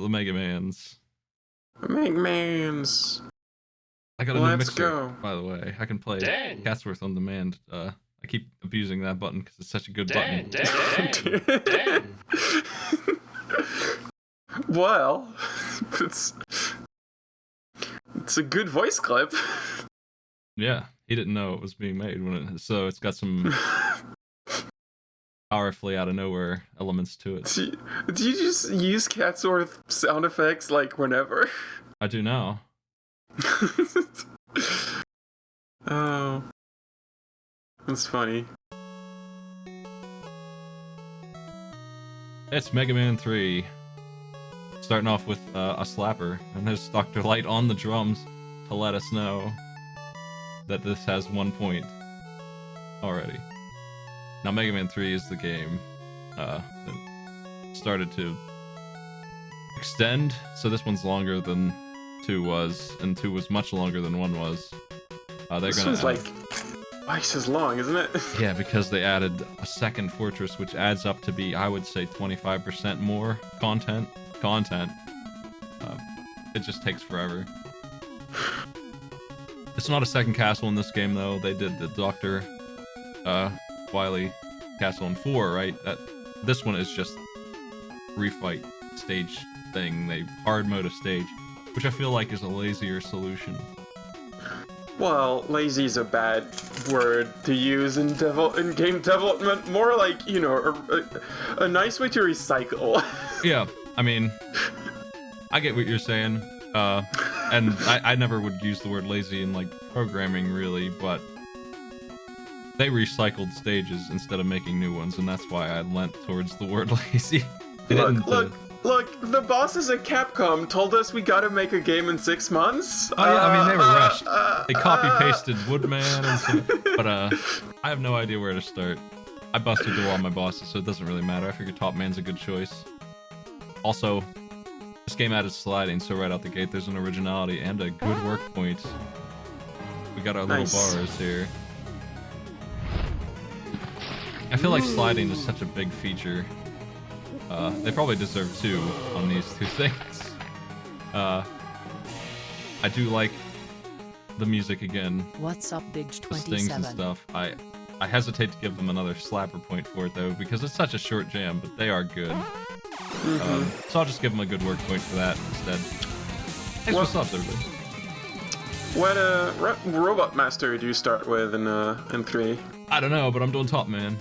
the Mega Mans. Mega Mans. I got a new Let's mixer, go. by the way. I can play Dang. Catsworth on demand. I keep abusing that button because it's such a good button. Dang. Well, it's a good voice clip. Yeah, he didn't know it was being made so it's got some powerfully out of nowhere elements to it. Do you just use Catsworth sound effects like whenever? I do now. Oh, that's funny. It's Mega Man 3. Starting off with a slapper, and there's Dr. Light on the drums to let us know that this has 1 point already. Now, Mega Man 3 is the game that started to extend, so this one's longer than 2 was, and 2 was much longer than 1 was. This one's like twice as long, isn't it? Yeah, because they added a second fortress, which adds up to be, I would say, 25% more content. It just takes forever. It's not a second castle in this game, though. They did the Dr. Wily castle in 4, right? This one is just refight stage thing. They hard mode a stage, which I feel like is a lazier solution. Well, lazy is a bad word to use in game development. More like, you know, a nice way to recycle. Yeah, I mean, I get what you're saying. And I never would use the word lazy in like programming really, but they recycled stages instead of making new ones, and that's why I leant towards the word lazy. Look, the bosses at Capcom told us we gotta make a game in 6 months. Oh yeah, I mean, they were rushed. They copy-pasted Woodman and stuff, but I have no idea where to start. I busted through all my bosses, so it doesn't really matter. I figure Top Man's a good choice. Also, this game added sliding, so right out the gate there's an originality and a good work point. We got our little bars here. I feel like sliding is such a big feature. They probably deserve 2 on these 2 things. I do like the music again. What's up, Big The stings and 27? stuff. I hesitate to give them another slapper point for it though, because it's such a short jam, but they are good. So I'll just give them a good work point for that instead. Thanks for subs, everybody. What robot master do you start with in 3? I don't know, but I'm doing Top Man.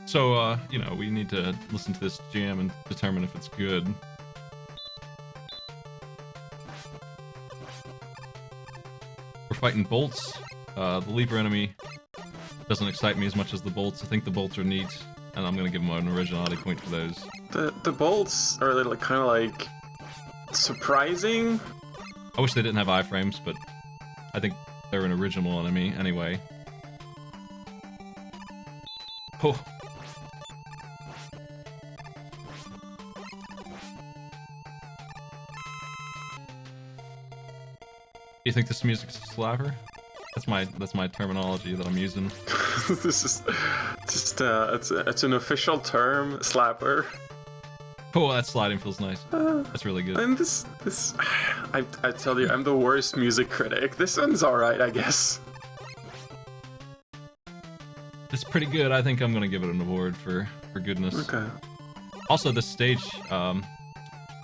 So, you know, we need to listen to this jam and determine if it's good. We're fighting bolts. The leaper enemy doesn't excite me as much as the bolts. I think the bolts are neat, and I'm gonna give them an originality point for those. The bolts are like, kind of like surprising. I wish they didn't have iframes, but I think they're an original enemy anyway. Oh. Do you think this music's a slapper? That's my terminology that I'm using. This is just it's an official term, slapper. Oh, that sliding feels nice. That's really good. And I tell you, I'm the worst music critic. This one's alright, I guess. It's pretty good. I think I'm gonna give it an award for goodness. Okay. Also, this stage,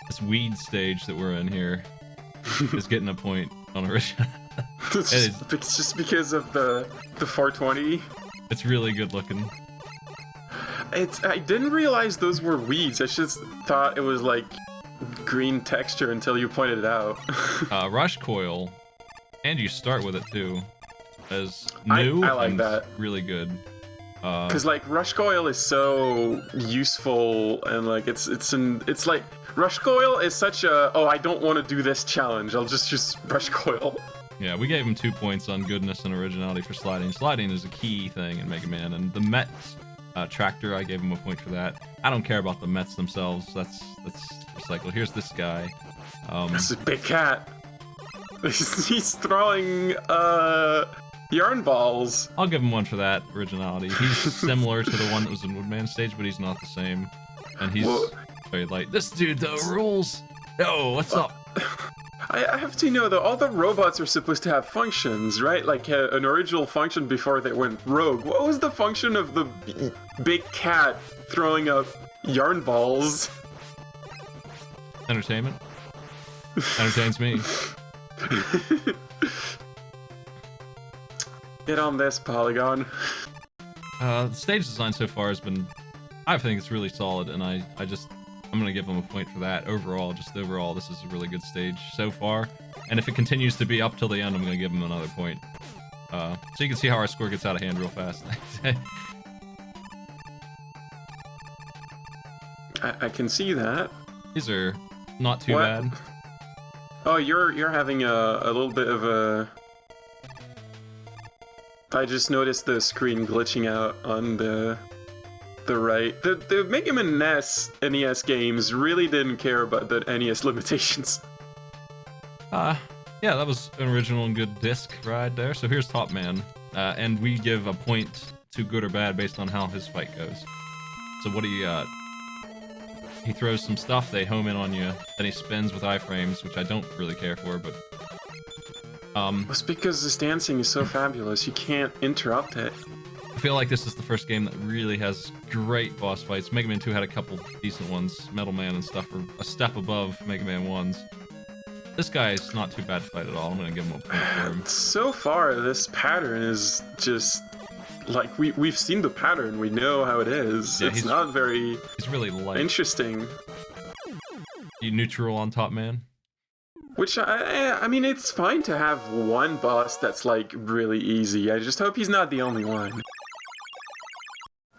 this weed stage that we're in here, is getting a point on original. It's just because of the 420. It's really good looking. I didn't realize those were weeds. I just thought it was like green texture until you pointed it out. Rush coil, and you start with it too, as new. I like and that. Really good. Because like rush coil is so useful, and like it's like rush coil is such a I don't want to do this challenge. I'll just use rush coil. Yeah, we gave him 2 points on goodness and originality for sliding. Sliding is a key thing in Mega Man, and the Mets tractor, I gave him a point for that. I don't care about the Mets themselves. That's recycle. Here's this guy. That's a big cat. He's throwing yarn balls. I'll give him one for that originality. He's similar to the one that was in Woodman Stage, but he's not the same. And he's very light. This dude though rules. Yo, what's up? I have to know though, all the robots are supposed to have functions, right? Like an original function before they went rogue. What was the function of the big cat throwing up yarn balls? Entertainment. Entertains me. Get on this, Polygon. The stage design so far has been, I think it's really solid, and I'm gonna give them a point for that. Overall, this is a really good stage so far. And if it continues to be up till the end, I'm gonna give them another point. So you can see how our score gets out of hand real fast. I can see that. These are not too bad. Oh, you're having a little bit of a... I just noticed the screen glitching out on the right. The Mega Man NES games really didn't care about the NES limitations. Yeah, that was an original and good disc ride there. So here's Top Man, and we give a point to good or bad based on how his fight goes. So what he throws some stuff, they home in on you, then he spins with iframes, which I don't really care for, but It's because this dancing is so fabulous, you can't interrupt it. I feel like this is the first game that really has great boss fights. Mega Man 2 had a couple decent ones. Metal Man and stuff are a step above Mega Man 1's. This guy is not too bad to fight at all. I'm gonna give him a point for him. So far, this pattern is just... Like, we've seen the pattern, we know how it is. Yeah, it's not very... He's really light. Interesting. You neutral on Top Man? Which, I mean, it's fine to have one boss that's, like, really easy. I just hope he's not the only one.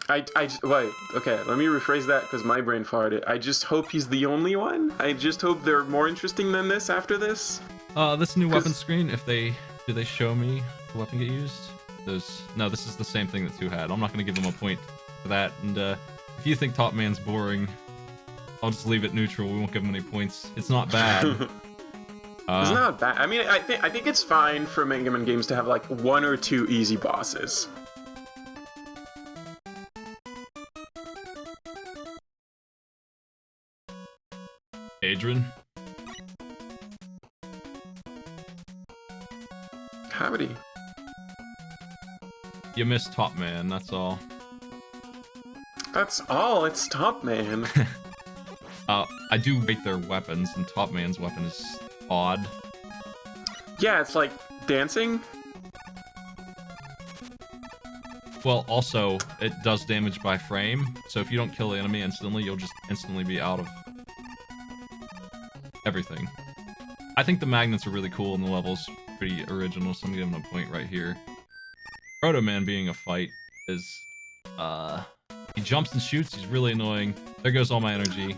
Wait, okay, let me rephrase that because my brain farted. I just hope he's the only one? I just hope they're more interesting than this after this? This new weapon screen, do they show me the weapon get used? No, this is the same thing that 2 had. I'm not going to give them a point for that, and if you think Top Man's boring, I'll just leave it neutral. We won't give him any points. It's not bad. It's not bad. I mean, I think it's fine for Mega Man games to have like 1 or 2 easy bosses. Adrian? Howdy. You missed Top Man, that's all. That's all, it's Top Man. I do rate their weapons, and Top Man's weapon is odd. Yeah, it's like dancing. Well, also, it does damage by frame, so if you don't kill the enemy instantly, you'll just instantly be out of everything. I think the magnets are really cool, and the level's pretty original, so I'm giving them a point right here. Proto Man being a fight is, he jumps and shoots, he's really annoying. There goes all my energy.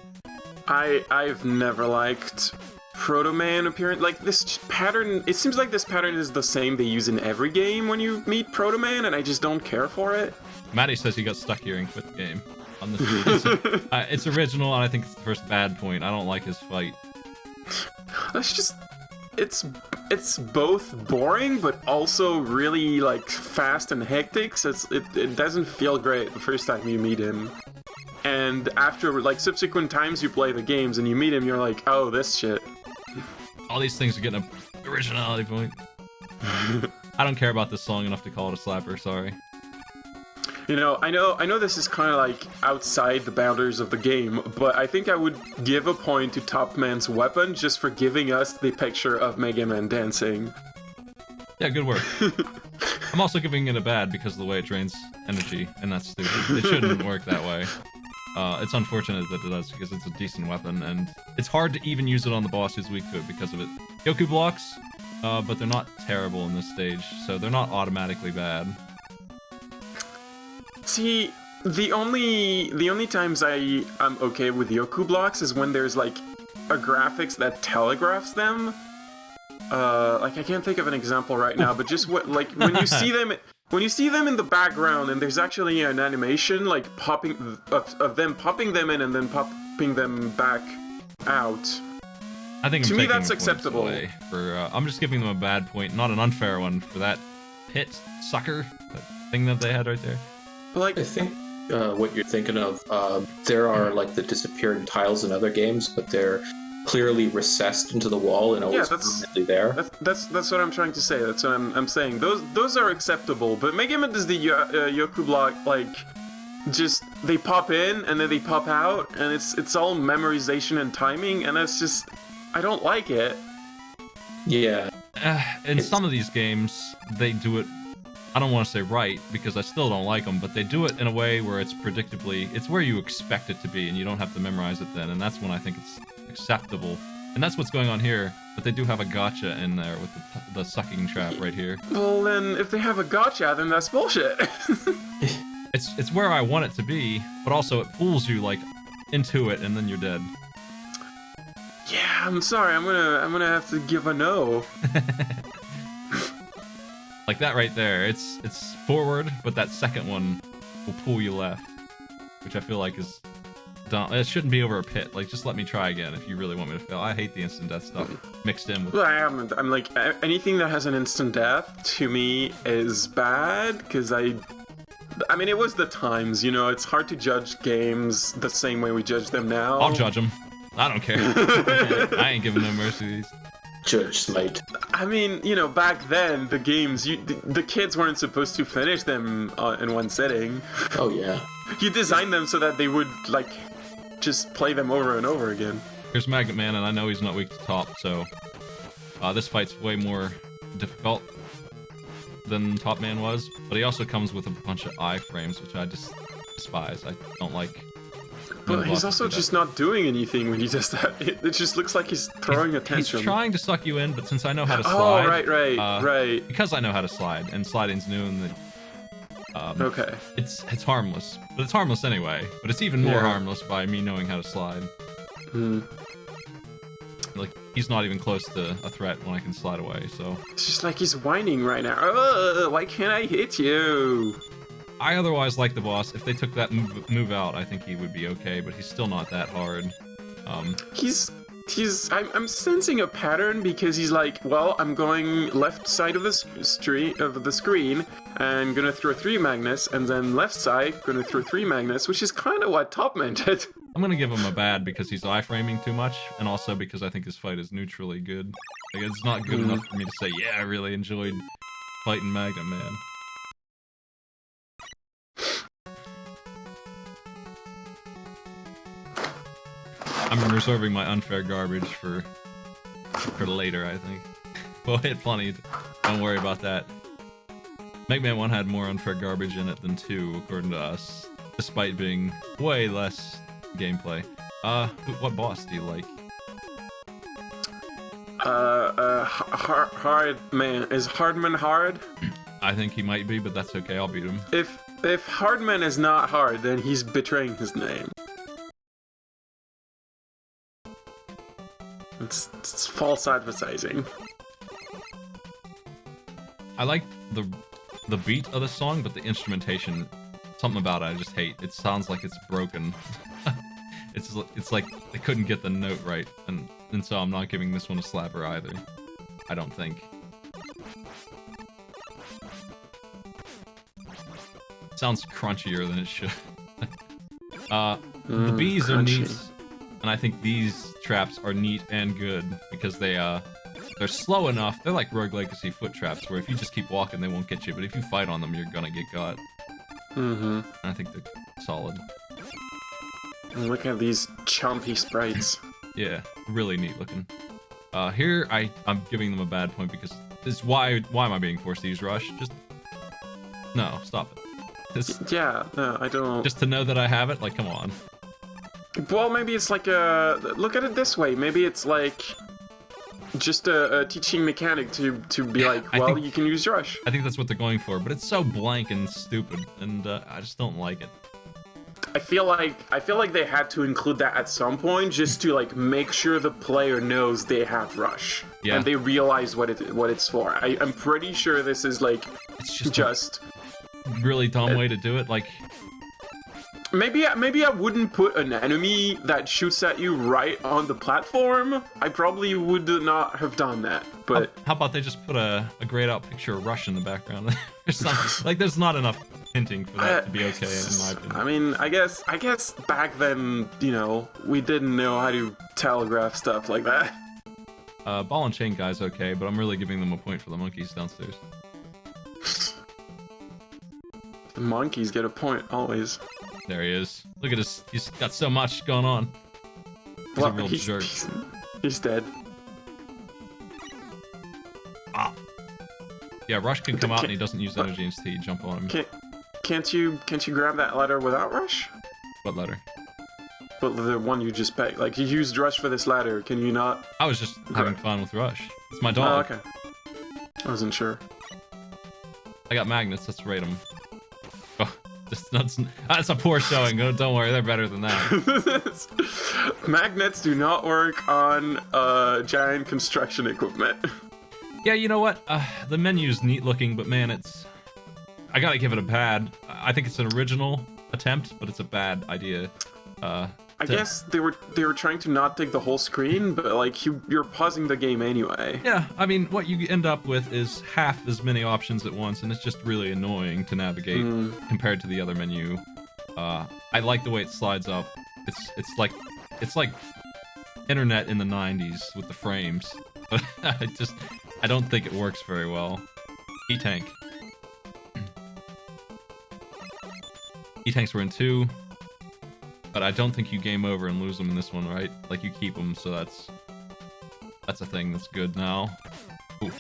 I've never liked Proto Man appearance. Like, this pattern, it seems like this pattern is the same they use in every game when you meet Proto Man, and I just don't care for it. Maddie says he got stuck here and quit the game. On this, it's original, and I think it's the first bad point. I don't like his fight. That's just... It's both boring, but also really, like, fast and hectic, so it doesn't feel great the first time you meet him. And after, like, subsequent times you play the games and you meet him, you're like, oh, this shit. All these things are getting an originality point. I don't care about this song enough to call it a slapper, sorry. You know, I know this is kind of like outside the boundaries of the game, but I think I would give a point to Top Man's weapon just for giving us the picture of Mega Man dancing. Yeah, good work. I'm also giving it a bad because of the way it drains energy, and that's stupid. It shouldn't work that way. It's unfortunate that it does because it's a decent weapon, and it's hard to even use it on the boss who's weak to it because of it. Goku blocks, but they're not terrible in this stage, so they're not automatically bad. See, the only times I'm okay with Yoku blocks is when there's like a graphics that telegraphs them. Like I can't think of an example right now, but just what like when you see them in the background and there's actually an animation like popping of them popping them in and then popping them back out. I think To I'm me, taking that's the points acceptable. away for. I'm just giving them a bad point, not an unfair one for that pit sucker that thing that they had right there. But like, I think what you're thinking of, there are like the disappearing tiles in other games, but they're clearly recessed into the wall and always permanently there. that's what I'm trying to say. That's what I'm saying. Those are acceptable. But Mega Man does the Yoku block like just they pop in and then they pop out, and it's all memorization and timing, and that's just I don't like it. Yeah. In some of these games, they do it. I don't want to say right because I still don't like them, but they do it in a way where it's predictably, it's where you expect it to be, and you don't have to memorize it then, and that's when I think it's acceptable. And that's what's going on here. But they do have a gotcha in there with the sucking trap right here. Well, then if they have a gotcha, then that's bullshit. It's where I want it to be, but also it pulls you like into it, and then you're dead. Yeah, I'm sorry. I'm gonna have to give a no. Like that right there. It's forward, but that second one will pull you left, which I feel like is dumb. It shouldn't be over a pit. Like, just let me try again if you really want me to fail. I hate the instant death stuff mixed in with. Well, I'm like anything that has an instant death to me is bad because I mean it was the times, you know. It's hard to judge games the same way we judge them now. I'll judge them. I don't care. I ain't giving no mercy to these. Judge Smite. I mean, you know, back then the games, the kids weren't supposed to finish them in one sitting. Oh yeah. You designed them so that they would like just play them over and over again. Here's Magnet Man, and I know he's not weak to top, so this fight's way more difficult than Top Man was. But he also comes with a bunch of iframes, which I just despise. I don't like. But he's also just not doing anything when he does that. It just looks like he's throwing attention. He's trying to suck you in, but since I know how to slide... Oh, right. Because I know how to slide, and sliding's new in the... okay. It's harmless. But it's harmless anyway. But it's even more harmless by me knowing how to slide. Like, he's not even close to a threat when I can slide away, so... It's just like he's whining right now. Why can't I hit you? I otherwise like the boss. If they took that move out, I think he would be okay, but he's still not that hard. I'm sensing a pattern because he's like, well, I'm going left side of the screen and gonna throw 3 magnets, and then left side gonna throw 3 magnets, which is kind of what Top Man did. I'm gonna give him a bad because he's iframing too much, and also because I think his fight is neutrally good. Like, it's not good enough for me to say, yeah, I really enjoyed fighting Magnet Man. I'm reserving my unfair garbage for later, I think. We'll hit plenty. Don't worry about that. Mega Man 1 had more unfair garbage in it than 2, according to us, despite being way less gameplay. What boss do you like? Hardman. Is Hardman hard? I think he might be, but that's okay. I'll beat him. If Hardman is not hard, then he's betraying his name. It's false advertising. I like the beat of the song, but the instrumentation, something about it I just hate. It sounds like it's broken. It's like they couldn't get the note right, and so I'm not giving this one a slapper either. I don't think. Sounds crunchier than it should. The bees crunchy. are neat, and I think these traps are neat and good because they're slow enough. They're like Rogue Legacy foot traps, where if you just keep walking, they won't get you, but if you fight on them, you're gonna get got. And I think they're solid. And look at these chompy sprites. Yeah, really neat looking. Here I'm giving them a bad point because this why am I being forced to use Rush? Just no, stop it. Yeah, no, I don't. Just to know that I have it, like, come on. Well, maybe it's like a. Look at it this way. Maybe it's like just a teaching mechanic to be like, well, you can use Rush. I think that's what they're going for, but it's so blank and stupid, and I just don't like it. I feel like they had to include that at some point just to like make sure the player knows they have Rush and they realize what it's for. I'm pretty sure this is like it's just a really dumb way to do it. Like Maybe I wouldn't put an enemy that shoots at you right on the platform. I probably would not have done that. But how about they just put a grayed out picture of Rush in the background or something? Like, there's not enough hinting for that to be okay, in my opinion. I mean, I guess back then, you know, we didn't know how to telegraph stuff like that. Ball and chain guy's okay, but I'm really giving them a point for the monkeys downstairs. The monkeys get a point always. There he is. Look at this. He's got so much going on. He's a real jerk. He's dead. Ah. Yeah, Rush can come out and he doesn't use energy until you jump on him. Can't you grab that ladder without Rush? What letter? But the one you just picked. Like, you used Rush for this ladder. Can you not? I was just having fun with Rush. It's my dog. Oh, okay. I wasn't sure. I got magnets. Let's rate them. Oh, that's a poor showing. Don't worry, they're better than that. Magnets do not work on giant construction equipment. Yeah, you know what? The menu's neat looking, but man, I gotta give it a bad. I think it's an original attempt, but it's a bad idea. I guess they were trying to not take the whole screen, but like you're pausing the game anyway. Yeah, I mean, what you end up with is half as many options at once, and it's just really annoying to navigate compared to the other menu. I like the way it slides up. It's like internet in the 90s with the frames, but I don't think it works very well. E-Tank. E-Tanks were in 2. But I don't think you game over and lose them in this one, right? Like, you keep them, so that's a thing that's good now. Ooh.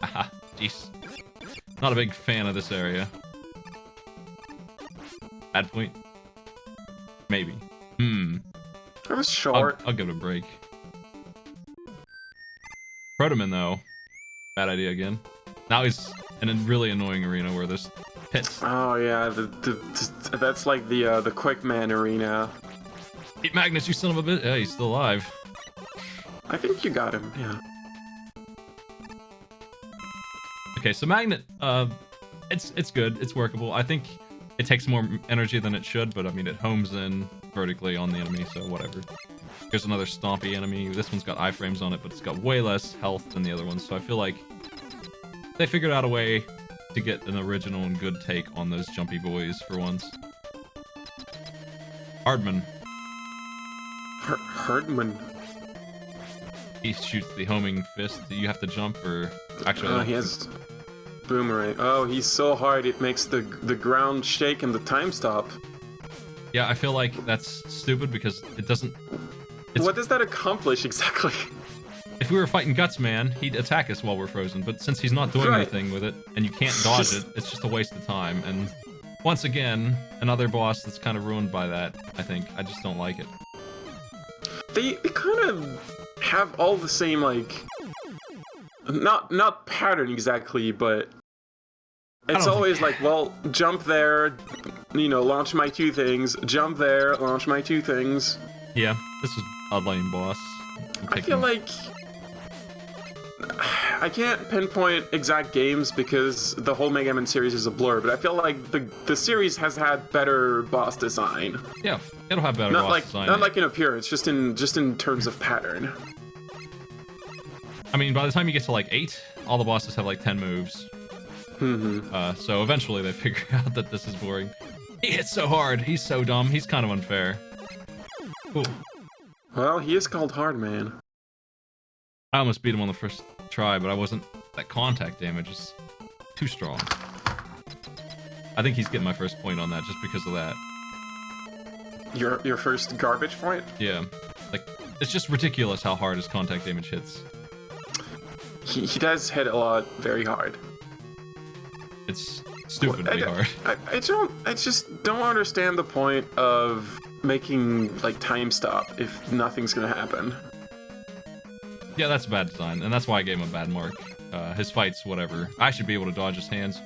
Haha, jeez. Not a big fan of this area. Bad point? Maybe. That was short. I'll give it a break. Protoman, though. Bad idea again. Now he's in a really annoying arena where there's pits. Oh yeah, that's like the Quick Man arena. Eat Magnus, you son of a bitch! Yeah, he's still alive. I think you got him. Yeah. Okay, so Magnet, it's good, it's workable. I think it takes more energy than it should, but I mean, it homes in vertically on the enemy, so whatever. Here's another stompy enemy. This one's got iframes on it, but it's got way less health than the other ones, so I feel like they figured out a way to get an original and good take on those jumpy boys for once. Hardman. Hardman. He shoots the homing fist. Do you have to jump, or actually? He has boomerang. Oh, he's so hard it makes the ground shake and the time stop. Yeah, I feel like that's stupid because it doesn't. What does that accomplish exactly? If we were fighting Guts Man, he'd attack us while we're frozen, but since he's not doing anything with it, and you can't dodge it, it's just a waste of time. And once again, another boss that's kind of ruined by that, I think. I just don't like it. They kind of have all the same, like, not pattern exactly, but it's always like, well, jump there, you know, launch my 2 things, jump there, launch my 2 things. Yeah, this is a lame boss. I feel like I can't pinpoint exact games because the whole Mega Man series is a blur, but I feel like the series has had better boss design. Yeah, it'll have better boss design. Not like in appearance, just in terms of pattern. I mean, by the time you get to like 8, all the bosses have like 10 moves. So eventually they figure out that this is boring. He hits so hard. He's so dumb. He's kind of unfair. Ooh. Well, he is called Hard Man. I almost beat him on the first try, but I wasn't. That contact damage is too strong. I think he's getting my first point on that just because of that. Your first garbage point? Yeah. Like, it's just ridiculous how hard his contact damage hits. He does hit a lot very hard. It's stupidly hard. I just don't understand the point of making like time stop if nothing's gonna happen. Yeah, that's bad design, and that's why I gave him a bad mark. His fights, whatever. I should be able to dodge his hands.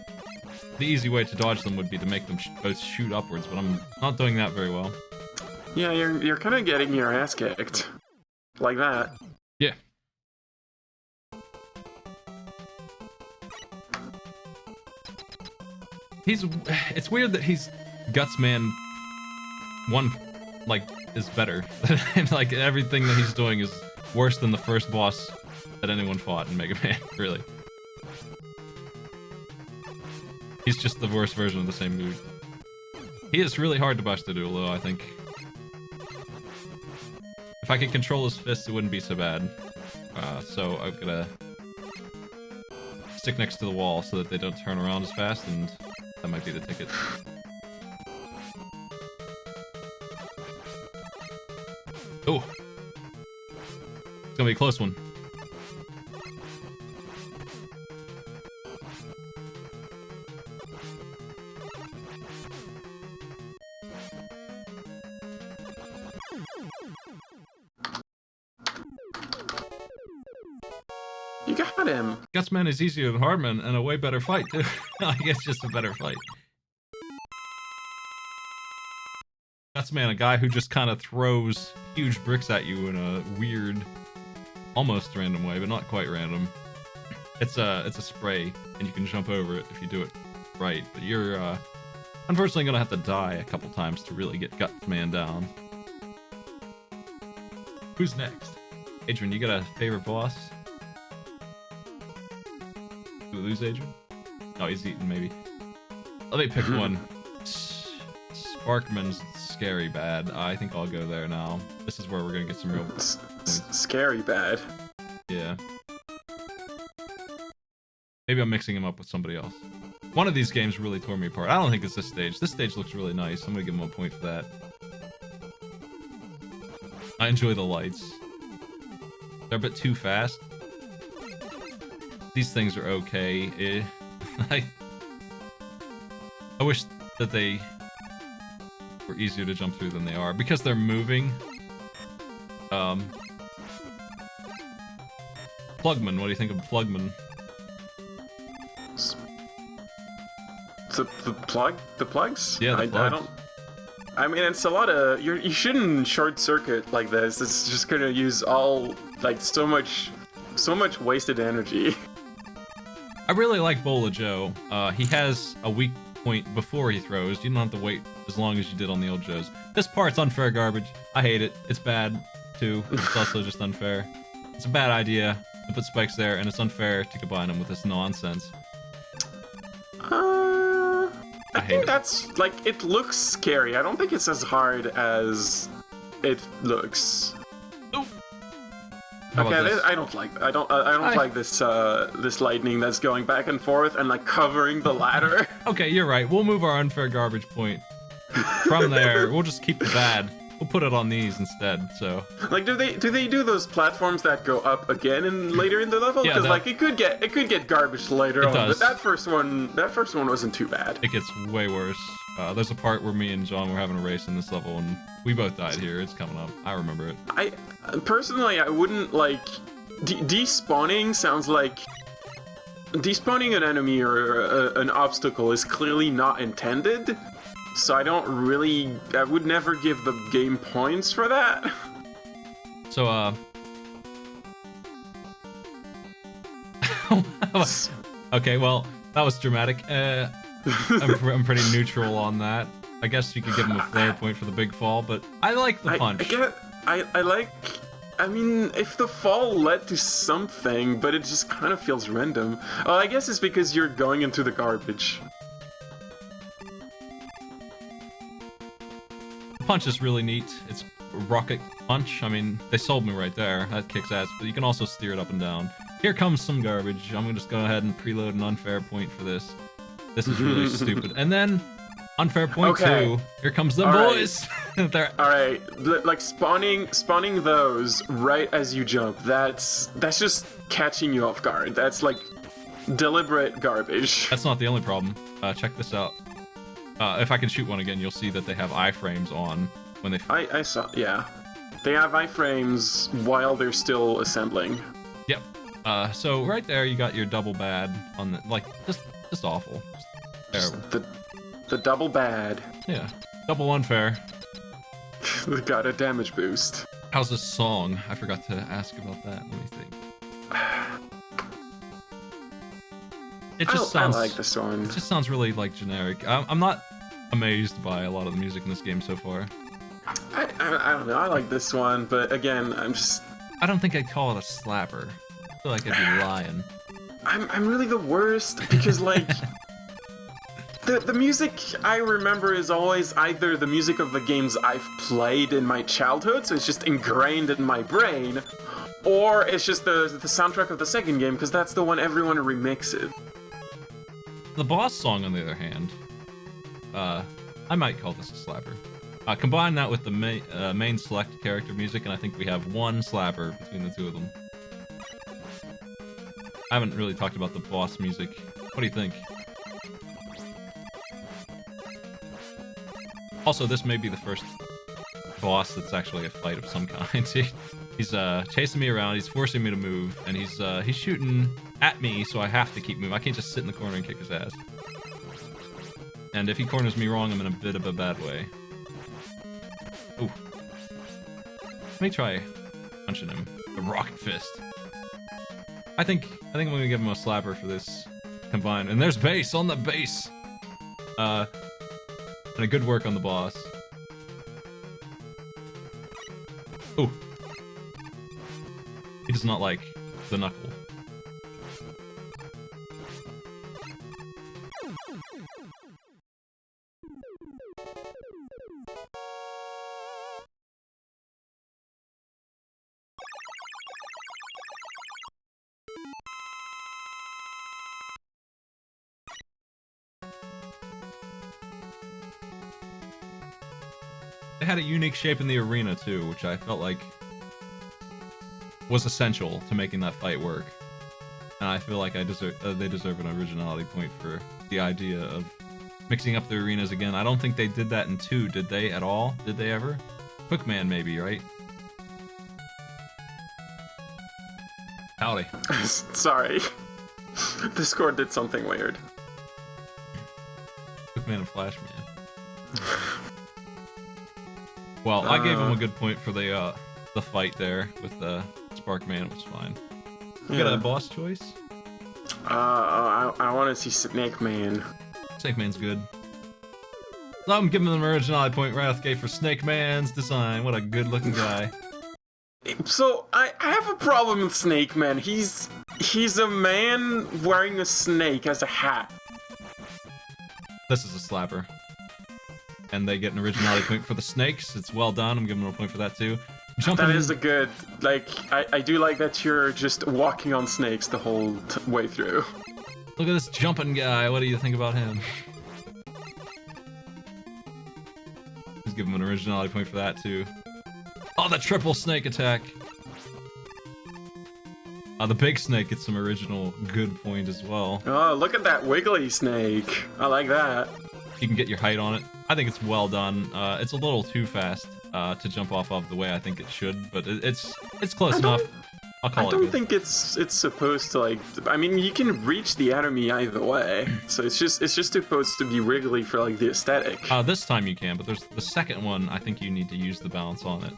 The easy way to dodge them would be to make them both shoot upwards, but I'm not doing that very well. Yeah, you're kind of getting your ass kicked. Like that. Yeah. It's weird that he's Guts Man 1, like, is better. Like, everything that he's doing is worse than the first boss that anyone fought in Mega Man, really. He's just the worst version of the same dude. He is really hard to bust to do, though, I think. If I could control his fists, it wouldn't be so bad. So I'm gonna stick next to the wall so that they don't turn around as fast, and that might be the ticket. Oh! It's gonna be a close one. You got him. Gutsman is easier than Hardman and a way better fight, too. I guess just a better fight. Gutsman, a guy who just kind of throws huge bricks at you in a weird, almost random way, but not quite random. It's a spray, and you can jump over it if you do it right, but you're unfortunately gonna have to die a couple times to really get Gutsman down. Who's next? Adrian, you got a favorite boss? Did we lose Adrian? Oh, he's eating, maybe. Let me pick one. Sparkman's scary bad. I think I'll go there now. This is where we're gonna get some real points. Scary bad. Yeah. Maybe I'm mixing him up with somebody else. One of these games really tore me apart. I don't think it's this stage. This stage looks really nice. I'm gonna give him a point for that. I enjoy the lights. They're a bit too fast. These things are okay. I wish that they were easier to jump through than they are. Because they're moving. Plugman, what do you think of Plugman? The plugs? Yeah, the plugs. I don't... I mean, it's a lot of... You shouldn't short circuit like this. It's just gonna use all... Like, so much wasted energy. I really like Bola Joe. He has a weak point before he throws. You don't have to wait as long as you did on the old Joes. This part's unfair garbage. I hate it. It's bad, too. It's also just unfair. It's a bad idea to put spikes there, and it's unfair to combine them with this nonsense. I think that's, like, it looks scary. I don't think it's as hard as it looks. Oof. Okay, I don't like this this lightning that's going back and forth and like covering the ladder. Okay, you're right. We'll move our unfair garbage point from there. We'll just keep the bad. We'll put it on these instead. So, like, do they do those platforms that go up again and later in the level? Yeah, Because like it could get garbage later on. does. But that first one wasn't too bad. it gets way worse. There's a part where me and John were having a race in this level, and we both died here. It's coming up. I remember it. I personally, I wouldn't like despawning. Sounds like despawning an enemy or an obstacle is clearly not intended. So I would never give the game points for that. So, okay, well, that was dramatic. I'm pretty neutral on that. I guess you could give him a flare point for the big fall, but I like the punch. I mean, if the fall led to something, but it just kind of feels random. I guess it's because you're going into the garbage. Punch is really neat. It's a rocket punch. I mean, they sold me right there. That kicks ass, but you can also steer it up and down. Here comes some garbage. I'm gonna just go ahead and preload an unfair point for this. This is really stupid. And then, unfair point 2. Here comes the boys. Alright, like spawning those right as you jump, that's just catching you off guard. That's like deliberate garbage. That's not the only problem. Check this out. If I can shoot one again, you'll see that they have iframes on when they... I saw, yeah. They have iframes while they're still assembling. Yep. So right there, you got your double bad on the... Like, just awful. Just terrible. The double bad. Yeah. Double unfair. They got a damage boost. How's this song? I forgot to ask about that. Let me think. it just sounds. I like this one. It just sounds really like generic. I'm not amazed by a lot of the music in this game so far. I don't know. I like this one, but again, I don't think I'd call it a slapper. I feel like I'd be lying. I'm really the worst because like the music I remember is always either the music of the games I've played in my childhood, so it's just ingrained in my brain, or it's just the soundtrack of the second game because that's the one everyone remixes. The boss song, on the other hand, I might call this a slapper. Combine that with the main select character music, and I think we have one slapper between the two of them. I haven't really talked about the boss music. What do you think? Also, this may be the first boss that's actually a fight of some kind. He's chasing me around, he's forcing me to move, and he's shooting at me, so I have to keep moving. I can't just sit in the corner and kick his ass. And if he corners me wrong, I'm in a bit of a bad way. Ooh. Let me try punching him. The rocket fist. I think I'm gonna give him a slapper for this combined. And there's bass on the bass. And a good work on the boss. Ooh. He does not like the knuckle. They had a unique shape in the arena too, which I felt like was essential to making that fight work. And I feel like they deserve an originality point for the idea of mixing up the arenas again. I don't think they did that in 2, did they at all? Did they ever? Hookman maybe, right? Howdy. Sorry. Discord did something weird. Hookman and Flashman. Well, I gave him a good point for the fight there with the Sparkman. It was fine. You got a boss choice? I want to see Snake Man. Snake Man's good. So I'm giving them an originality point right off the gate for Snake Man's design. What a good-looking guy. So I have a problem with Snake Man. He's a man wearing a snake as a hat. This is a slapper. And they get an originality point for the snakes. It's well done. I'm giving them a point for that too. Jumping... That is a good, like, I do like that you're just walking on snakes the whole way through. Look at this jumping guy. What do you think about him? Let's give him an originality point for that too. Oh, the triple snake attack. The big snake gets some original good point as well. Oh, look at that wiggly snake. I like that. You can get your height on it. I think it's well done. It's a little too fast to jump off of the way I think it should, but it's close enough. I'll call it I don't good. think it's supposed to, like, I mean, you can reach the enemy either way, so it's just supposed to be wriggly for, like, the aesthetic. This time you can, but there's the second one. I think you need to use the balance on it,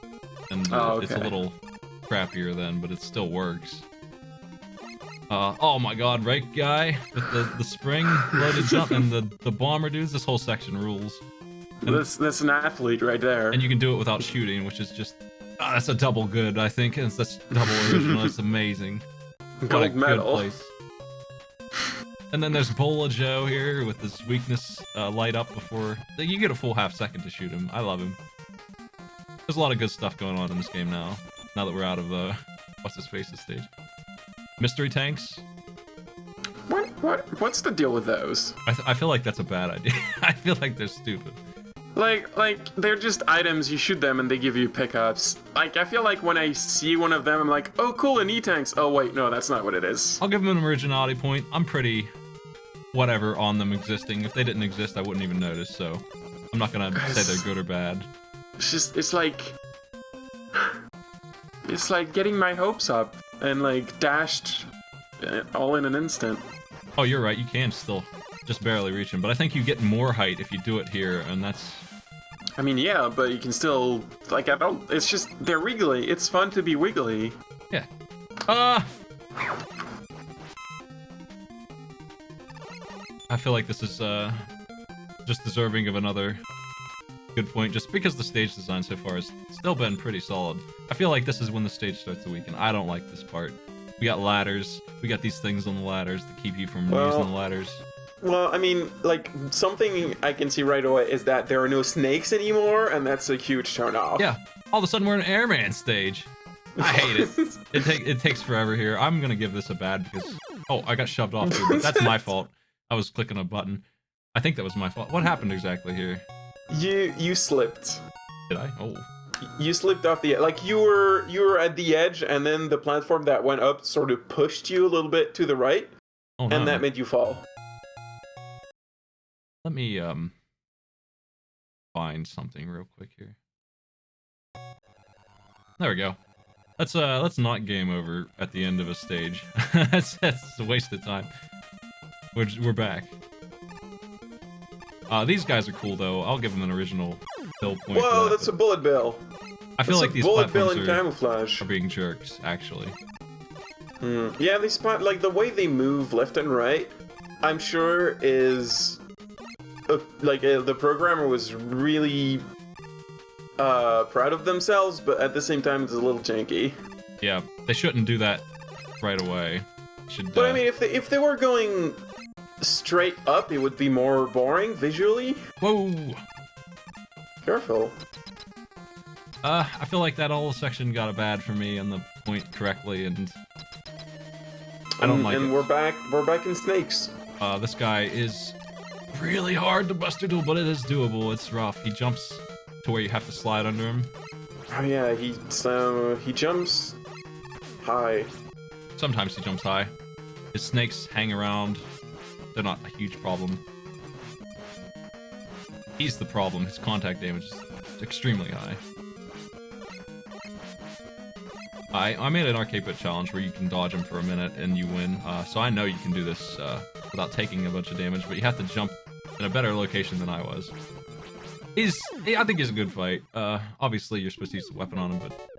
and it's a little crappier then, but it still works. Oh my god, right guy with the spring loaded jump and the bomber dudes. This whole section rules. And That's an athlete right there. And you can do it without shooting, which is just that's a double good. I think that's double original. That's amazing. Gold medal. Good place. And then there's Bola Joe here with his weakness light up before you get a full half second to shoot him. I love him. There's a lot of good stuff going on in this game now. Now that we're out of what's his face's stage. Mystery tanks. What's the deal with those? I feel like that's a bad idea. I feel like they're stupid. Like they're just items. You shoot them and they give you pickups. Like I feel like when I see one of them, I'm like, oh cool, an E-tanks. Oh wait, no, that's not what it is. I'll give them an originality point. I'm pretty whatever on them existing. If they didn't exist, I wouldn't even notice. So I'm not gonna say they're good or bad. It's like getting my hopes up and like dashed all in an instant. Oh, you're right. You can still just barely reach him, but I think you get more height if you do it here, and that's... I mean, yeah, but you can still, like, I don't, it's just, they're wiggly. It's fun to be wiggly. Yeah. I feel like this is just deserving of another good point, just because the stage design so far has still been pretty solid. I feel like this is when the stage starts to weaken. I don't like this part. We got ladders. We got these things on the ladders that keep you from using the ladders. Well, I mean, like, something I can see right away is that there are no snakes anymore, and that's a huge turn off. Yeah, all of a sudden we're an airman stage. I hate it. It takes forever here. I'm gonna give this a bad because... Oh, I got shoved off too, but that's my fault. I was clicking a button. I think that was my fault. What happened exactly here? You slipped. Did I? Oh. You slipped off the... Like, you were at the edge, and then the platform that went up sort of pushed you a little bit to the right, Oh, no. and that made you fall. Let me, find something real quick here. There we go. Let's not game over at the end of a stage. that's a waste of time. We're back. These guys are cool though. I'll give them an original bill point. Whoa, for that, that's a bullet bill. I feel like these bullet bill platforms in camouflage. are being jerks, actually. Yeah, these like the way they move left and right, I'm sure is the programmer was really proud of themselves, but at the same time it's a little janky. Yeah, they shouldn't do that right away. But I mean, if they were going straight up, it would be more boring visually. Whoa! Careful. I feel like that whole section got a bad for me on the point correctly, and I don't like it. And we're back in snakes. This guy is really hard to bust through, but it is doable. It's rough. He jumps to where you have to slide under him. Oh yeah, he jumps high. Sometimes he jumps high. His snakes hang around. They're not a huge problem. He's the problem. His contact damage is extremely high. I made an arcade bit challenge where you can dodge him for a minute and you win. So I know you can do this without taking a bunch of damage, but you have to jump in a better location than I was. I think he's a good fight. Obviously you're supposed to use the weapon on him, but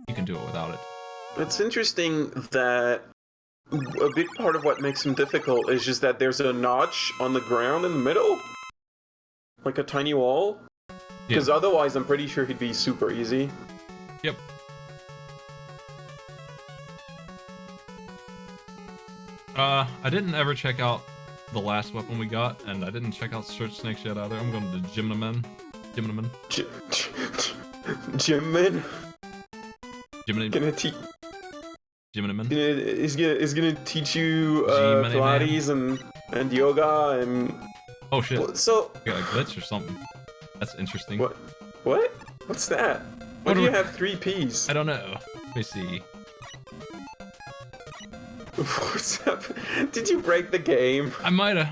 you can do it without it. It's interesting that a big part of what makes him difficult is just that there's a notch on the ground in the middle. Like a tiny wall. Because otherwise I'm pretty sure he'd be super easy. Yep. I didn't ever check out the last weapon we got, and I didn't check out Search Snakes yet either. I'm going to Gemini Man. Gemini Man. Gemini? Gemini. Gonna teach... Gemini Man. Is gonna teach you Gemini Pilates and yoga and... Oh shit. So... We got a glitch or something. That's interesting. What? What? What's that? Why do you have 3 Ps? I don't know. Let me see. What's up? Did you break the game? I might've.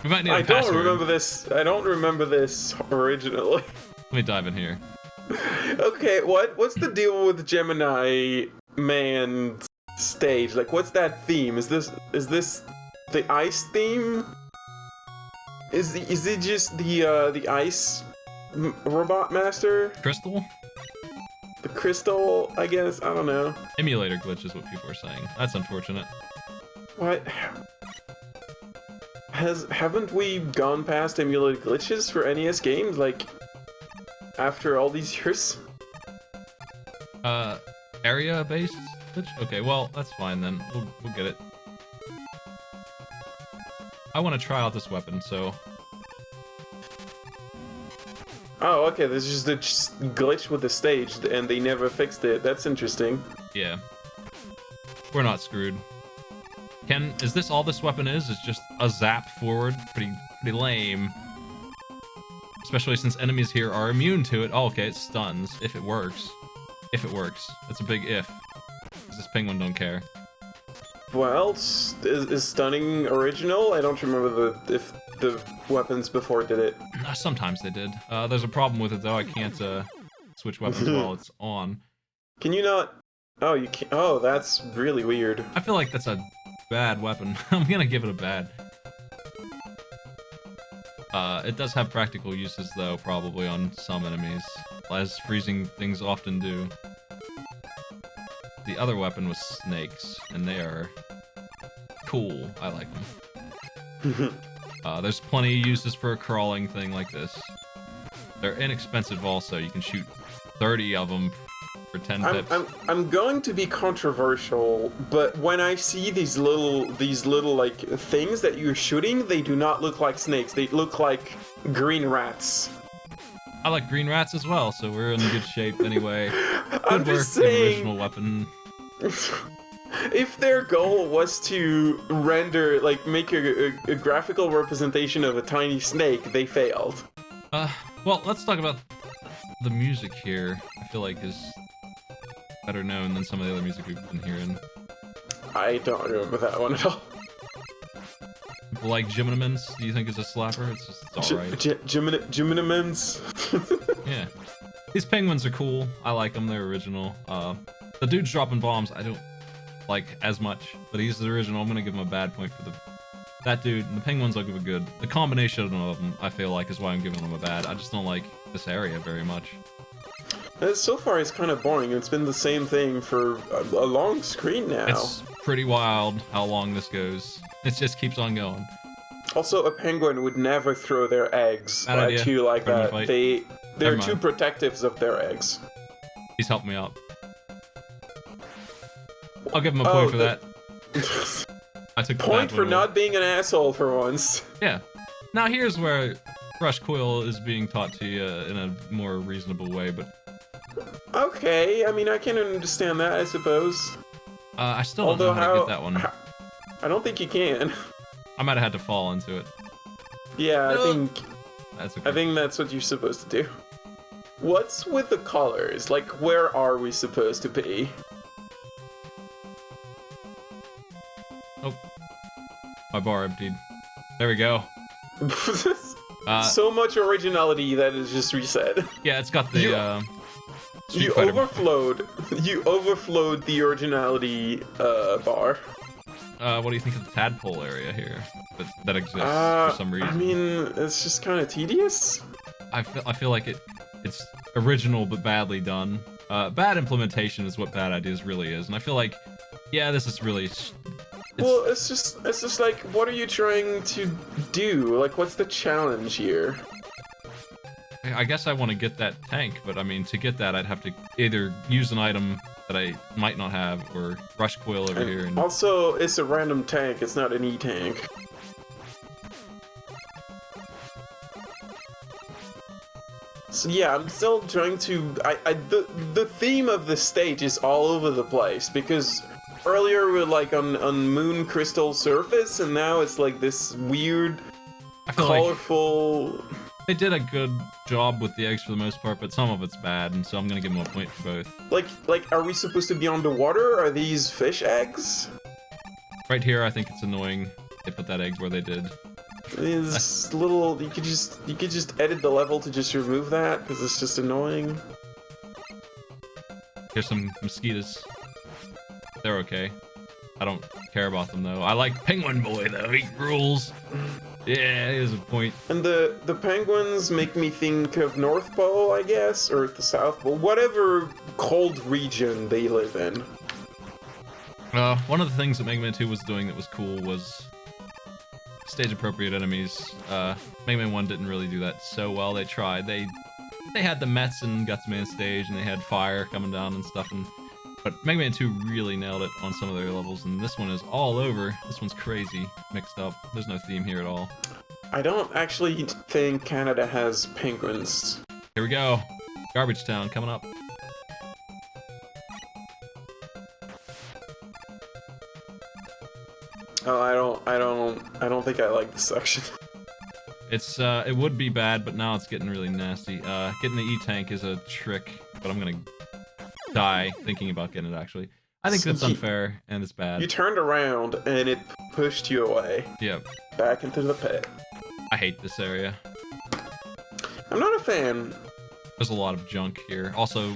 We might need a I password. don't remember this. I don't remember this originally. Let me dive in here. Okay, what's the deal with Gemini Man Stage? Like, what's that theme? Is this the ice theme? Is it just the ice robot master? Crystal? The crystal, I guess. I don't know. Emulator glitch is what people are saying. That's unfortunate. What? Haven't we gone past emulated glitches for NES games? Like, after all these years? Area-based glitch? Okay, well, that's fine then. We'll get it. I want to try out this weapon, so... Oh, okay, this is just a glitch with the stage, and they never fixed it. That's interesting. Yeah. We're not screwed. Is this all this weapon is? It's just a zap forward? Pretty lame. Especially since enemies here are immune to it. Oh, okay, it stuns. If it works. If it works. That's a big if. Because this penguin don't care. Well, is stunning original? I don't remember if the weapons before did it. Sometimes they did. There's a problem with it though. I can't switch weapons while it's on. Can you not? Oh, you can't. Oh, that's really weird. I feel like that's a bad weapon. I'm gonna give it a bad. It does have practical uses though, probably on some enemies, as freezing things often do. The other weapon was snakes, and they are cool. I like them. There's plenty of uses for a crawling thing like this. They're inexpensive also. You can shoot 30 of them for 10 pips. I'm going to be controversial, but when I see these little like things that you're shooting, they do not look like snakes. They look like green rats. I like green rats as well, so we're in good shape anyway. I'm Good work, just saying, original weapon. if their goal was to render, like, make a graphical representation of a tiny snake, they failed. Well, let's talk about the music here. I feel like is better known than some of the other music we've been hearing. I don't remember that one at all. Like Gemini Man, do you think is a slapper? It's alright. Gemini Man's. Yeah. These penguins are cool. I like them. They're original. The dude's dropping bombs I don't like as much, but he's the original. I'm gonna give him a bad point for that dude. And the penguins I'll give a good. The combination of them I feel like is why I'm giving them a bad. I just don't like this area very much. So far it's kind of boring. It's been the same thing for a long screen now. It's pretty wild how long this goes. It just keeps on going. Also, a penguin would never throw their eggs at you like that. They're too protective of their eggs. He's helped me out. I'll give him a point for that. I took the point for not being an asshole for once. Yeah. Now here's where Rush Coil is being taught to you in a more reasonable way, but... Okay, I mean, I can understand that, I suppose. I still don't know how to get that one. I don't think you can. I might have had to fall into it. Yeah, That's okay. I think that's what you're supposed to do. What's with the colors? Like, where are we supposed to be? Oh. My bar emptied. There we go. So much originality that is just reset. Yeah, it's got the, You overflowed the originality bar. What do you think of the tadpole area here that exists for some reason? I mean, it's just kind of tedious. I feel like it's original but badly done. Bad implementation is what bad ideas really is, and I feel like, yeah, this is really. Well, it's just like, what are you trying to do? Like, what's the challenge here? I guess I want to get that tank, but I mean, to get that, I'd have to either use an item that I might not have, or rush coil over here. And also, it's a random tank, it's not an E-tank. So yeah, I'm still trying to... the theme of this stage is all over the place, because earlier we were like on Moon Crystal Surface, and now it's like this weird, colorful... Like they did a good job with the eggs for the most part, but some of it's bad, and so I'm gonna give them a point for both. Like, are we supposed to be underwater? Are these fish eggs? Right here, I think it's annoying they put that egg where they did. It's little. You could just edit the level to just remove that because it's just annoying. Here's some mosquitoes. They're okay. I don't care about them though. I like Penguin Boy though. He rules. Yeah, here's a point. And the penguins make me think of North Pole, I guess, or the South Pole, whatever cold region they live in. One of the things that Mega Man 2 was doing that was cool was stage-appropriate enemies. Mega Man 1 didn't really do that so well. They tried. They had the Mets and Guts Man Stage, and they had fire coming down and stuff. But Mega Man 2 really nailed it on some of their levels, and this one is all over. This one's crazy mixed up. There's no theme here at all. I don't actually think Canada has penguins. Here we go. Garbage Town coming up. Oh, I don't think I like this section. It's it would be bad, but now it's getting really nasty. Getting the E-tank is a trick, but I'm gonna die thinking about getting it actually. I think that's unfair and it's bad. You turned around and it pushed you away. Yep. Back into the pit. I hate this area. I'm not a fan. There's a lot of junk here. Also,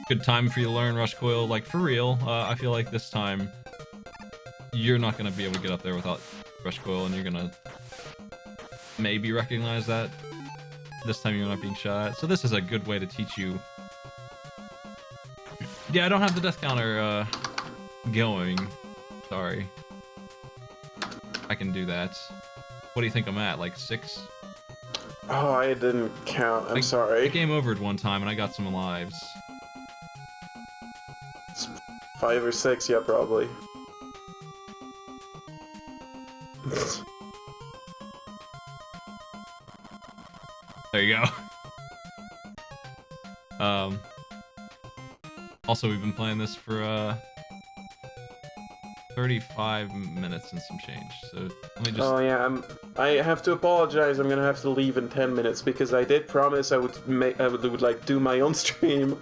good time for you to learn Rush Coil, like for real. I feel like this time you're not gonna be able to get up there without Rush Coil, and you're gonna maybe recognize that. This time you're not being shot at. So this is a good way to teach you. Yeah, I don't have the death counter going. Sorry. I can do that. What do you think I'm at? Like 6? Oh, I didn't count. I'm I sorry. game overed one time and I got some lives. 5 or 6, yeah, probably. There you go. Also, we've been playing this for 35 minutes and some change. So let me just. Oh yeah, I have to apologize. I'm gonna have to leave in 10 minutes because I did promise I would like do my own stream.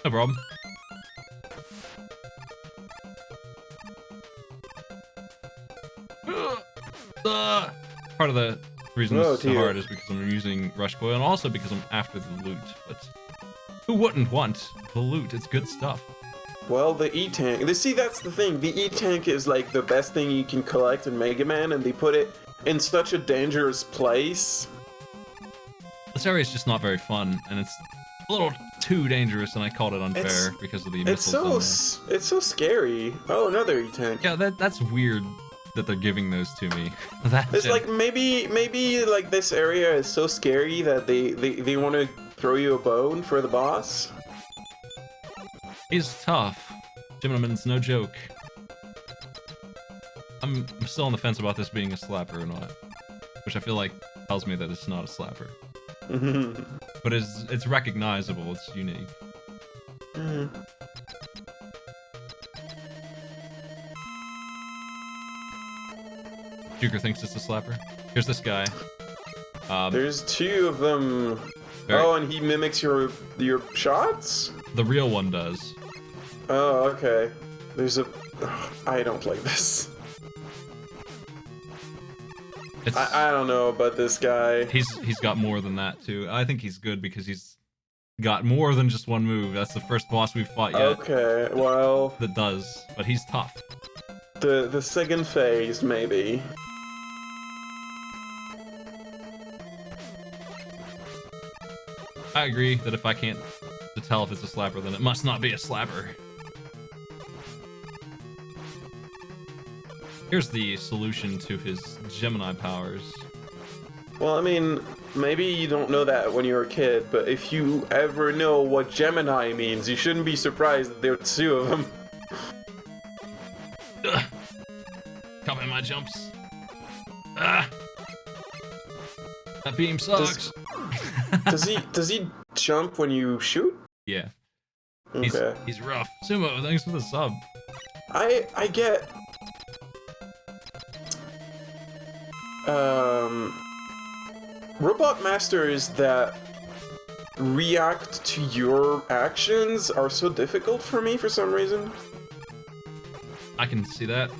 No problem. Part of the reason this is so hard is because I'm using Rush Coil and also because I'm after the loot. But who wouldn't want the loot? It's good stuff. Well, the E-Tank. See, that's the thing. The E-Tank is like the best thing you can collect in Mega Man, and they put it in such a dangerous place. This area is just not very fun, and it's a little too dangerous, and I called it unfair because of the missiles. It's so scary. Oh, another E-Tank. Yeah, that's weird that they're giving those to me. It's like maybe like this area is so scary that they want to throw you a bone for the boss. He's tough. Gemini Man's no joke. I'm still on the fence about this being a slapper or not, which I feel like tells me that it's not a slapper. But it's recognizable. It's unique. Juker thinks it's a slapper. Here's this guy. There's 2 of them. Oh, and he mimics your shots? The real one does. Oh, okay. There's a... I don't like this. I don't know about this guy. He's got more than that, too. I think he's good because he's got more than just one move. That's the first boss we've fought yet. Okay, well... That does, but he's tough. The second phase, maybe. I agree that if I can't tell if it's a slapper, then it must not be a slapper. Here's the solution to his Gemini powers. Well, I mean, maybe you don't know that when you're a kid, but if you ever know what Gemini means, you shouldn't be surprised that there are 2 of them. Ugh. Copy my jumps. Ah! That beam sucks. Does he jump when you shoot? Yeah. Okay. He's rough. Sumo, thanks for the sub. I get robot masters that react to your actions are so difficult for me for some reason. I can see that.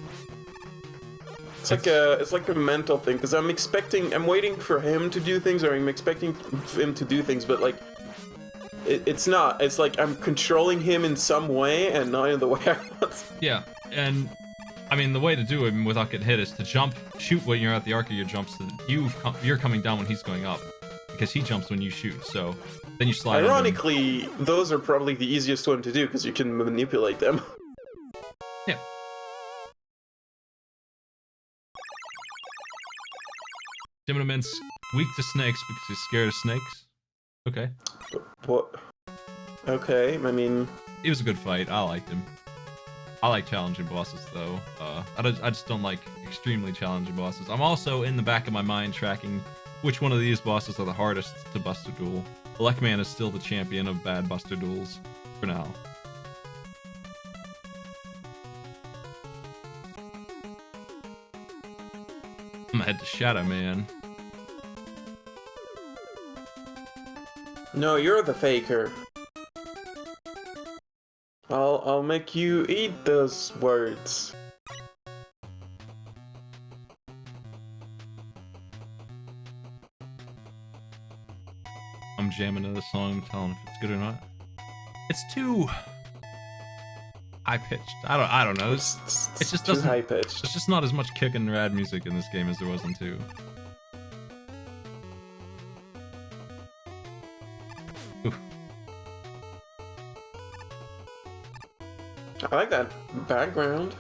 It's like a mental thing because I'm waiting for him to do things, or I'm expecting him to do things, but like it's not. It's like I'm controlling him in some way and not in the way I want. Yeah, and I mean the way to do it without getting hit is to jump, shoot when you're at the arc of your jumps. So that you're coming down when he's going up, because he jumps when you shoot. So then you slide. Ironically, those are probably the easiest one to do because you can manipulate them. Yeah. Gemini Man's weak to snakes because he's scared of snakes. Okay. What? Okay, I mean... It was a good fight. I liked him. I like challenging bosses, though. I just don't like extremely challenging bosses. I'm also in the back of my mind tracking which one of these bosses are the hardest to Buster Duel. Elecman is still the champion of bad Buster Duels for now. I'm gonna head to Shadow Man. No, you're the faker. I'll make you eat those words. I'm jamming to the song, telling if it's good or not. It's too high pitched. I don't know. It's just too doesn't. high pitched. There's just not as much kick and rad music in this game as there was in 2. Ooh. I like that background.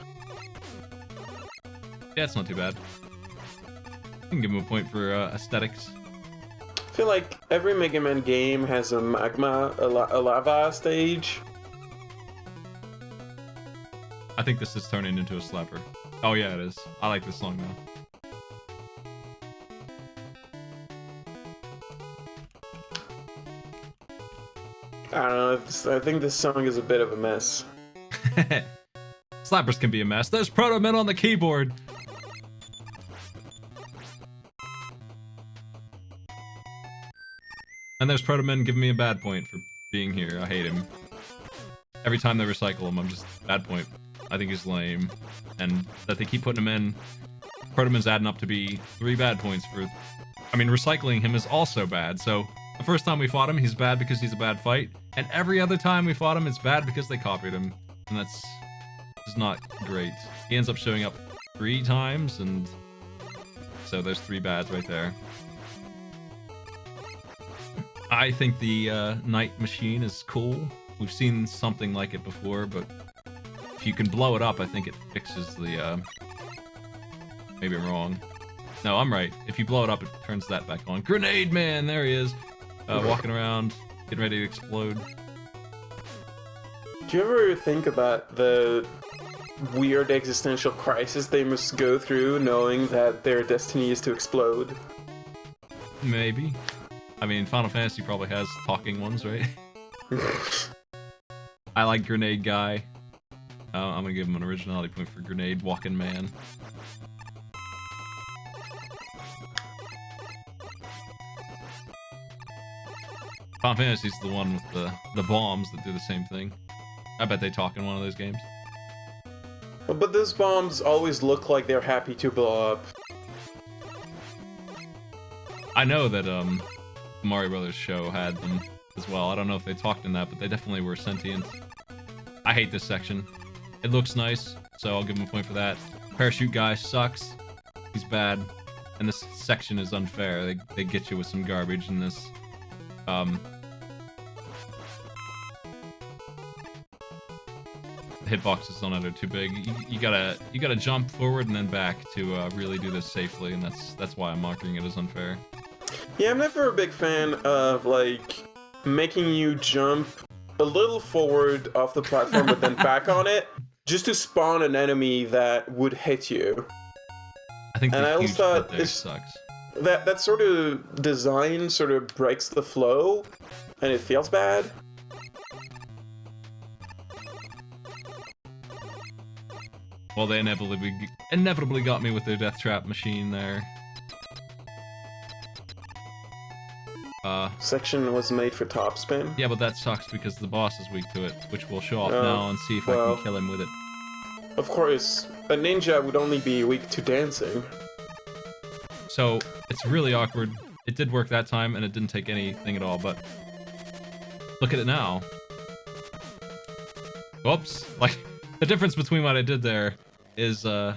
Yeah, it's not too bad. can give him a point for aesthetics. I feel like every Mega Man game has a lava stage. I think this is turning into a slapper. Oh yeah, it is. I like this song now. I don't know. I think this song is a bit of a mess. Slappers can be a mess. There's Proto Man on the keyboard. And there's Proto Man giving me a bad point for being here. I hate him. Every time they recycle him, I'm just bad point. I think he's lame. And that they keep putting him in. Proto Man's adding up to be 3 bad points for... I mean, recycling him is also bad, so... The first time we fought him, he's bad because he's a bad fight. And every other time we fought him, it's bad because they copied him. And that's just not great. He ends up showing up 3 times, and so there's 3 bads right there. I think the Night Machine is cool. We've seen something like it before, but if you can blow it up, I think it fixes the... Maybe I'm wrong. No, I'm right. If you blow it up, it turns that back on. Grenade Man! There he is. Walking around, getting ready to explode. Do you ever think about the weird existential crisis they must go through knowing that their destiny is to explode? Maybe. I mean, Final Fantasy probably has talking ones, right? I like Grenade Guy. I'm gonna give him an originality point for Grenade Walking Man. Final Fantasy's the one with the bombs that do the same thing. I bet they talk in one of those games. But those bombs always look like they're happy to blow up. I know that the Mario Brothers show had them as well. I don't know if they talked in that, but they definitely were sentient. I hate this section. It looks nice, so I'll give him a point for that. Parachute Guy sucks. He's bad. And this section is unfair. They get you with some garbage in this. The hitboxes on it are too big. You gotta jump forward and then back to really do this safely, and that's why I'm marking it as unfair. Yeah, I'm never a big fan of like making you jump a little forward off the platform but then back on it just to spawn an enemy that would hit you. I think and I always thought it sucks. That sort of design sort of breaks the flow, and it feels bad. Well, they inevitably got me with their death trap machine there. Section was made for top spin. Yeah, but that sucks because the boss is weak to it, which we'll show off now and see if I can kill him with it. Of course, a ninja would only be weak to dancing. So, it's really awkward. It did work that time, and it didn't take anything at all, but... Look at it now. Whoops. Like, the difference between what I did there is, where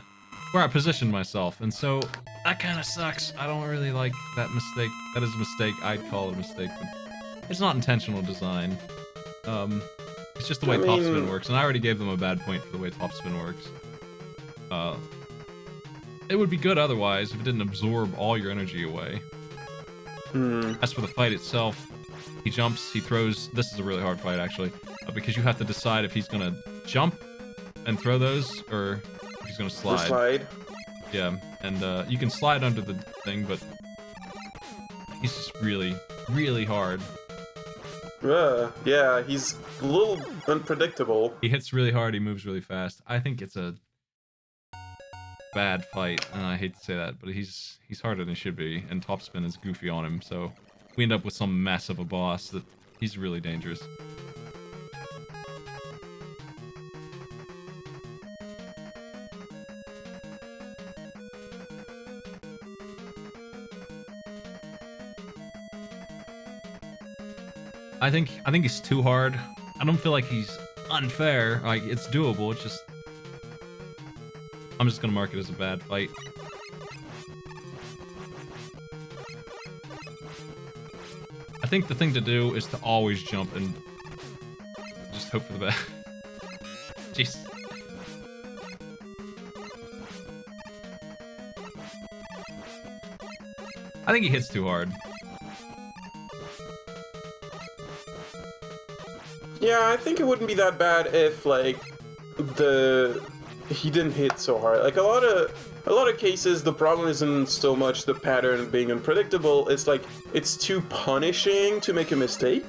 I positioned myself, and so... That kind of sucks. I don't really like that mistake. That is a mistake. I'd call it a mistake, but... It's not intentional design. It's just the way topspin works, and I already gave them a bad point for the way topspin works. It would be good otherwise if it didn't absorb all your energy away. As for the fight itself, he jumps, he throws... This is a really hard fight, actually, because you have to decide if he's gonna jump and throw those, or if he's gonna slide. Or slide. Yeah, and you can slide under the thing, but he's just really, really hard. Yeah, he's a little unpredictable. He hits really hard, he moves really fast. I think it's a bad fight, and I hate to say that, but he's harder than he should be, and topspin is goofy on him, so we end up with some mess of a boss that he's really dangerous. I think he's too hard. I don't feel like he's unfair. Like, it's doable. It's just... I'm just gonna mark it as a bad fight. I think the thing to do is to always jump and just hope for the best. Jeez. I think he hits too hard. Yeah, I think it wouldn't be that bad if like he didn't hit so hard. Like a lot of cases, the problem isn't so much the pattern being unpredictable. It's like it's too punishing to make a mistake.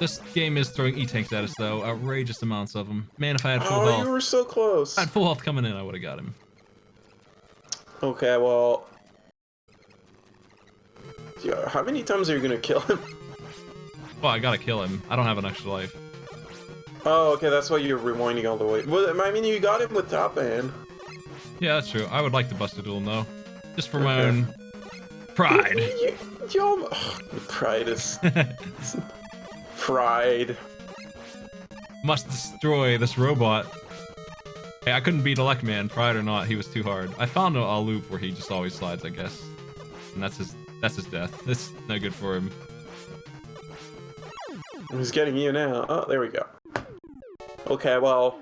This game is throwing E-tanks at us, though. Outrageous amounts of them. Man, if I had full Oh, health... you were so close. If I had full health coming in, I would have got him. Okay, well... Yeah, how many times are you gonna kill him? Well, I gotta kill him. I don't have an extra life. Oh, okay, that's why you're rewinding all the way. Well, I mean, you got him with Top Man. Yeah, that's true. I would like to bust a duel, though. Just for my own pride. Pride is... Pride. Must destroy this robot. Hey, I couldn't beat Elect Man, pride or not. He was too hard. I found a loop where he just always slides, I guess. And that's his death. It's no good for him. He's getting you now. Oh, there we go. Okay, well,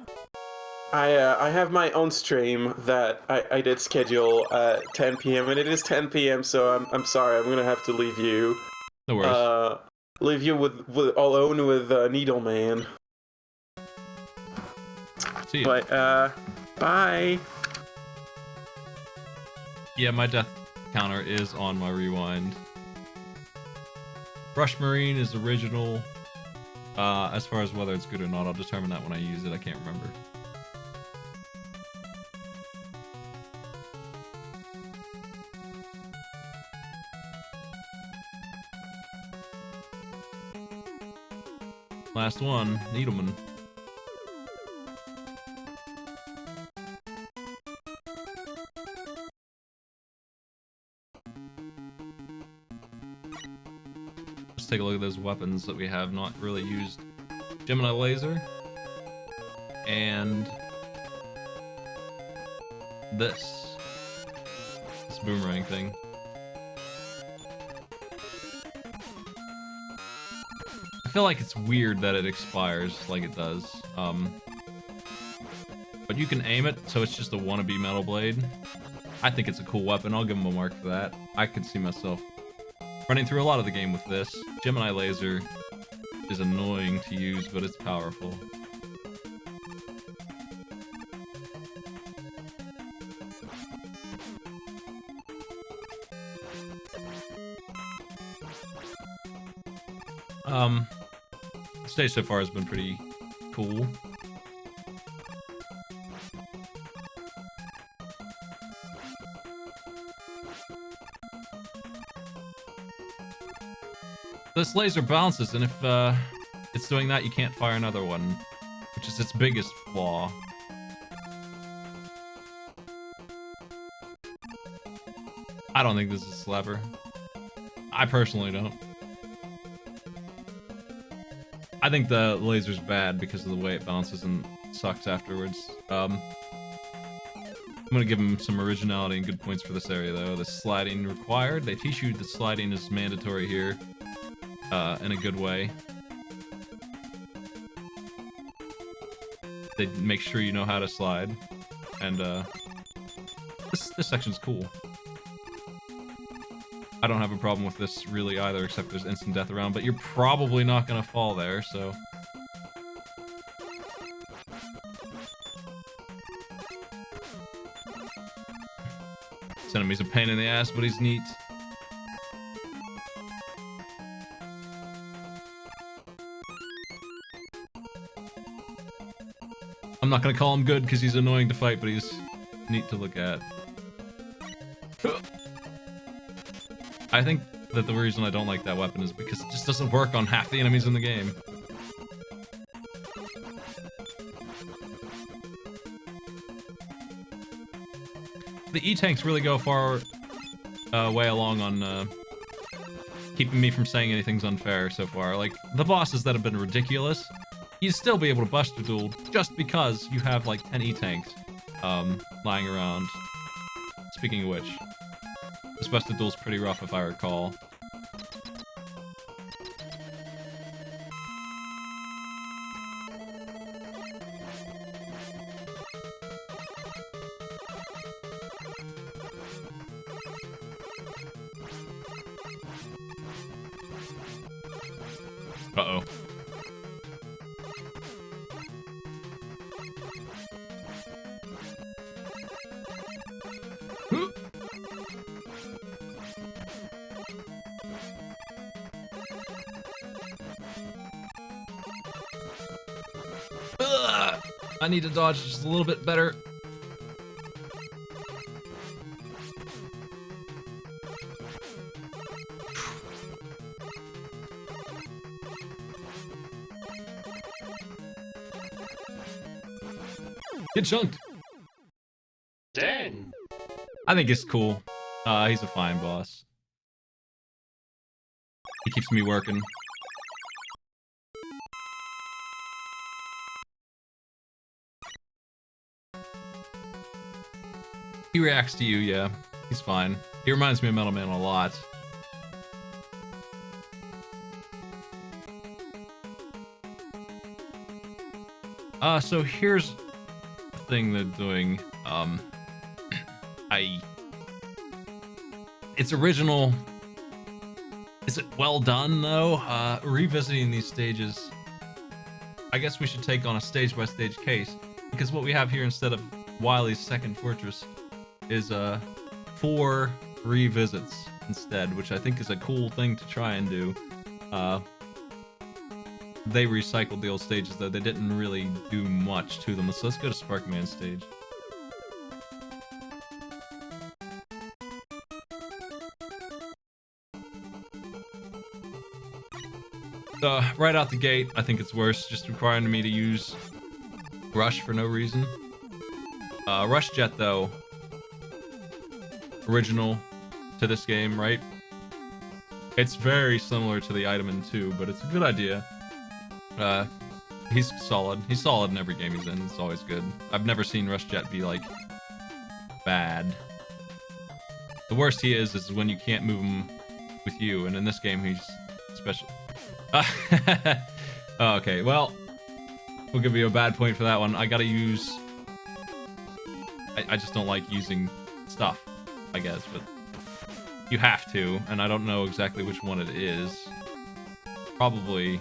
I have my own stream that I did schedule at 10 p.m. and it is 10 p.m. So I'm sorry, I'm gonna have to leave you. No worries. Leave you with alone with Needleman. See you. But bye. Yeah, my death counter is on my rewind. Brush Marine is original. As far as whether it's good or not, I'll determine that when I use it. I can't remember. Last one, Needleman. Let's take a look at those weapons that we have not really used. Gemini Laser. And this boomerang thing. I feel like it's weird that it expires like it does. But you can aim it, so it's just a wannabe metal blade. I think it's a cool weapon. I'll give him a mark for that. I could see myself running through a lot of the game with this. Gemini Laser is annoying to use, but it's powerful. The stage so far has been pretty cool. This laser bounces, and if it's doing that, you can't fire another one, which is its biggest flaw. I don't think this is a slapper. I personally don't. I think the laser's bad because of the way it bounces and sucks afterwards. I'm gonna give him some originality and good points for this area, though. The sliding required. They teach you that sliding is mandatory here, in a good way. They make sure you know how to slide, and this section's cool. I don't have a problem with this really either, except there's instant death around, but you're probably not gonna fall there, so. This enemy's a pain in the ass, but he's neat. I'm not gonna call him good because he's annoying to fight, but he's neat to look at. I think that the reason I don't like that weapon is because it just doesn't work on half the enemies in the game. The E-tanks really go far way along on keeping me from saying anything's unfair so far. Like, the bosses that have been ridiculous, you'd still be able to bust a duel just because you have like 10 E-tanks lying around. Speaking of which, this busted duel's pretty rough if I recall. Uh-oh. Ugh! I need to dodge just a little bit better. Get chunked. Dang. I think it's cool. He's a fine boss. He keeps me working. He reacts to you, yeah. He's fine. He reminds me of Metal Man a lot. So here's the thing they're doing. It's original. Is it well done, though? Revisiting these stages, I guess we should take on a stage-by-stage case, because what we have here instead of Wily's second fortress is 4 revisits instead, which I think is a cool thing to try and do. They recycled the old stages, though. They didn't really do much to them. So let's go to Spark Man Stage. Right out the gate, I think it's worse, just requiring me to use Rush for no reason. Rush Jet, though, original to this game, right? It's very similar to the item in 2, but it's a good idea. He's solid. He's solid in every game he's in. It's always good. I've never seen Rush Jet be, like, bad. The worst he is when you can't move him with you, and in this game he's special. Oh, okay, well, we'll give you a bad point for that one. I gotta use... I just don't like using stuff, I guess, but you have to, and I don't know exactly which one it is. Probably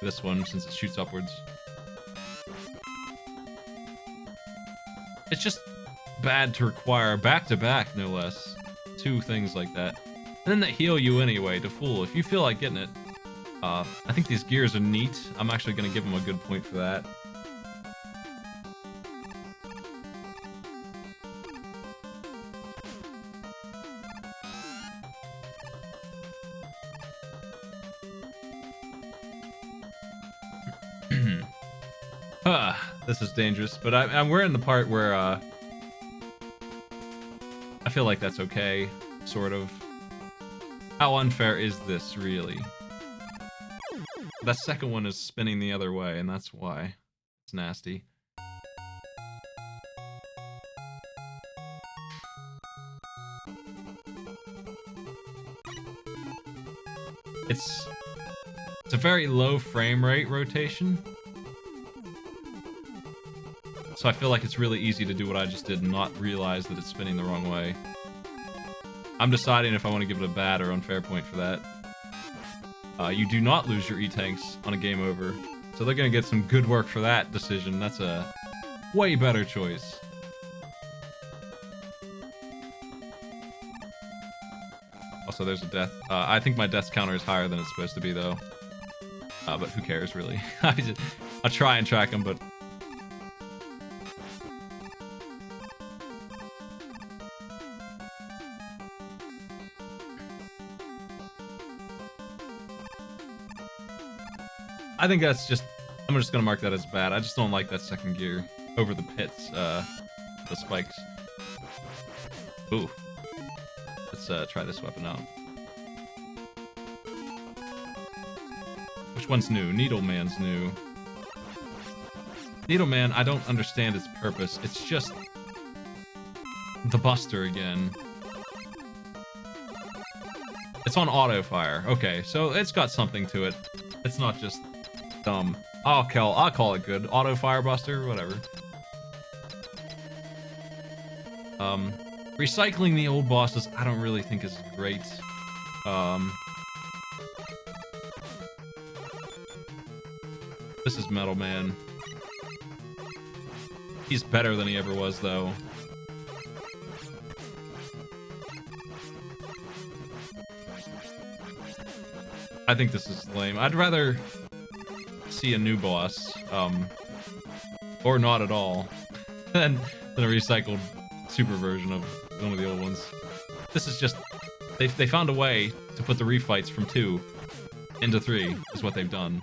this one, since it shoots upwards. It's just bad to require back-to-back, no less, 2 things like that. And then they heal you anyway, to fool. If you feel like getting it, I think these gears are neat. I'm actually going to give them a good point for that. This is dangerous, but we're in the part where I feel like that's okay, sort of. How unfair is this, really? That second one is spinning the other way, and that's why it's nasty. It's a very low frame rate rotation. So I feel like it's really easy to do what I just did and not realize that it's spinning the wrong way. I'm deciding if I want to give it a bad or unfair point for that. You do not lose your E-tanks on a game over, so they're going to get some good work for that decision. That's a way better choice. Also, there's a death. I think my death counter is higher than it's supposed to be, though. But who cares, really? I try and track them, but... I think that's just... I'm just gonna mark that as bad. I just don't like that second gear over the pits, the spikes. Ooh. Let's try this weapon out. Which one's new? Needle Man's new. Needle Man, I don't understand its purpose. It's just... the Buster again. It's on auto fire. Okay, so it's got something to it. It's not just... dumb. I'll call it good. Auto Firebuster, whatever. Recycling the old bosses, I don't really think is great. This is Metal Man. He's better than he ever was, though. I think this is lame. I'd rather see a new boss, or not at all, than a recycled super version of one of the old ones. This is just... They found a way to put the refights from 2 into 3, is what they've done.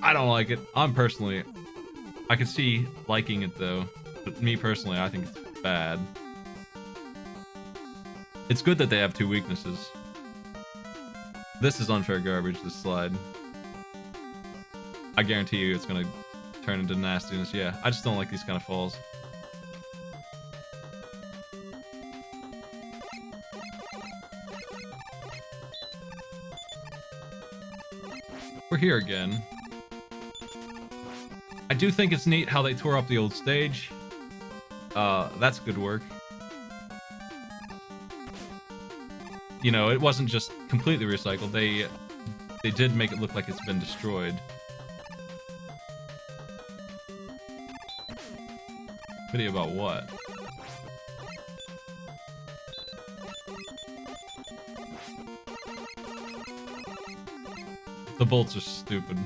I don't like it. I could see liking it though, but me personally, I think it's bad. It's good that they have 2 weaknesses. This is unfair garbage, this slide. I guarantee you it's gonna turn into nastiness. Yeah, I just don't like these kind of falls. We're here again. I do think it's neat how they tore up the old stage. That's good work. You know, it wasn't just completely recycled. They did make it look like it's been destroyed. Video about what? The bolts are stupid.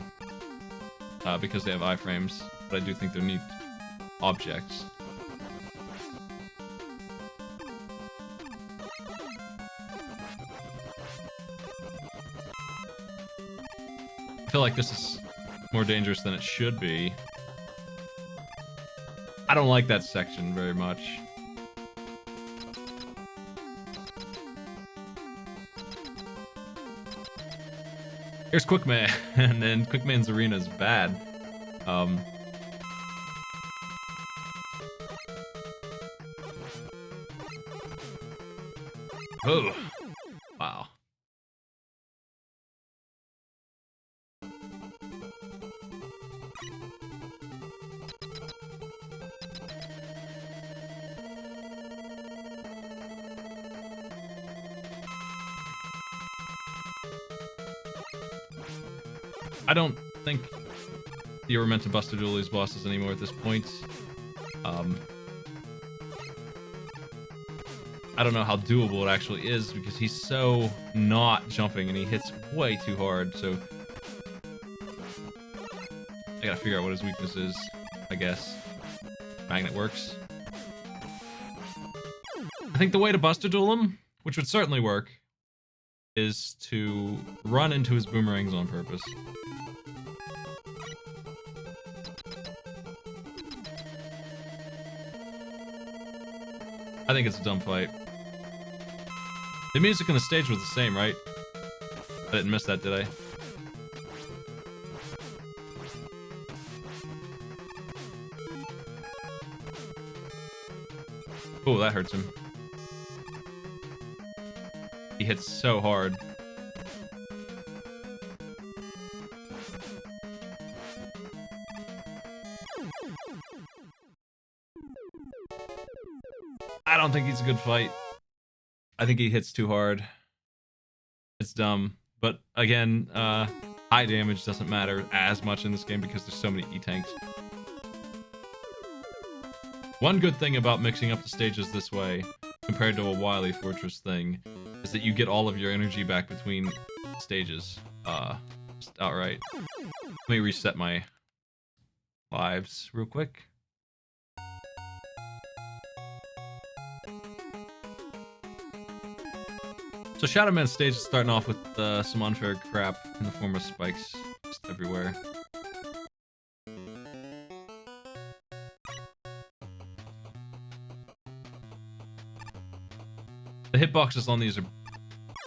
Because they have iframes, but I do think they're neat objects. I feel like this is more dangerous than it should be. I don't like that section very much. Here's Quickman, and Quickman's arena is bad. Oh, wow. I don't think you were meant to Buster Duel these bosses anymore at this point. I don't know how doable it actually is because he's so not jumping and he hits way too hard, so I gotta figure out what his weakness is, I guess. Magnet works. I think the way to Buster Duel him, which would certainly work, is to run into his boomerangs on purpose. I think it's a dumb fight. The music on the stage was the same, right? I didn't miss that, did I? Oh, that hurts him. He hits so hard. I don't think he's a good fight. I think he hits too hard. It's dumb. But again, high damage doesn't matter as much in this game because there's so many E-tanks. One good thing about mixing up the stages this way, compared to a Wily Fortress thing, is that you get all of your energy back between stages. Just outright. Let me reset my lives real quick. So Shadow Man Stage is starting off with some unfair crap in the form of spikes just everywhere. The hitboxes on these are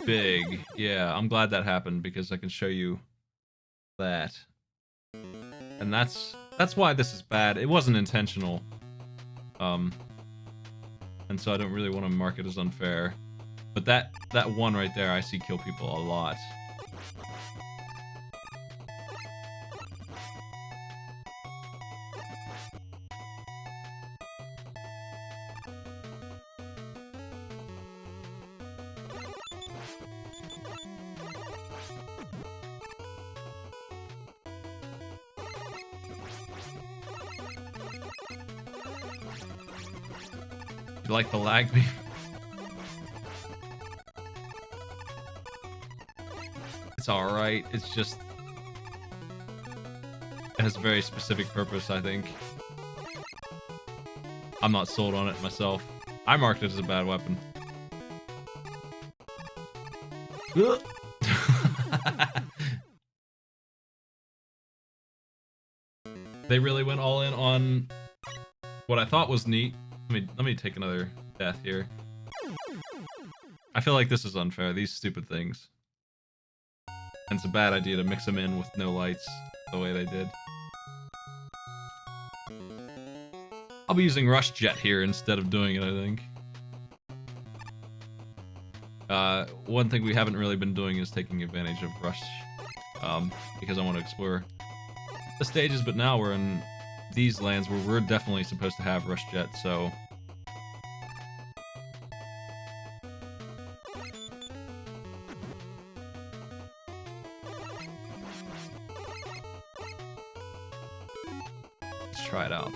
big. Yeah, I'm glad that happened because I can show you that. And that's why this is bad. It wasn't intentional. And so I don't really want to mark it as unfair. But that one right there, I see kill people a lot. You like the lag beam? It's alright. It's just... It has a very specific purpose, I think. I'm not sold on it myself. I marked it as a bad weapon. They really went all in on what I thought was neat. Let me take another death here. I feel like this is unfair, these stupid things. And it's a bad idea to mix them in with no lights the way they did. I'll be using Rush Jet here instead of doing it, I think. One thing we haven't really been doing is taking advantage of Rush, because I want to explore the stages, but now we're in these lands where we're definitely supposed to have Rush Jet, so... Let's try it out.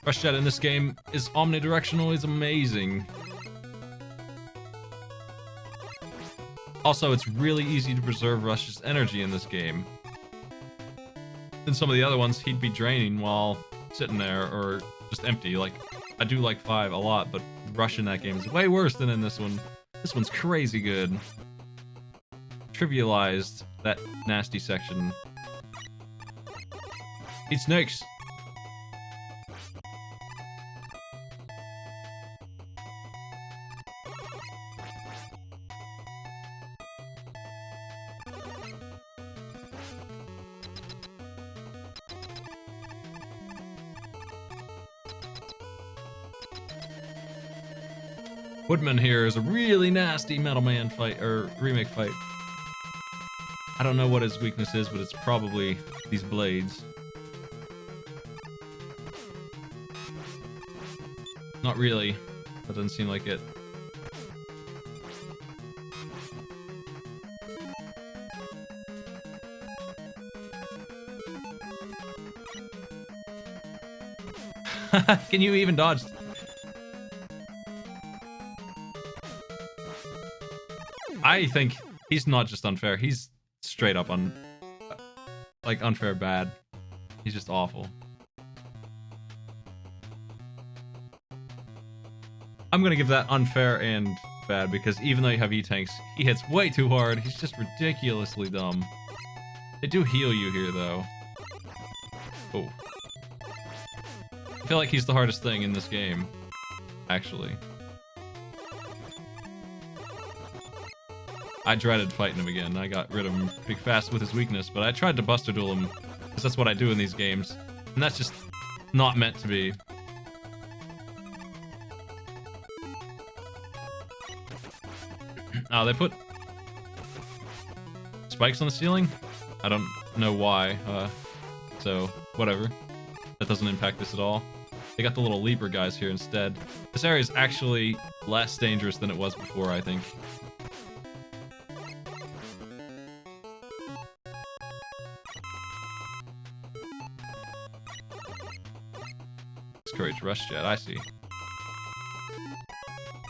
Rush Jet in this game is omnidirectional, is amazing. Also, it's really easy to preserve Rush's energy in this game. In some of the other ones, he'd be draining while sitting there, or just empty. Like, I do like 5 a lot, but Rush in that game is way worse than in this one. This one's crazy good. Trivialized that nasty section. Eat snakes! Woodman here is a really nasty Metal Man fight, or remake fight. I don't know what his weakness is, but it's probably these blades. Not really. That doesn't seem like it. Can you even dodge? I think he's not just unfair, he's straight up like unfair bad. He's just awful. I'm gonna give that unfair and bad because even though you have E-tanks, he hits way too hard. He's just ridiculously dumb. They do heal you here though. Oh. I feel like he's the hardest thing in this game, actually. I dreaded fighting him again. I got rid of him pretty fast with his weakness, but I tried to Buster Duel him, because that's what I do in these games. And that's just not meant to be. Oh, they put spikes on the ceiling? I don't know why, so whatever. That doesn't impact this at all. They got the little leaper guys here instead. This area is actually less dangerous than it was before, I think. Discourage Rush Jet, I see.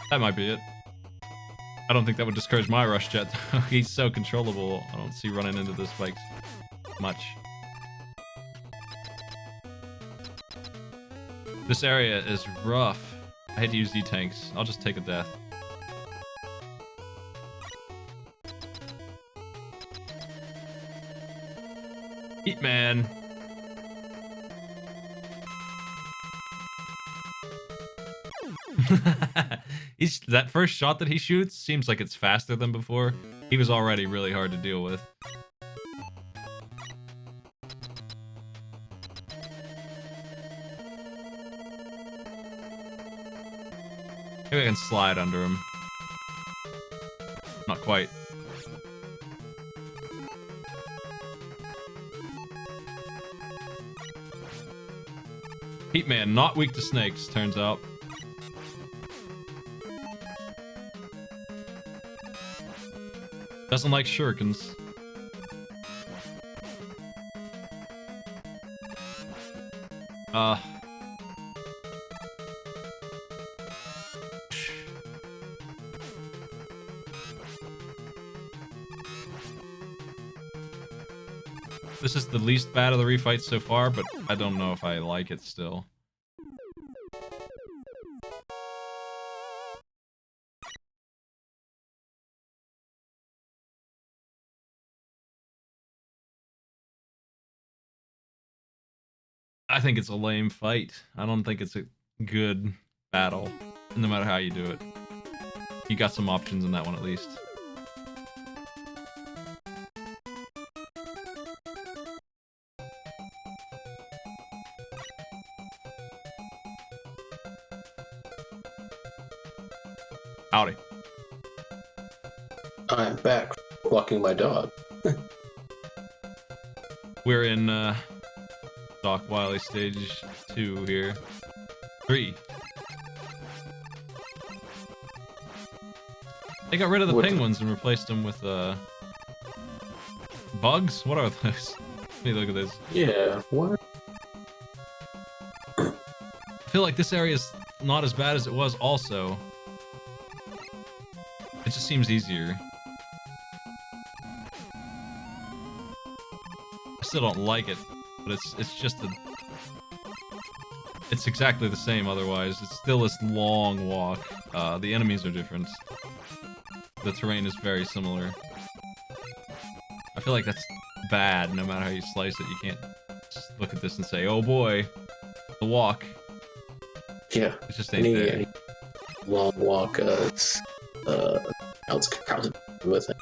That might be it. I don't think that would discourage my Rush Jet. He's so controllable. I don't see running into the spikes much. This area is rough. I had to use D-tanks. I'll just take a death. Eat man. That first shot that he shoots seems like it's faster than before. He was already really hard to deal with. Maybe I can slide under him. Not quite. Heat Man, not weak to snakes, turns out. Doesn't like shurikens. This is the least bad of the refights so far, but I don't know if I like it still. I think it's a lame fight. I don't think it's a good battle, no matter how you do it. You got some options in that one at least. Howdy. I'm back walking my dog. We're in Doc Wily Stage 2 here. 3. They got rid of the penguins and replaced them with bugs? What are those? Let me look at this. Yeah, what? I feel like this area is not as bad as it was also. It just seems easier. I still don't like it, but it's just it's exactly the same otherwise. It's still this long walk. The enemies are different. The terrain is very similar. I feel like that's bad no matter how you slice it. You can't just look at this and say, oh boy, the walk. Yeah. It just ain't there. Any long walk, else crowded with it.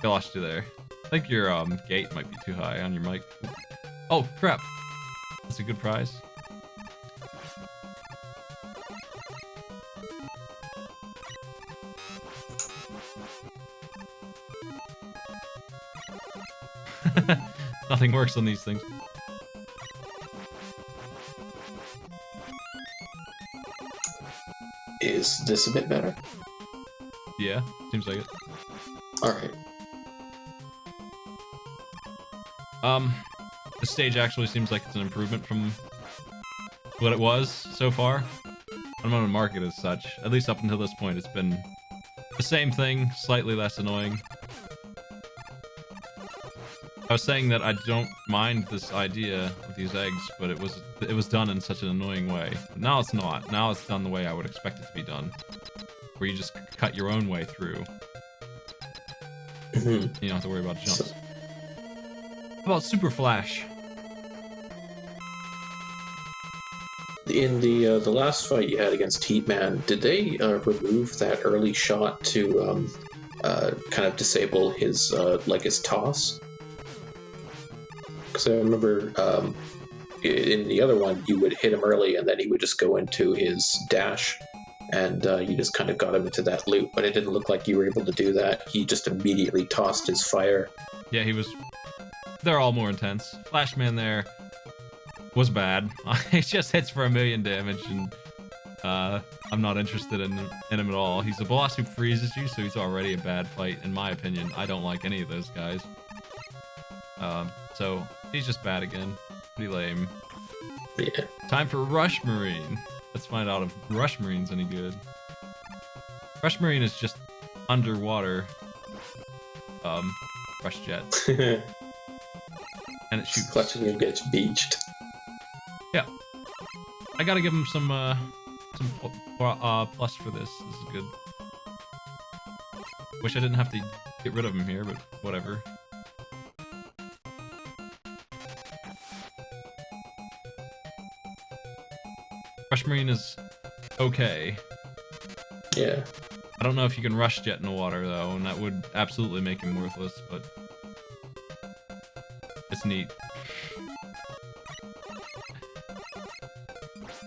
I lost you there. I think your gate might be too high on your mic. Oh crap! That's a good prize. Nothing works on these things. Is this a bit better? Yeah, seems like it. Alright. The stage actually seems like it's an improvement from what it was so far. I'm gonna mark it as such. At least up until this point, it's been the same thing, slightly less annoying. I was saying that I don't mind this idea of these eggs, but it was done in such an annoying way. But now it's not. Now it's done the way I would expect it to be done, where you just cut your own way through. You don't have to worry about jumps. How about Super Flash? In the last fight you had against Heatman, did they remove that early shot to kind of disable his like his toss? Because I remember in the other one you would hit him early and then he would just go into his dash, and you just kind of got him into that loop. But it didn't look like you were able to do that. He just immediately tossed his fire. Yeah, he was. They're all more intense. Flashman there was bad. He just hits for 1,000,000 damage, and I'm not interested in him at all. He's a boss who freezes you, so he's already a bad fight, in my opinion. I don't like any of those guys. So he's just bad again. Pretty lame. Yeah. Time for Rush Marine. Let's find out if Rush Marine's any good. Rush Marine is just underwater Rush Jet. And it shoots. Clutching him gets beached. Yeah. I gotta give him some plus for this. This is good. Wish I didn't have to get rid of him here, but whatever. Rush Marine is okay. Yeah. I don't know if you can Rush Jet in the water, though, and that would absolutely make him worthless, but it's neat.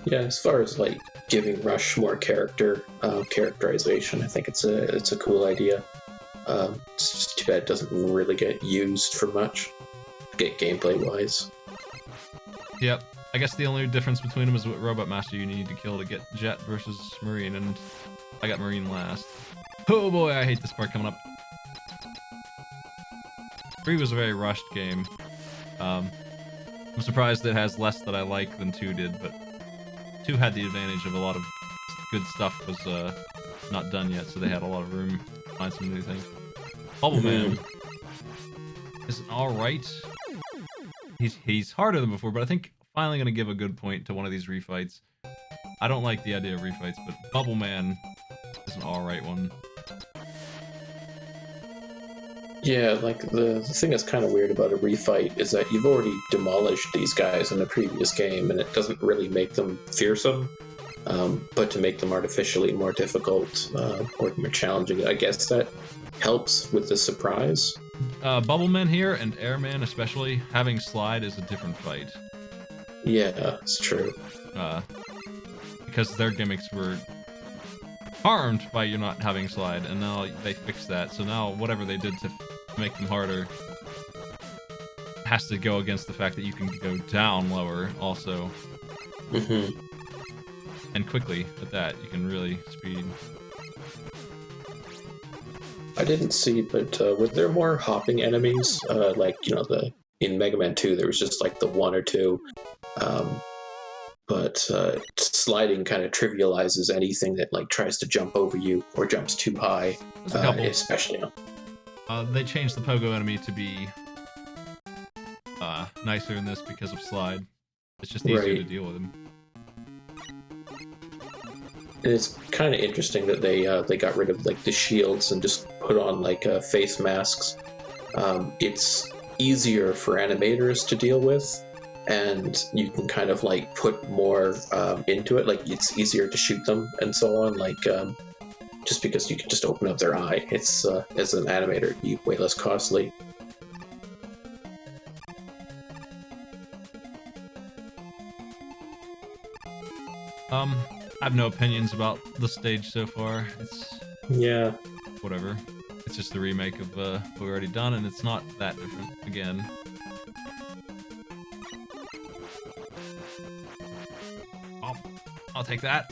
Yeah, as far as like giving Rush more characterization, I think it's a cool idea. It's just too bad it doesn't really get used for much, gameplay wise. Yep. I guess the only difference between them is what Robot Master you need to kill to get Jet versus Marine, and I got Marine last. Oh boy, I hate this part coming up. 3 was a very rushed game. I'm surprised it has less that I like than 2 did, but 2 had the advantage of a lot of good stuff was not done yet, so they had a lot of room to find some new things. Bubble Man is alright. He's harder than before, but I think finally gonna give a good point to one of these refights. I don't like the idea of refights, but Bubble Man is an alright one. Yeah, like the thing that's kind of weird about a refight is that you've already demolished these guys in the previous game, and it doesn't really make them fearsome. But to make them artificially more difficult or more challenging, I guess that helps with the surprise. Bubble Man here and Airman especially, having slide is a different fight. Yeah, it's true. Because their gimmicks were harmed by you not having slide, and now they fixed that. So now whatever they did to make them harder has to go against the fact that you can go down lower also. Mm-hmm. And quickly at that, you can really speed. I didn't see, but were there more hopping enemies? Like, you know, in Mega Man 2, there was just like the 1 or 2. But sliding kind of trivializes anything that like tries to jump over you or jumps too high. There's a couple. Especially. They changed the pogo enemy to be nicer in this because of slide. It's just easier to deal with him. And it's kind of interesting that they got rid of like the shields and just put on like face masks. It's easier for animators to deal with, and you can kind of like put more into it. Like it's easier to shoot them and so on. Like just because you can just open up their eye. It's as an animator, it'd be way less costly. I have no opinions about the stage so far. It's whatever. It's just the remake of what we've already done, and it's not that different again. I'll take that.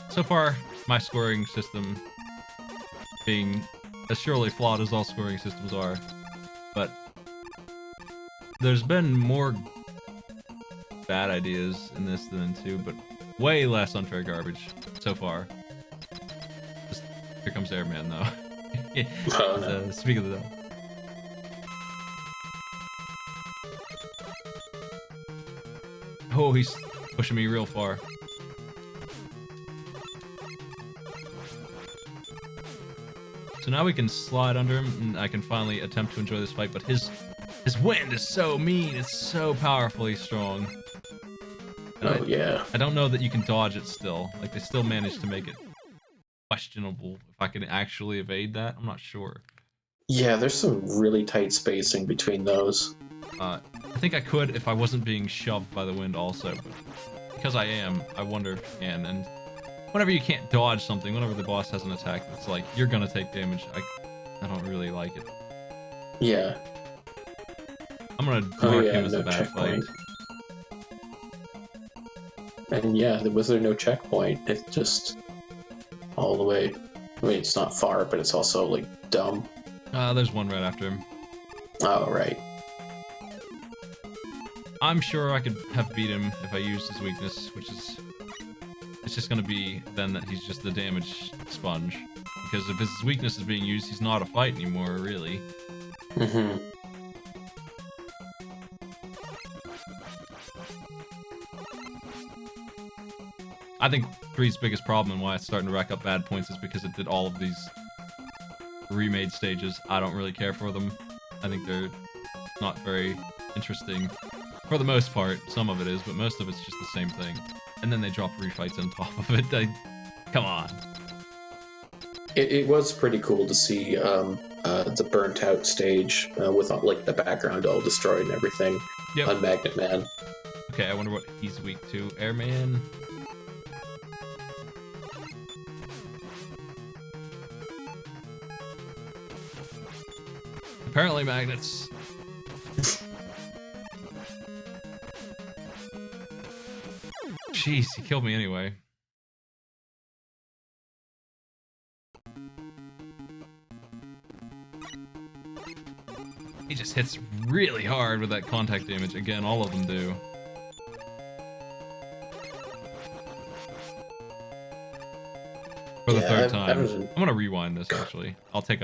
So far, my scoring system being as surely flawed as all scoring systems are, but there's been more bad ideas in this than in 2, but way less unfair garbage so far. Just, here comes Airman though. Speak of the devil. Oh, he's pushing me real far. So now we can slide under him, and I can finally attempt to enjoy this fight, but his wind is so mean, it's so powerfully strong. And yeah. I don't know that you can dodge it still. Like, they still managed to make it questionable if I can actually evade that. I'm not sure. Yeah, there's some really tight spacing between those. I think I could if I wasn't being shoved by the wind also, but because I am, I wonder if I can. And whenever you can't dodge something, whenever the boss has an attack, it's like, you're gonna take damage. I don't really like it. Yeah. I'm gonna mark him as a bad fight. And yeah, was there no checkpoint? It's just all the way. I mean, it's not far, but it's also like dumb. There's one right after him. Oh, right. I'm sure I could have beat him if I used his weakness, which is... It's just gonna be then that he's just the damage sponge. Because if his weakness is being used, he's not a fight anymore, really. Mm-hmm. I think 3's biggest problem and why it's starting to rack up bad points is because it did all of these remade stages. I don't really care for them. I think they're not very interesting. For the most part, some of it is, but most of it's just the same thing. And then they drop refights on top of it. Come on. It was pretty cool to see the burnt out stage with like the background all destroyed and everything on Magnet Man. Okay, I wonder what he's weak to. Airman. apparently magnets. Jeez, he killed me anyway. He just hits really hard with that contact damage. Again, all of them do. For the third time. I'm gonna rewind this, actually. I'll take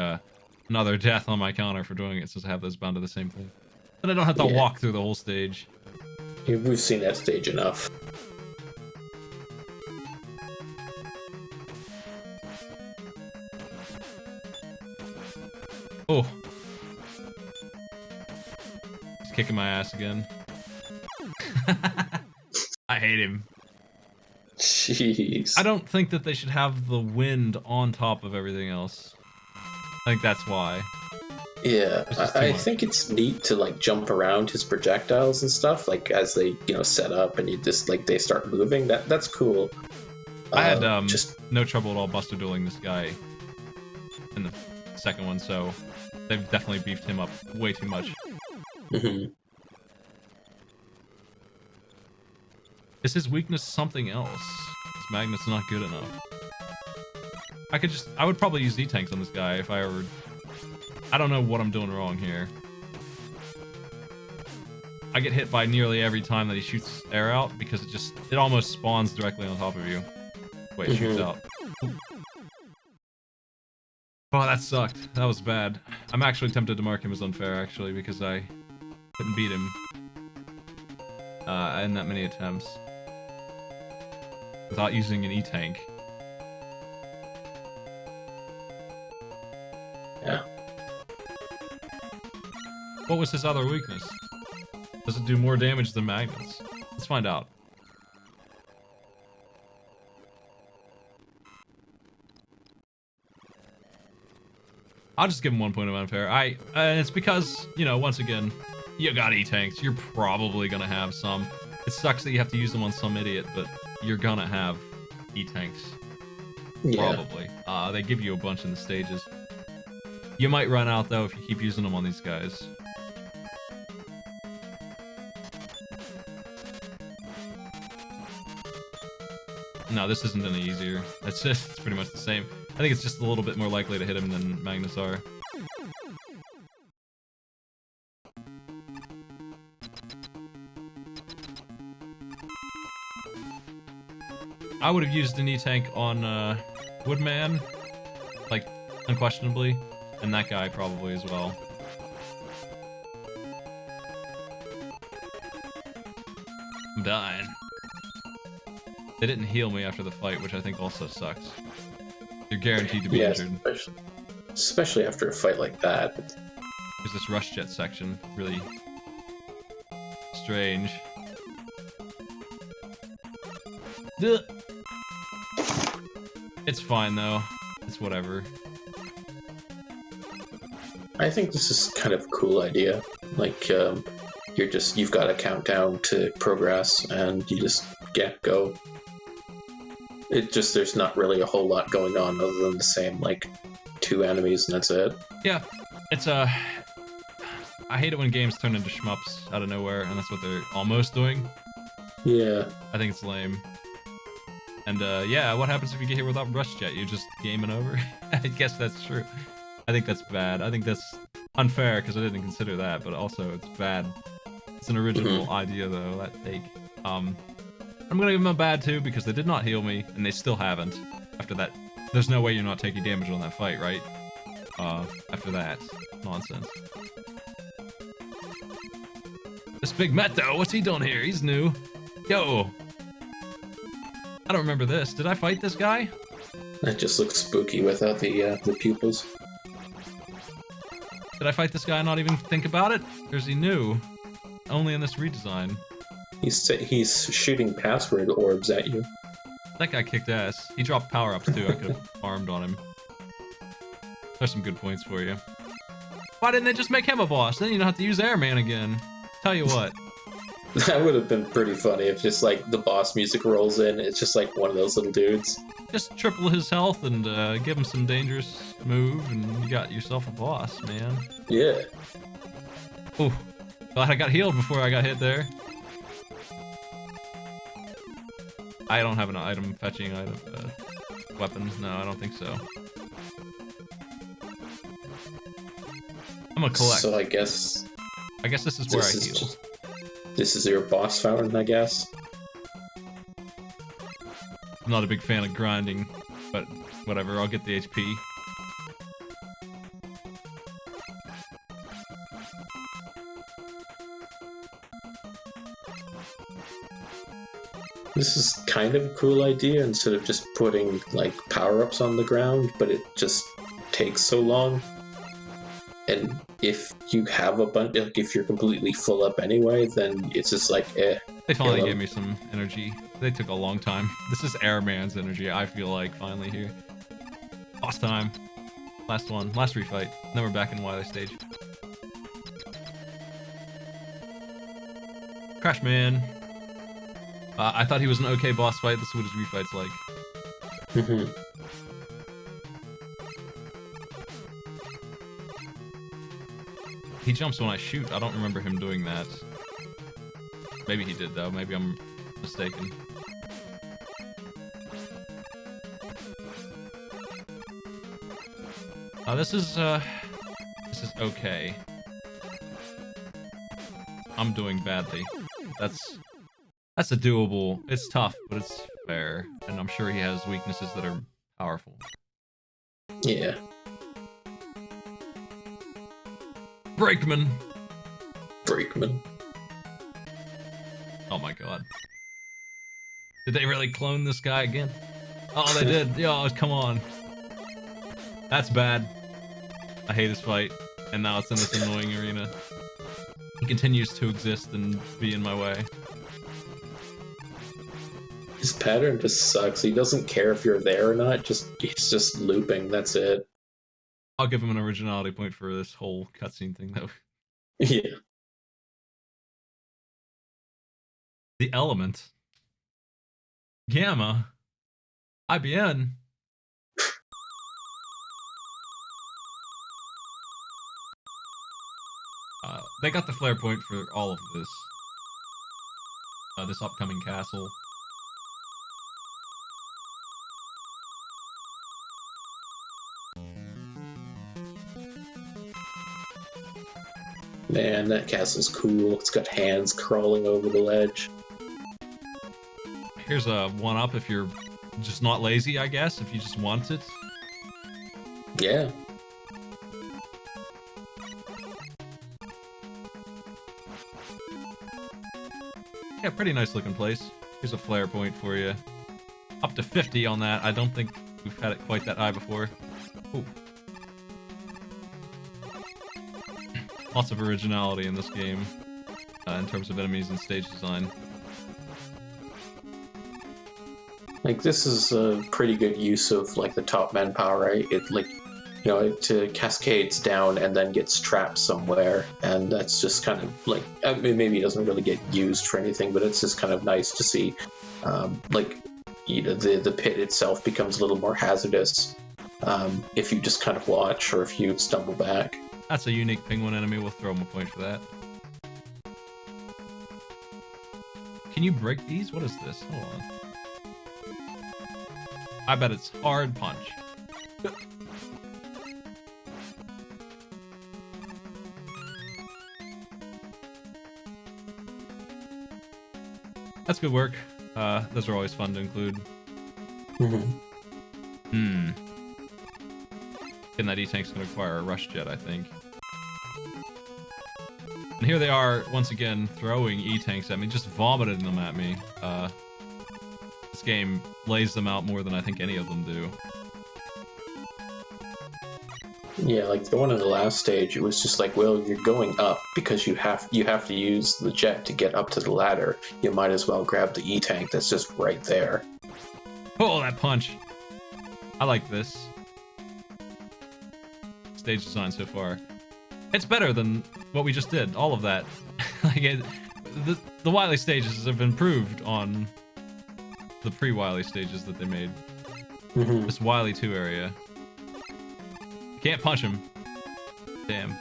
another death on my counter for doing it, since I have those bound to the same thing. Then I don't have to walk through the whole stage. We've seen that stage enough. Oh. He's kicking my ass again. I hate him. Jeez. I don't think that they should have the wind on top of everything else. I think that's why. Yeah, I think it's neat to like jump around his projectiles and stuff, like as they, you know, set up and you just like they start moving. That's cool. I had just no trouble at all buster dueling this guy in the second one, so they've definitely beefed him up way too much. Mm-hmm. Is his weakness something else? His magnet's not good enough. I would probably use Z-tanks on this guy if I ever... I don't know what I'm doing wrong here. I get hit by nearly every time that he shoots air out because it almost spawns directly on top of you. Wait, it shoots out. Oh, that sucked. That was bad. I'm actually tempted to mark him as unfair, actually, because I couldn't beat him in that many attempts without using an E-tank. Yeah. What was his other weakness? Does it do more damage than magnets? Let's find out. I'll just give him 1 point of unfair. And it's because, you know, once again, you got E-tanks. You're probably gonna have some. It sucks that you have to use them on some idiot, but you're gonna have E-tanks. Yeah. Probably. They give you a bunch in the stages. You might run out, though, if you keep using them on these guys. No, this isn't any easier. It's pretty much the same. I think it's just a little bit more likely to hit him than Magnus are. I would have used an E-tank on Woodman, like, unquestionably, and that guy probably as well. I'm dying. They didn't heal me after the fight, which I think also sucks. You're guaranteed to be injured. Especially after a fight like that. There's this rush jet section, really strange. Duh. It's fine though. It's whatever. I think this is kind of a cool idea. Like, you've got a countdown to progress, and you just go. There's not really a whole lot going on other than the same, like, 2 enemies, and that's it. Yeah, it's I hate it when games turn into shmups out of nowhere, and that's what they're almost doing. Yeah. I think it's lame. And yeah, what happens if you get hit without rush jet? You just game it over? I guess that's true. I think that's bad. I think that's unfair because I didn't consider that, but also it's bad. It's an original idea though, that take. I'm gonna give them a bad 2 because they did not heal me, and they still haven't. After that, there's no way you're not taking damage on that fight, right? After that nonsense. This Big Met though, what's he doing here? He's new. Yo. I don't remember this. Did I fight this guy? That just looks spooky without the pupils. Did I fight this guy and not even think about it? Or is he new? Only in this redesign. He's shooting password orbs at you. That guy kicked ass. He dropped power-ups too. I could have farmed on him. There's some good points for you. Why didn't they just make him a boss? Then you don't have to use Airman again. Tell you what. That would have been pretty funny if just like the boss music rolls in. It's just like one of those little dudes. Just triple his health and give him some dangerous move, and you got yourself a boss, man. Yeah. Oh, glad I got healed before I got hit there. I don't have an item fetching item weapon. No, I don't think so. I'm gonna collect. So I guess this is where I heal. This is your boss fountain, I guess. I'm not a big fan of grinding, but whatever. I'll get the HP. This is kind of a cool idea instead of just putting like power-ups on the ground, but it just takes so long. And if you have a bunch, like if you're completely full up anyway, then it's just like, eh. They finally gave me some energy. They took a long time. This is Airman's energy, I feel like, finally here. Boss time. Last one. Last refight. Then we're back in Wily Stage. Crash Man. I thought he was an okay boss fight. This is what his refight's like. Mm-hmm. He jumps when I shoot. I don't remember him doing that. Maybe he did, though. Maybe I'm mistaken. This is okay. I'm doing badly. That's a doable. It's tough, but it's fair. And I'm sure he has weaknesses that are powerful. Yeah. Brakeman. Oh my god. Did they really clone this guy again? Oh, they did. Yo, come on. That's bad. I hate his fight. And now it's in this annoying arena. He continues to exist and be in my way. His pattern just sucks. He doesn't care if you're there or not. He's just looping. That's it. I'll give him an originality point for this whole cutscene thing, though. Yeah. The Element. Gamma. IBN. They got the flare point for all of this. This upcoming castle. Man, that castle's cool. It's got hands crawling over the ledge. Here's a one-up if you're just not lazy, I guess, if you just want it. Yeah. Yeah, pretty nice looking place. Here's a flare point for you. Up to 50 on that. I don't think we've had it quite that high before. Ooh. Lots of originality in this game, in terms of enemies and stage design. Like, this is a pretty good use of, like, the top man power, right? It, like, you know, it cascades down and then gets trapped somewhere, and that's just kind of, like, I mean, maybe it doesn't really get used for anything, but it's just kind of nice to see, like, you know, the pit itself becomes a little more hazardous if you just kind of watch or if you stumble back. That's a unique penguin enemy. We'll throw him a point for that. Can you break these? What is this? Hold on. I bet it's hard punch. That's good work. Those are always fun to include. And that E-Tank's gonna require a rush jet, I think. And here they are, once again, throwing E-Tanks at me, just vomiting them at me. This game lays them out more than I think any of them do. Yeah, like the one in the last stage, it was just like, well, you're going up because you have to use the jet to get up to the ladder. You might as well grab the E-Tank that's just right there. Oh, that punch! I like this. Stage design so far. It's better than what we just did. All of that. Like the Wily stages have improved on the pre-Wily stages that they made. This Wily 2 area. You can't punch him. Damn.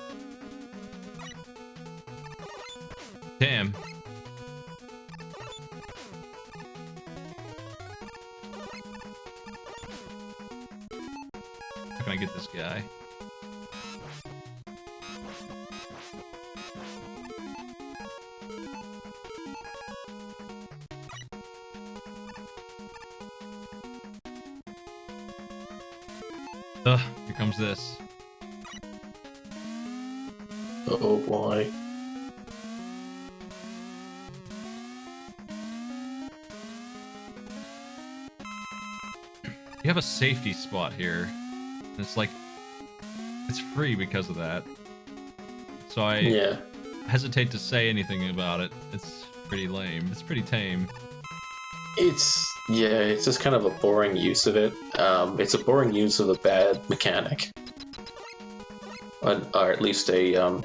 Damn. How can I get this guy? Ugh, here comes this. Oh boy. You have a safety spot here. And it's like, it's free because of that. So I hesitate to say anything about it. It's pretty lame. It's pretty tame. It's just kind of a boring use of it. It's a boring use of a bad mechanic. Or at least a,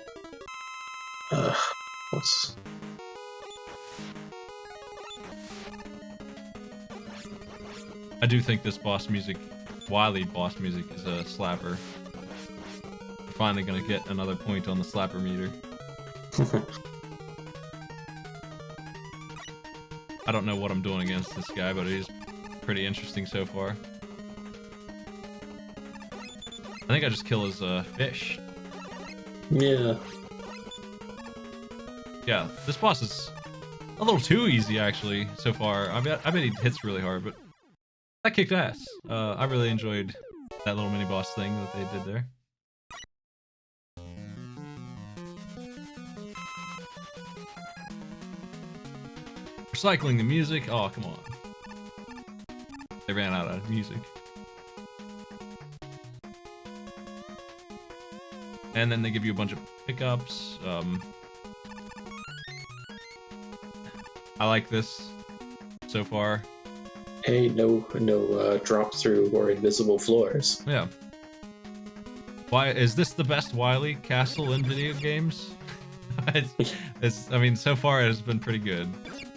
what's... I do think this boss music, Wily boss music, is a slapper. We're finally gonna get another point on the slapper meter. I don't know what I'm doing against this guy, but he's pretty interesting so far. I think I just kill his fish. Yeah. Yeah, this boss is a little too easy actually so far. I bet he hits really hard, but that kicked ass. I really enjoyed that little mini boss thing that they did there. Recycling the music. Oh, come on. They ran out of music. And then they give you a bunch of pickups. I like this so far. Hey, no drop through or invisible floors. Yeah. Why is this the best Wily castle in video games? I mean, so far it has been pretty good.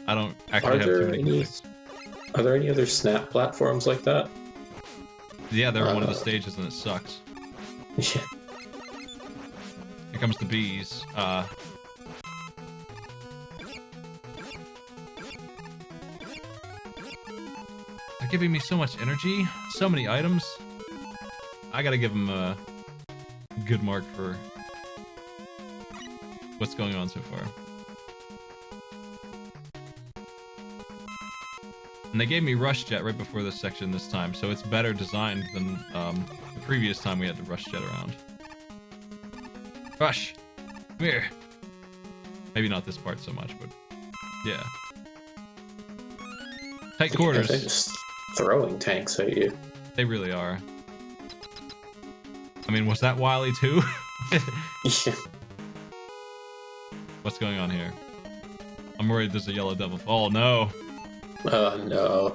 I don't actually have too many clicks. Are there any other snap platforms like that? Yeah, they're one of the stages and it sucks. Yeah. Here comes the bees. They're giving me so much energy, so many items. I gotta give them a good mark for what's going on so far. And they gave me Rush Jet right before this section this time, so it's better designed than the previous time we had to Rush Jet around. Rush! Come here! Maybe not this part so much, but yeah. Tight quarters. They're just throwing tanks at you. They really are. I mean, was that Wily too? Yeah. What's going on here? I'm worried there's a yellow devil. Oh no! Oh no.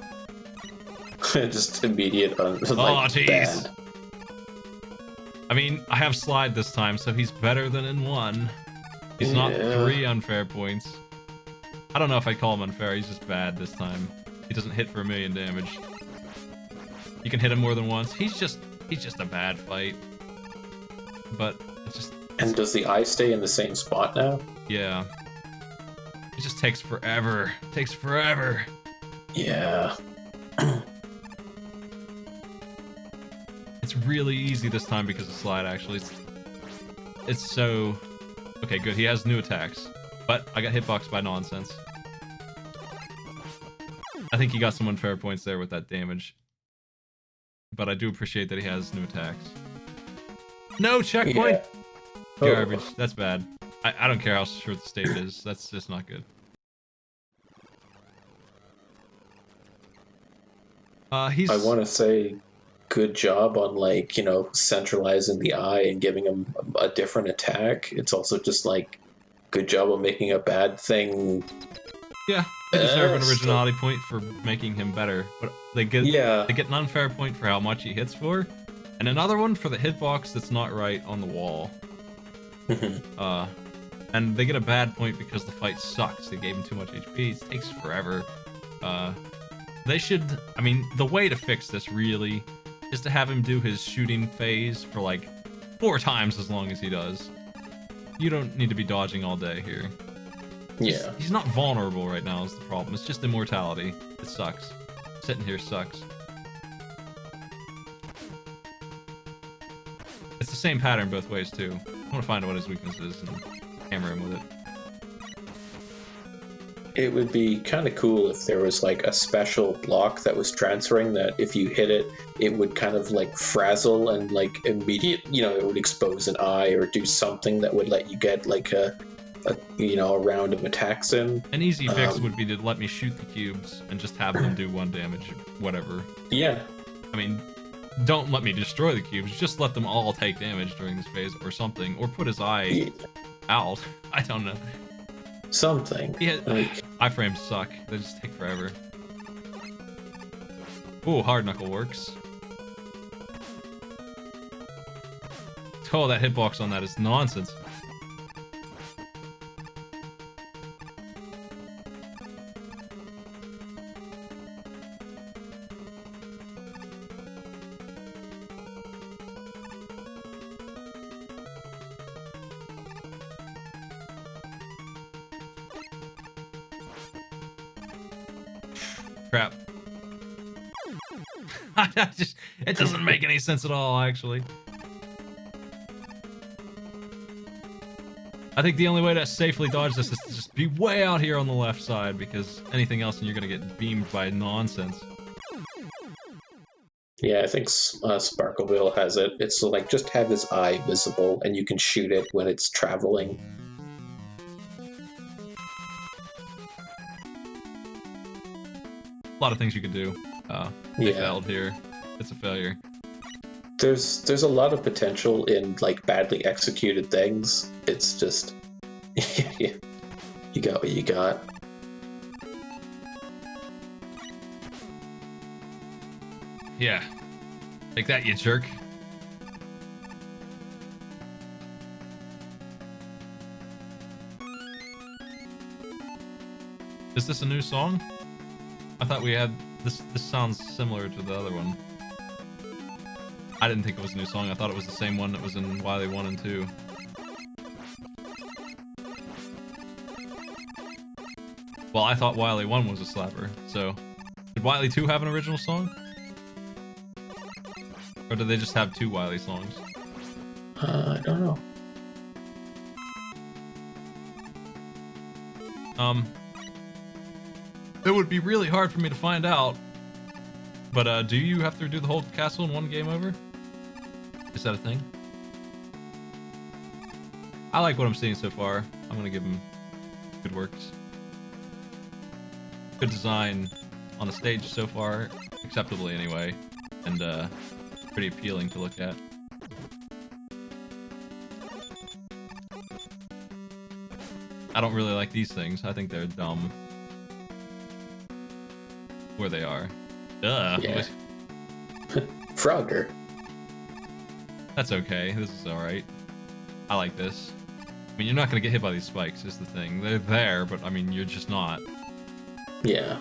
Just immediate like, jeez. bad. I mean, I have Slide this time, so he's better than in 1. He's not 3 unfair points. I don't know if I call him unfair, he's just bad this time. He doesn't hit for 1,000,000 damage. You can hit him more than once. He's just a bad fight. But it's just... And does the eye stay in the same spot now? Yeah. It just takes forever. It takes forever. Yeah. It's really easy this time because of Slide, actually. It's so... Okay, good. He has new attacks. But I got hitboxed by nonsense. I think he got some unfair points there with that damage. But I do appreciate that he has new attacks. No checkpoint! Yeah. Garbage. That's bad. I don't care how short the stage is. That's just not good. He's... I want to say good job on, like, you know, centralizing the eye and giving him a different attack. It's also just, like, good job on making a bad thing. Yeah, they deserve an originality point for making him better. But they get an unfair point for how much he hits for. And another one for the hitbox that's not right on the wall. And they get a bad point because the fight sucks. They gave him too much HP. It takes forever. They should... I mean, the way to fix this, really, is to have him do his shooting phase for, like, 4 times as long as he does. You don't need to be dodging all day here. Yeah. He's not vulnerable right now is the problem. It's just immortality. It sucks. Sitting here sucks. It's the same pattern both ways, too. I want to find out what his weakness is and hammer him with it. It would be kind of cool if there was like a special block that was transferring that if you hit it, it would kind of like frazzle and like immediate, it would expose an eye or do something that would let you get like a round of attacks in. An easy fix would be to let me shoot the cubes and just have them do 1 damage, whatever. Yeah. I mean, don't let me destroy the cubes, just let them all take damage during this phase or something, or put his eye out. I don't know. Something. Yeah, like... iframes suck. They just take forever. Ooh, hard knuckle works. Oh, that hitbox on that is nonsense. Crap. It doesn't make any sense at all, actually. I think the only way to safely dodge this is to just be way out here on the left side, because anything else and you're gonna get beamed by nonsense. Yeah, I think Sparkleville has it. It's like just have his eye visible and you can shoot it when it's traveling. A lot of things you could do. They failed here. It's a failure. There's a lot of potential in like badly executed things. It's just you got what you got. Yeah. Take that, you jerk. Is this a new song? I thought we had this sounds similar to the other one. I didn't think it was a new song. I thought it was the same one that was in Wily 1 and 2. Well, I thought Wily 1 was a slapper, so... Did Wily 2 have an original song? Or did they just have 2 Wily songs? I don't know. It would be really hard for me to find out. But, do you have to do the whole castle in 1 game over? Is that a thing? I like what I'm seeing so far. I'm gonna give him good works. Good design on the stage so far, acceptably anyway, and pretty appealing to look at. I don't really like these things. I think they're dumb. Where they are. Duh. Yeah. Frogger. That's okay. This is alright. I like this. I mean, you're not gonna get hit by these spikes, is the thing. They're there, but I mean, you're just not. Yeah.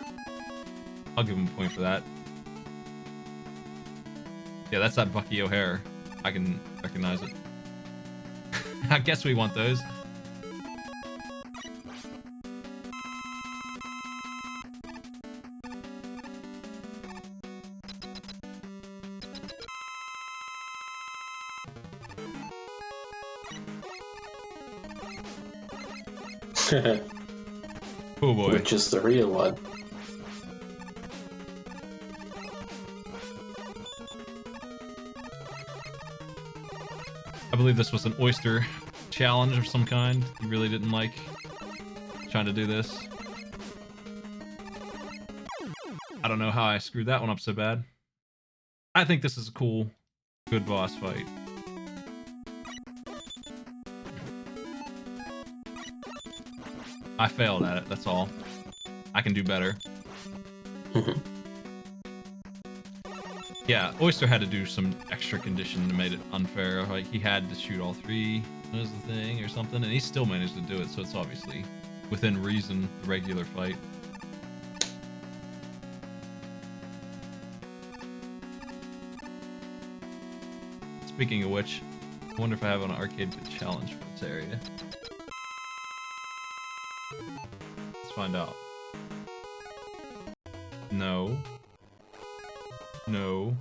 I'll give him a point for that. Yeah, that's that Bucky O'Hare. I can recognize it. I guess we want those. Oh boy. Which is the real one. I believe this was an oyster challenge of some kind. You really didn't like trying to do this. I don't know how I screwed that one up so bad. I think this is a cool, good boss fight. I failed at it, that's all. I can do better. Yeah, Oyster had to do some extra condition that made it unfair. Like he had to shoot all 3 was the thing or something, and he still managed to do it. So it's obviously within reason, the regular fight. Speaking of which, I wonder if I have an arcade challenge for this area. Let's find out. No. No.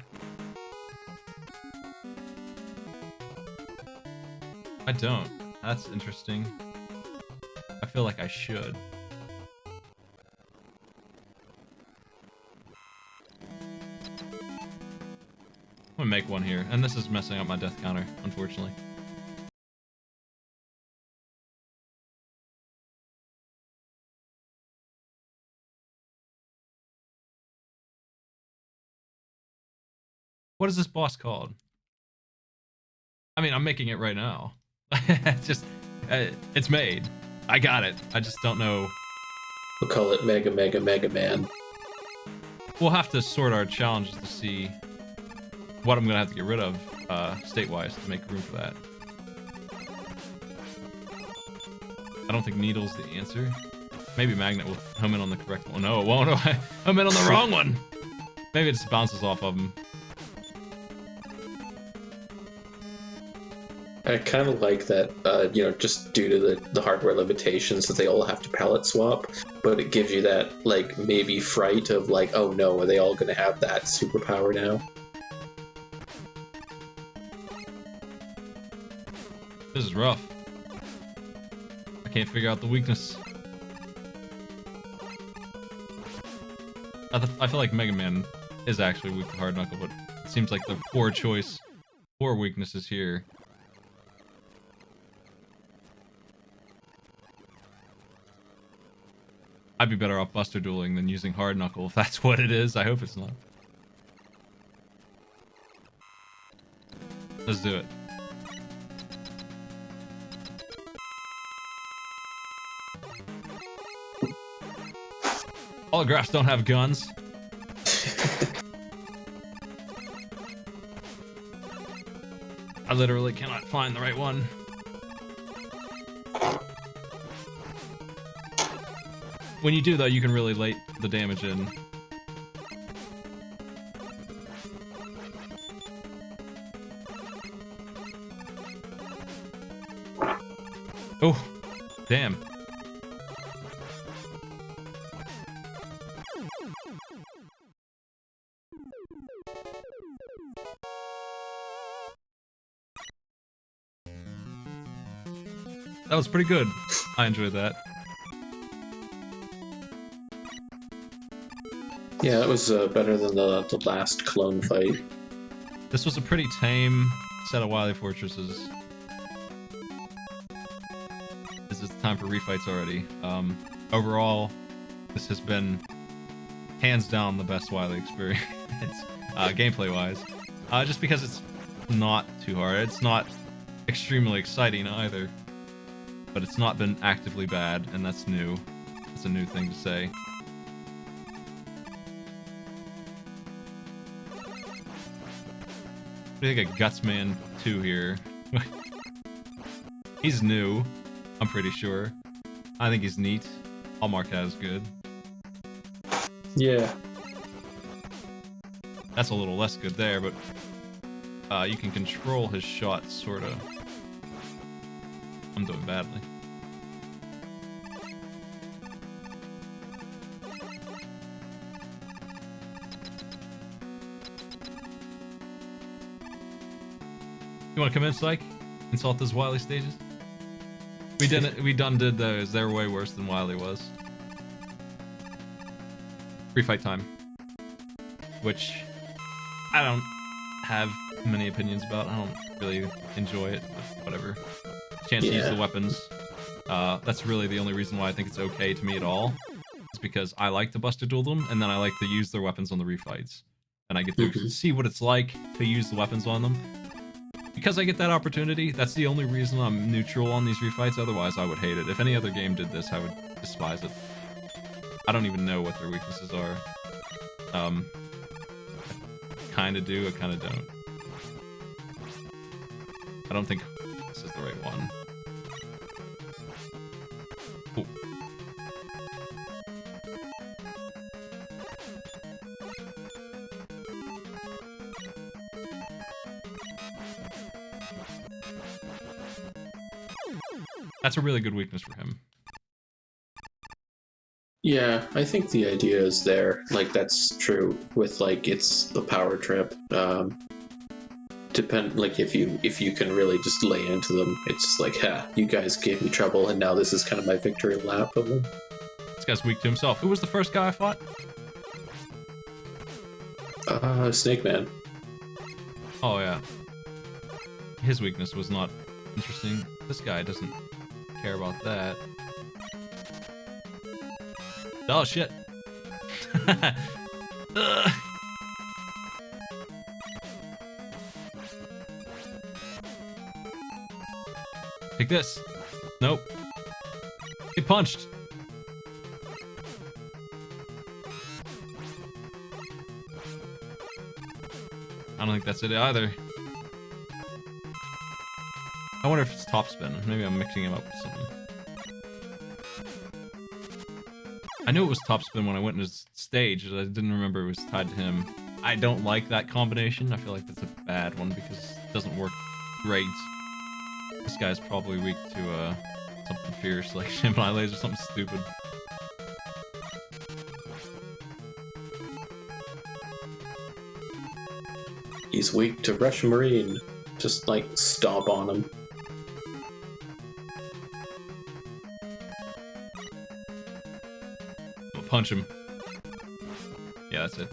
I don't. That's interesting. I feel like I should. I'm gonna make one here, and this is messing up my death counter, unfortunately. What is this boss called? I mean, I'm making it right now. It's just, it's made. I got it. I just don't know. We'll call it Mega Mega Mega Man. We'll have to sort our challenges to see what I'm gonna have to get rid of, state-wise, to make room for that. I don't think Needle's the answer. Maybe Magnet will home in on the correct one. No, it won't. I'm in on the wrong one. Maybe it just bounces off of him. I kind of like that, just due to the hardware limitations that they all have to palette swap, but it gives you that, like, maybe fright of, like, oh no, are they all going to have that superpower now? This is rough. I can't figure out the weakness. I feel like Mega Man is actually weak to Hard Knuckle, but it seems like the poor choice, poor weakness is here. I'd be better off Buster Dueling than using Hard Knuckle if that's what it is. I hope it's not. Let's do it. Holographs don't have guns. I literally cannot find the right one. When you do, though, you can really late the damage in. Oh, damn. That was pretty good. I enjoyed that. Yeah, that was better than the last clone fight. This was a pretty tame set of Wily Fortresses. This is time for refights already. Overall, this has been hands down the best Wily experience, gameplay-wise. Just because it's not too hard. It's not extremely exciting either, but it's not been actively bad, and that's new. That's a new thing to say. What do you think of Gutsman 2 here? He's new, I'm pretty sure. I think he's neat. I'll mark that as good. Yeah. That's a little less good there, but you can control his shots, sorta. I'm doing badly. You want to come in, Psych? Insult those Wily stages? We done did those. They're way worse than Wily was. Refight time. Which I don't have many opinions about. I don't really enjoy it, but whatever. Chance to use the weapons. That's really the only reason why I think it's okay to me at all. Is because I like to Buster Duel them, and then I like to use their weapons on the refights. And I get to see what it's like to use the weapons on them. Because I get that opportunity, that's the only reason I'm neutral on these refights. Otherwise, I would hate it. If any other game did this, I would despise it. I don't even know what their weaknesses are. kind of do, I kind of don't. I don't think this is the right one. Ooh. That's a really good weakness for him. Yeah, I think the idea is there. Like, that's true with, like, it's the power trip. Like, if you can really just lay into them, it's just like, ha, you guys gave me trouble, and now this is kind of my victory lap of them. This guy's weak to himself. Who was the first guy I fought? Snake Man. Oh, yeah. His weakness was not interesting. This guy doesn't care about that. Oh, shit. Ugh. Take this. Nope. Get punched. I don't think that's it either. I wonder if it's top spin. Maybe I'm mixing him up with something. I knew it was top spin when I went into stage. I didn't remember it was tied to him. I don't like that combination. I feel like that's a bad one because it doesn't work great. This guy's probably weak to something fierce like Gemini Laser, something stupid. He's weak to Rush Marine. Just, like, stomp on him. Punch him. Yeah, that's it.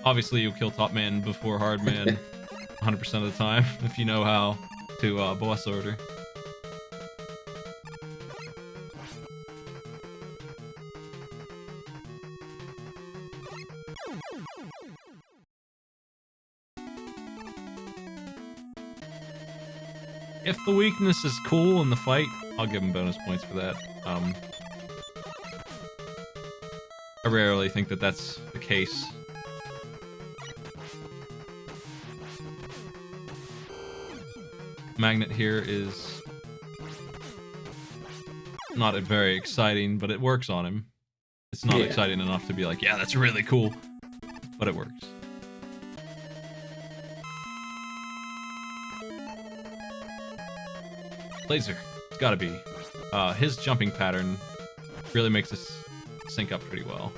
Obviously you kill top man before hard man 100% of the time if you know how to boss order. If the weakness is cool in the fight, I'll give him bonus points for that. I rarely think that that's the case. Magnet here is not very exciting, but it works on him. It's not exciting enough to be like, yeah, that's really cool, but it works. Laser, it's gotta be. His jumping pattern really makes us sync up pretty well.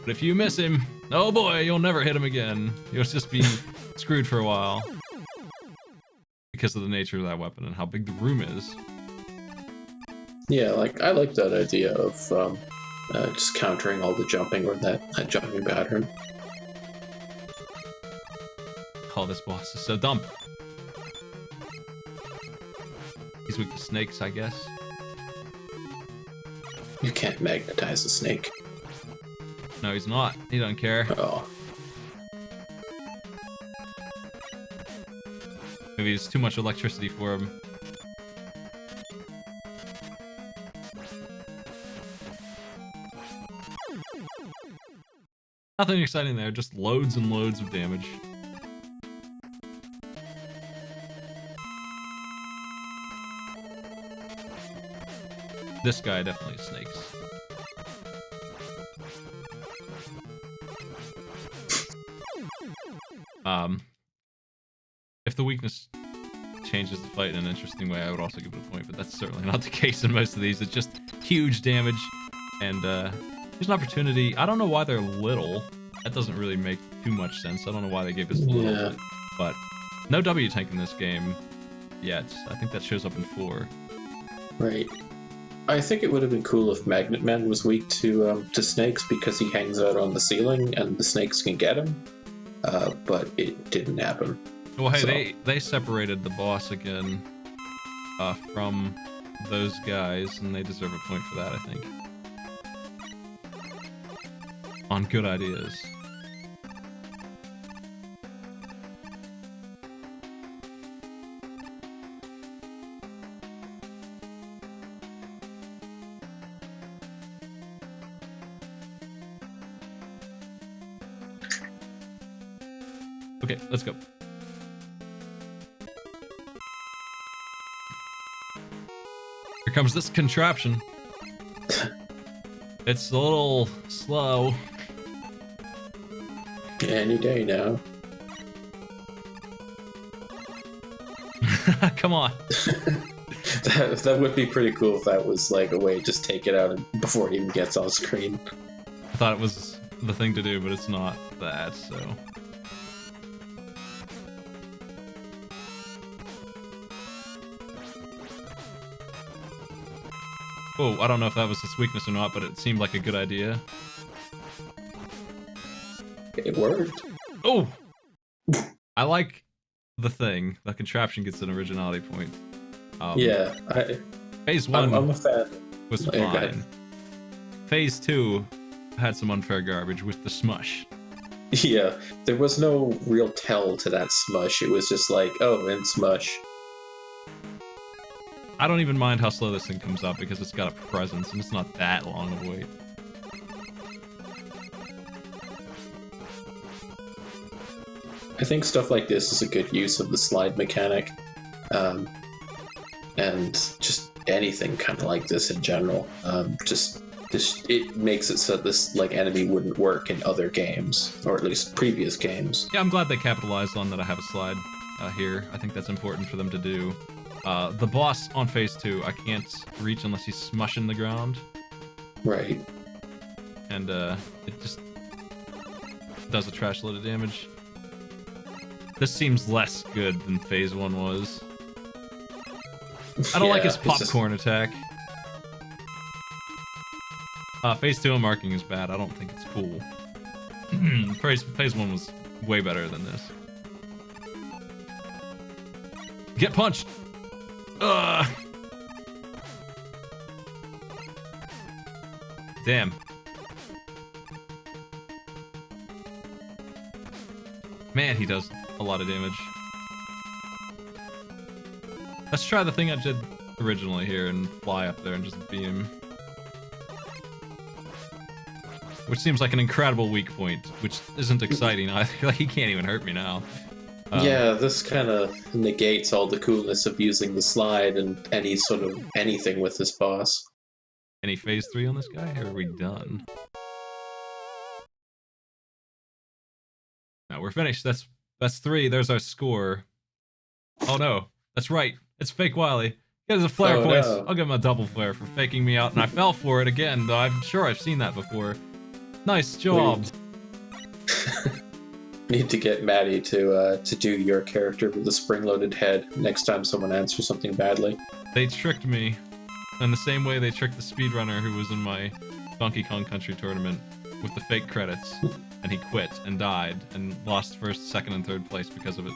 But if you miss him, oh boy, you'll never hit him again. You'll just be screwed for a while. Because of the nature of that weapon and how big the room is. Yeah, like, I like that idea of just countering all the jumping or that jumping pattern. Oh, this boss is so dumb. He's weak to snakes, I guess. You can't magnetize a snake. No, he's not. He doesn't care. Oh. Maybe it's too much electricity for him. Nothing exciting there, just loads and loads of damage. This guy definitely snakes. If the weakness changes the fight in an interesting way, I would also give it a point, but that's certainly not the case in most of these. It's just huge damage, and there's an opportunity. I don't know why they're little. That doesn't really make too much sense. I don't know why they gave us little, but no W tank in this game yet. I think that shows up in 4. Right. I think it would have been cool if Magnet Man was weak to snakes because he hangs out on the ceiling and the snakes can get him, but it didn't happen. Well, hey, so they separated the boss again from those guys, and they deserve a point for that, I think. On good ideas. Okay, let's go. Here comes this contraption. It's a little slow. Any day now. Come on. That would be pretty cool if that was like a way to just take it out before it even gets on screen. I thought it was the thing to do, but it's not that, so. Oh, I don't know if that was his weakness or not, but it seemed like a good idea. It worked. Oh! I like the thing. The contraption gets an originality point. Yeah, Phase 1 I'm a fan. was Yeah, go ahead. fine. Phase 2 had some unfair garbage with the smush. Yeah, there was no real tell to that smush. It was just like, oh, and smush. I don't even mind how slow this thing comes up because it's got a presence and it's not that long of a wait. I think stuff like this is a good use of the slide mechanic, and just anything kind of like this in general. It makes it so this like enemy wouldn't work in other games, or at least previous games. Yeah, I'm glad they capitalized on that I have a slide here. I think that's important for them to do. The boss on phase 2, I can't reach unless he's smushing the ground. Right. And it just does a trash load of damage. This seems less good than phase 1 was. I don't like his popcorn attack. Phase 2 marking is bad. I don't think it's cool. Phase 1 was way better than this. Get punched! Damn. Man, he does a lot of damage. Let's try the thing I did originally here and fly up there and just beam. Which seems like an incredible weak point, which isn't exciting. Like, he can't even hurt me now. Yeah, this kind of negates all the coolness of using the slide and any sort of anything with this boss. Any phase 3 on this guy, or are we done? No, we're finished. That's 3. There's our score. Oh no, that's right. It's fake Wily. He has a flare points. No. I'll give him a double flare for faking me out, and I fell for it again, though I'm sure I've seen that before. Nice job. Need to get Maddie to do your character with the spring-loaded head next time someone answers something badly. They tricked me in the same way they tricked the speedrunner who was in my Donkey Kong Country tournament with the fake credits, and he quit and died and lost first, second, and third place because of it.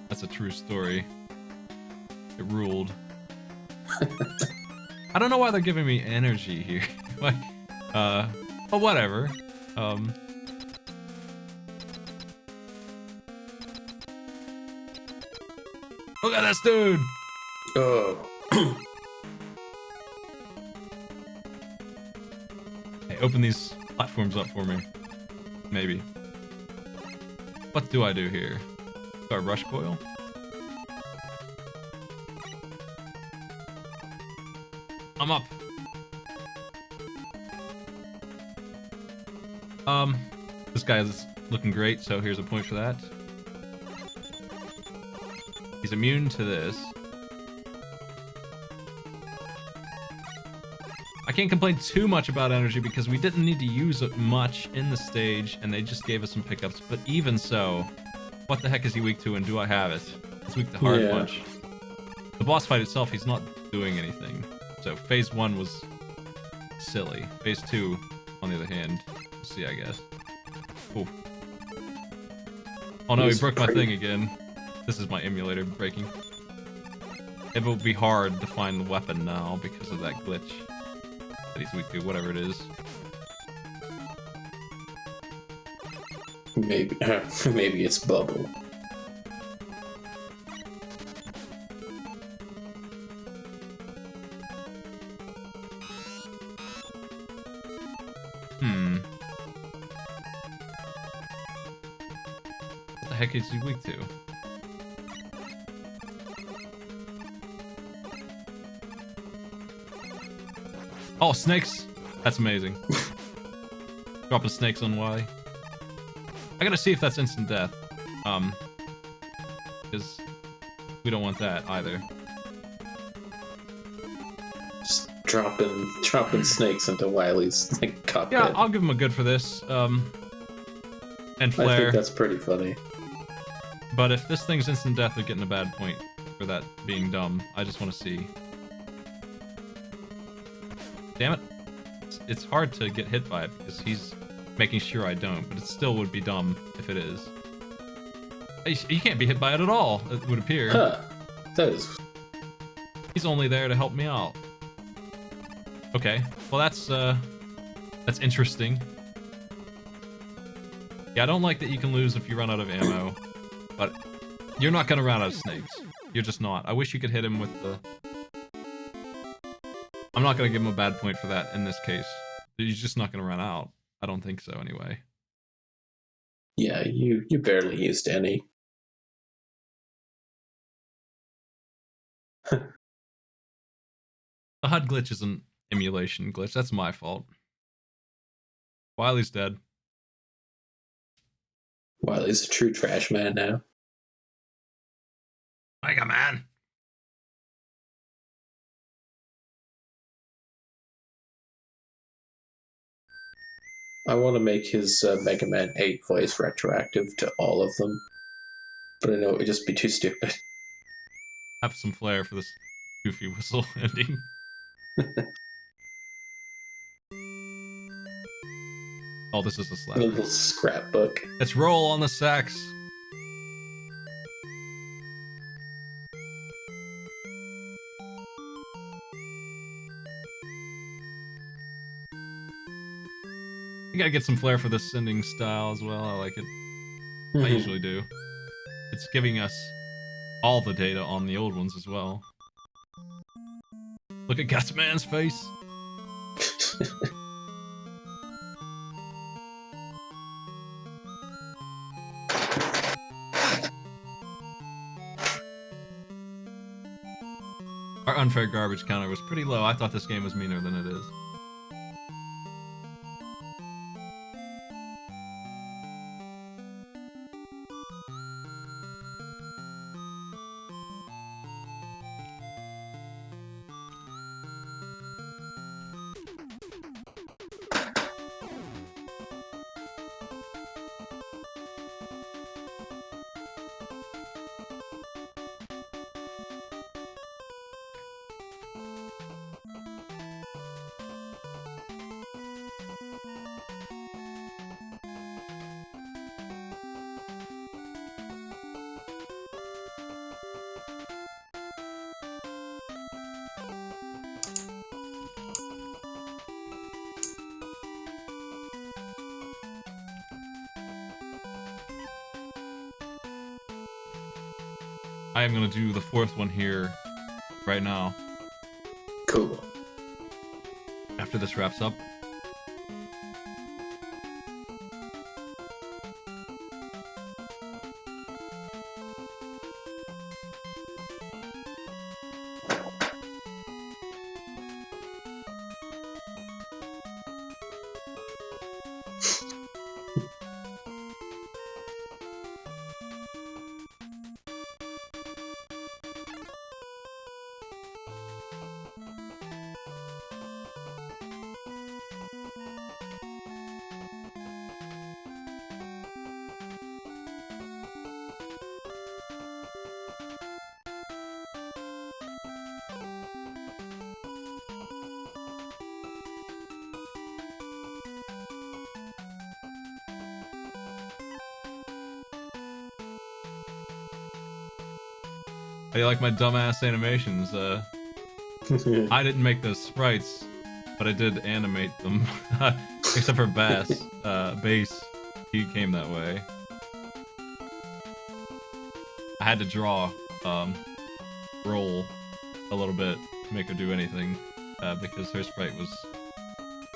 That's a true story. It ruled. I don't know why they're giving me energy here. Like, but whatever. Look at this dude! Oh. Hey, open these platforms up for me. Maybe. What do I do here? Do I rush coil? I'm up. This guy is looking great, so here's a point for that. He's immune to this. I can't complain too much about energy because we didn't need to use it much in the stage, and they just gave us some pickups. But even so, what the heck is he weak to, and do I have it? He's weak to hard punch. The boss fight itself, he's not doing anything. So phase 1 was silly. Phase 2, on the other hand, we'll see, I guess. Ooh. Oh no, he broke my thing again. This is my emulator breaking. It will be hard to find the weapon now because of that glitch that he's weak to, whatever it is. Maybe, maybe it's bubble. the heck is he weak to? Oh, snakes! That's amazing. Dropping snakes on Wily. I gotta see if that's instant death. Because we don't want that either. Just dropping snakes into Wily's like cockpit. Yeah, I'll give him a good for this. And I flare. think that's pretty funny. But if this thing's instant death, they're getting a bad point for that being dumb. I just want to see. Damn it. It's hard to get hit by it because he's making sure I don't, but it still would be dumb if it is. You can't be hit by it at all, it would appear. Huh. That is... He's only there to help me out. Okay, well that's interesting. Yeah, I don't like that you can lose if you run out of ammo, but you're not gonna run out of snakes. You're just not. I wish you could hit him with the... I'm not gonna give him a bad point for that in this case. He's just not gonna run out. I don't think so anyway. Yeah, you barely used any. The HUD glitch is an emulation glitch. That's my fault. Wily's dead. Wily's a true trash man now. Mega Man. I want to make his Mega Man 8 voice retroactive to all of them, but I know it would just be too stupid. Have some flair for this goofy whistle ending. Oh, this is a A slap. little scrapbook. Let's roll on the sax. You gotta get some flair for this sending style as well. I like it. I usually do. It's giving us all the data on the old ones as well. Look at Gutsman's face. Our unfair garbage counter was pretty low. I thought this game was meaner than it is. I am gonna do the fourth one here right now. Cool. After this wraps up. How do you like my dumbass animations? I didn't make those sprites, but I did animate them. Except for Bass. Bass, he came that way. I had to draw Roll a little bit to make her do anything, because her sprite was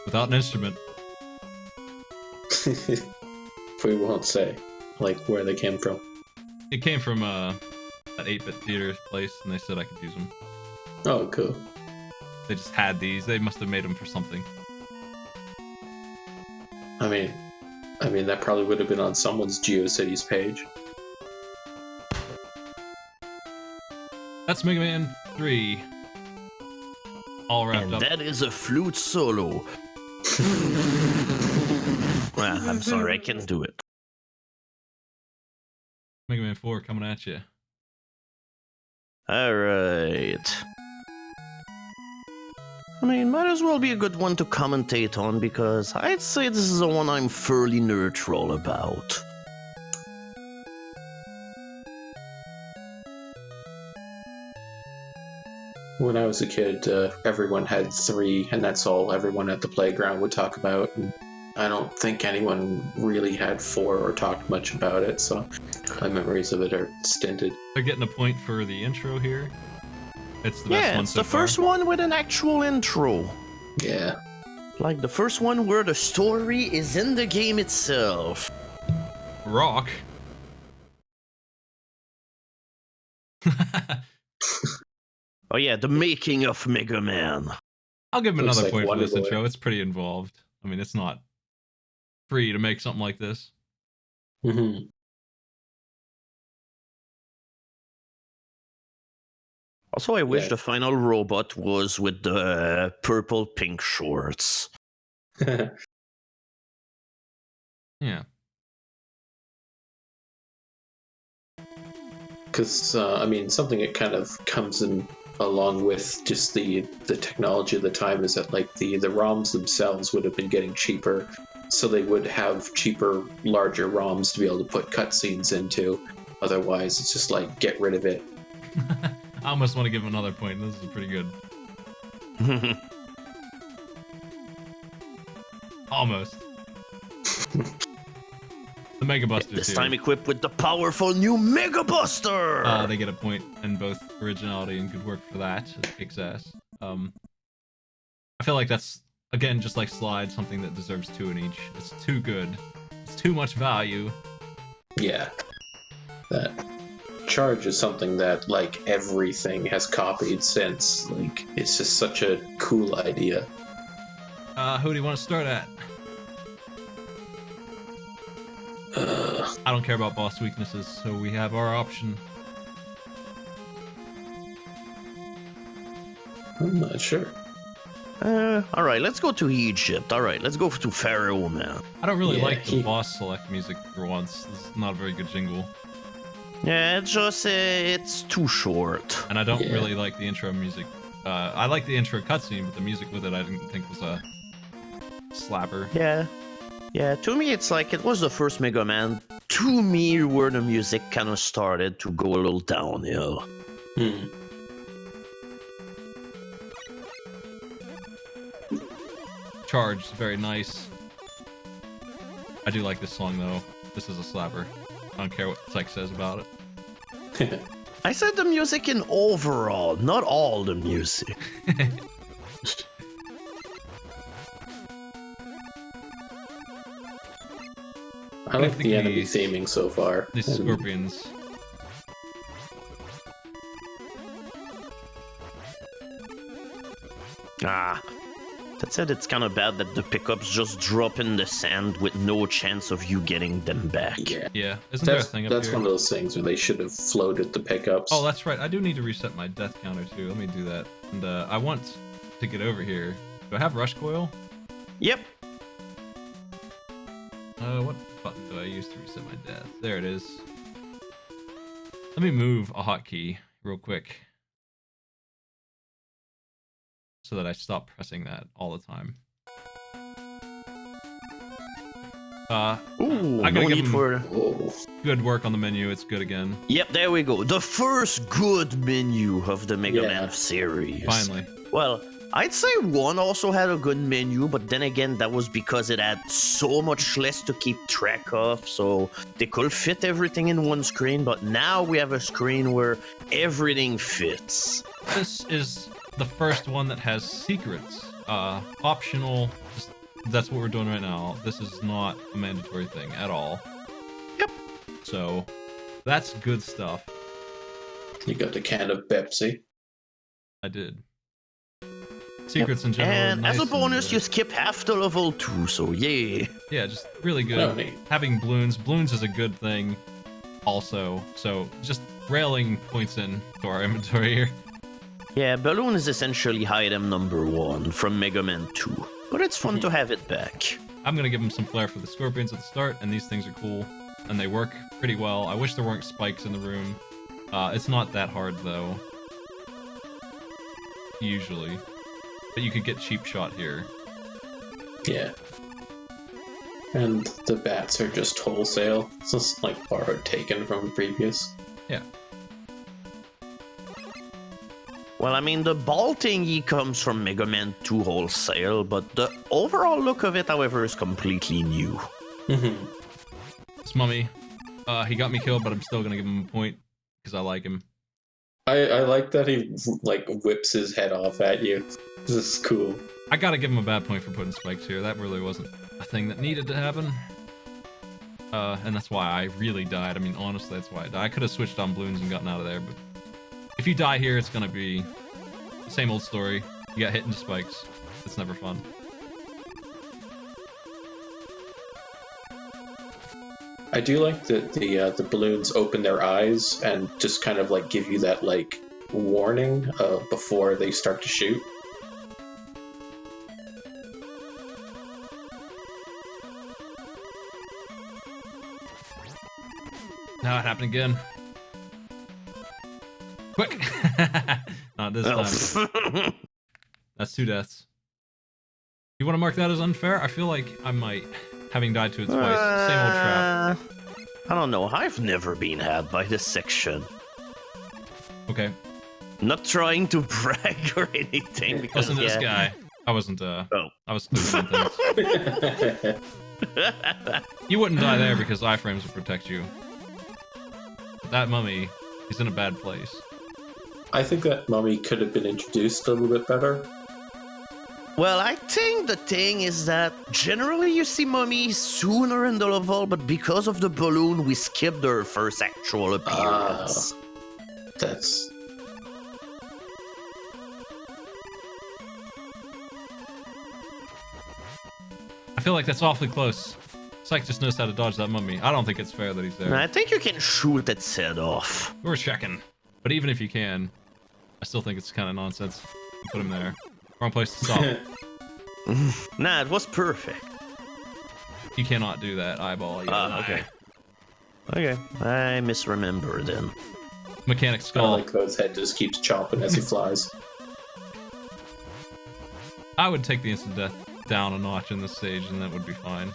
without an instrument. We won't say. like where they came from. It came from that 8-bit theater place, and they said I could use them. Oh, cool. They just had these. They must have made them for something. I mean, that probably would have been on someone's GeoCities page. That's Mega Man 3. All wrapped And up. that is a flute solo. Well, I'm sorry, I can't do it. Mega Man 4 coming at you. Alright. I mean, might as well be a good one to commentate on because I'd say this is the one I'm fairly neutral about. When I was a kid, everyone had 3, and that's all everyone at the playground would talk about. And I don't think anyone really had 4 or talked much about it, so my memories of it are stinted. They're getting a point for the intro here. It's the best Yeah, one it's so the far. first one with an actual intro. Yeah. Like the first one where the story is in the game itself. Rock. Oh yeah, the making of Mega Man. I'll give him Looks another like point for Wonder this Boy. intro. It's pretty involved. I mean, it's not free to make something like this. Mm-hmm. Also, I wish Yeah. the final robot was with the purple pink shorts. Yeah. Because, I mean, something that kind of comes in along with just the technology of the time is that, like, the ROMs themselves would have been getting cheaper, so they would have cheaper, larger ROMs to be able to put cutscenes into. Otherwise, it's just like, get rid of it. I almost want to give him another point. This is pretty good. Almost. The Mega Buster's This here. time equipped with the powerful new Mega Buster! They get a point in both originality and good work for that. It kicks ass. I feel like that's, again, just like Slide, something that deserves 2 in each. It's too good. It's too much value. Yeah. That Charge is something that, like, everything has copied since. Like, it's just such a cool idea. Who do you want to start at? I don't care about boss weaknesses, so we have our option. I'm not sure. Alright, let's go to Egypt. Alright, let's go to Pharaoh, man. I don't really Yeah, like the boss select music for once. This is not a very good jingle. Yeah, it's just, it's too short. And I don't Yeah. really like the intro music. I like the intro cutscene, but the music with it I didn't think was a slapper. Yeah. Yeah, to me it's like, it was the first Mega Man, to me, where the music kind of started to go a little downhill. Charge is very nice. I do like this song though. This is a slapper. I don't care what Psych says about it. I said the music in overall, not all the music. I like think the enemy these- theming so far. These And scorpions. Ah, that said, it's kind of bad that the pickups just drop in the sand with no chance of you getting them back. Yeah. Yeah. Isn't there a That's, thing up that's here? one of those things where they should have floated the pickups. Oh, that's right. I do need to reset my death counter too. Let me do that. And I want to get over here. Do I have rush coil? Yep. What button do I use to reset my death? There it is. Let me move a hotkey real quick so that I stop pressing that all the time. Ooh, I gotta no give need him- for... Oh. Good work on the menu. It's good again. Yep, there we go. The first good menu of the Mega Yeah. Man series. Finally. Well, I'd say 1 also had a good menu, but then again, that was because it had so much less to keep track of, so they could fit everything in one screen, but now we have a screen where everything fits. This is the first one that has secrets. Optional. Just, that's what we're doing right now. This is not a mandatory thing at all. Yep. So that's good stuff. You got the can of Pepsi. I did. Secrets in general. And are nice as a bonus, and, you skip half the level too, so yay. yeah, just really good. Oh, neat. Having balloons is a good thing also. So just railing points in to our inventory here. Yeah, balloon is essentially item number 1 from Mega Man 2, but it's fun to have it back. I'm gonna give them some flair for the scorpions at the start, and these things are cool, and they work pretty well. I wish there weren't spikes in the room. It's not that hard though. Usually. But you could get cheap shot here. Yeah. And the bats are just wholesale. It's just like borrowed taken from previous. Yeah. Well, I mean, the ball thingy comes from Mega Man 2 wholesale, but the overall look of it, however, is completely new. Mm-hmm. This mummy, he got me killed, but I'm still gonna give him a point because I like him. I like that he like whips his head off at you. This is cool. I gotta give him a bad point for putting spikes here. That really wasn't a thing that needed to happen. And that's why I really died. I mean, honestly, that's why I died. I could have switched on balloons and gotten out of there, but if you die here, it's gonna be the same old story. You got hit into spikes. It's never fun. I do like that the balloons open their eyes and just kind of like give you that like warning before they start to shoot. Now it happened again. Quick! Not this time. That's 2 deaths. You want to mark that as unfair? I feel like I might, having died to it twice. Same old trap. I don't know. I've never been had by this section. Okay. Not trying to brag or anything because Listen to this guy. I wasn't, I was clicking on things. You wouldn't die there because iframes would protect you. But that mummy, he's in a bad place. I think that mummy could have been introduced a little bit better. Well, I think the thing is that generally you see mummies sooner in the level, but because of the balloon, we skip their first actual appearance. That's... I feel like that's awfully close. Psych just knows how to dodge that mummy. I don't think it's fair that he's there. I think you can shoot its head off. We're checking. But even if you can, I still think it's kind of nonsense. You put him there. Wrong place to stop. Nah, it was perfect. You cannot do that, eyeball. Okay. Okay, I misremember then. Mechanic I skull. like how his head just keeps chomping as he flies. I would take the instant death down a notch in this stage, and that would be fine.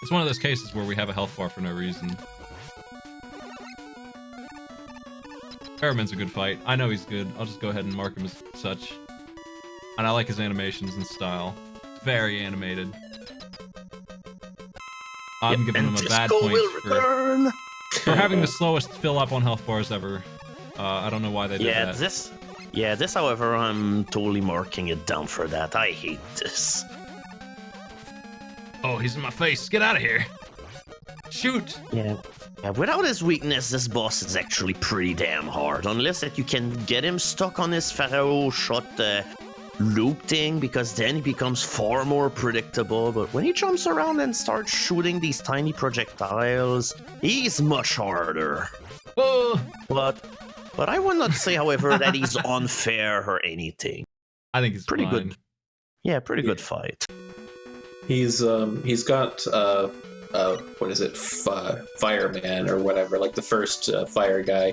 It's one of those cases where we have a health bar for no reason. Fairman's a good fight. I know he's good. I'll just go ahead and mark him as such. And I like his animations and style. Very animated. I'm giving him a bad point for having the slowest fill up on health bars ever. I don't know why they did that. This, however, I'm totally marking it down for that. I hate this. Oh, he's in my face. Get out of here. Shoot. Yeah, without his weakness, this boss is actually pretty damn hard. Unless that you can get him stuck on his Pharaoh shot loop thing, because then he becomes far more predictable. But when he jumps around and starts shooting these tiny projectiles, he's much harder. Oh. But I would not say, however, that he's unfair or anything. I think it's pretty fine. good. Yeah, pretty good fight. He's got what is it, fireman or whatever, like the first fire guy.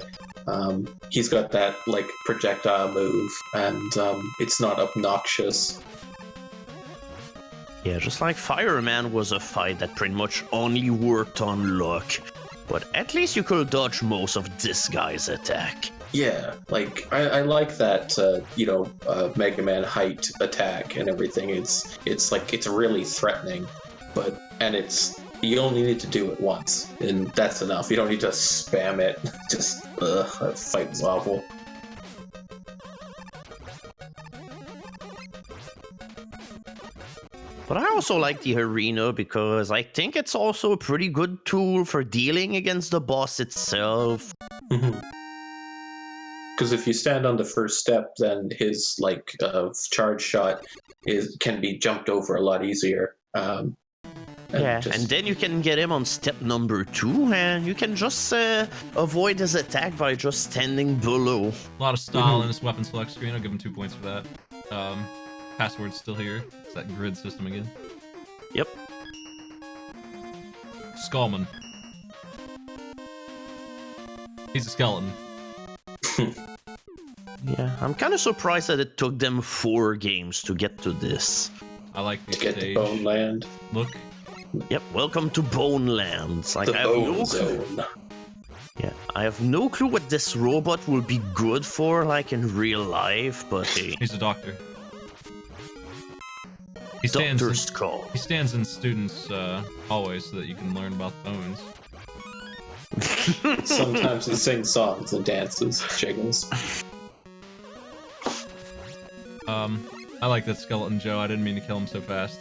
He's got that like projectile move, and it's not obnoxious. Yeah, just like Fireman was a fight that pretty much only worked on luck, but at least you could dodge most of this guy's attack. Yeah, like I like that Mega Man height attack and everything. It's like it's really threatening, and you only need to do it once, and that's enough. You don't need to spam it. Just that fight was awful. But I also like the arena because I think it's also a pretty good tool for dealing against the boss itself. Because if you stand on the first step, then his charge shot can be jumped over a lot easier. And then you can get him on step number 2, and you can just avoid his attack by just standing below. A lot of style in this weapon select screen. I'll give him 2 points for that. Password's still here. It's that grid system again. Yep. Skullman. He's a skeleton. Yeah, I'm kind of surprised that it took them 4 games to get to this. I like the to get stage. to Bone Land. Look. Yep, welcome to Bone Lands. Like, The I have Bone no Zone. Yeah, I have no clue what this robot will be good for, like in real life, but hey. He's a doctor. He stands Doctor's call. He stands in students' hallways so that you can learn about bones. Sometimes he sings songs and dances, jiggles. I like that skeleton Joe. I didn't mean to kill him so fast.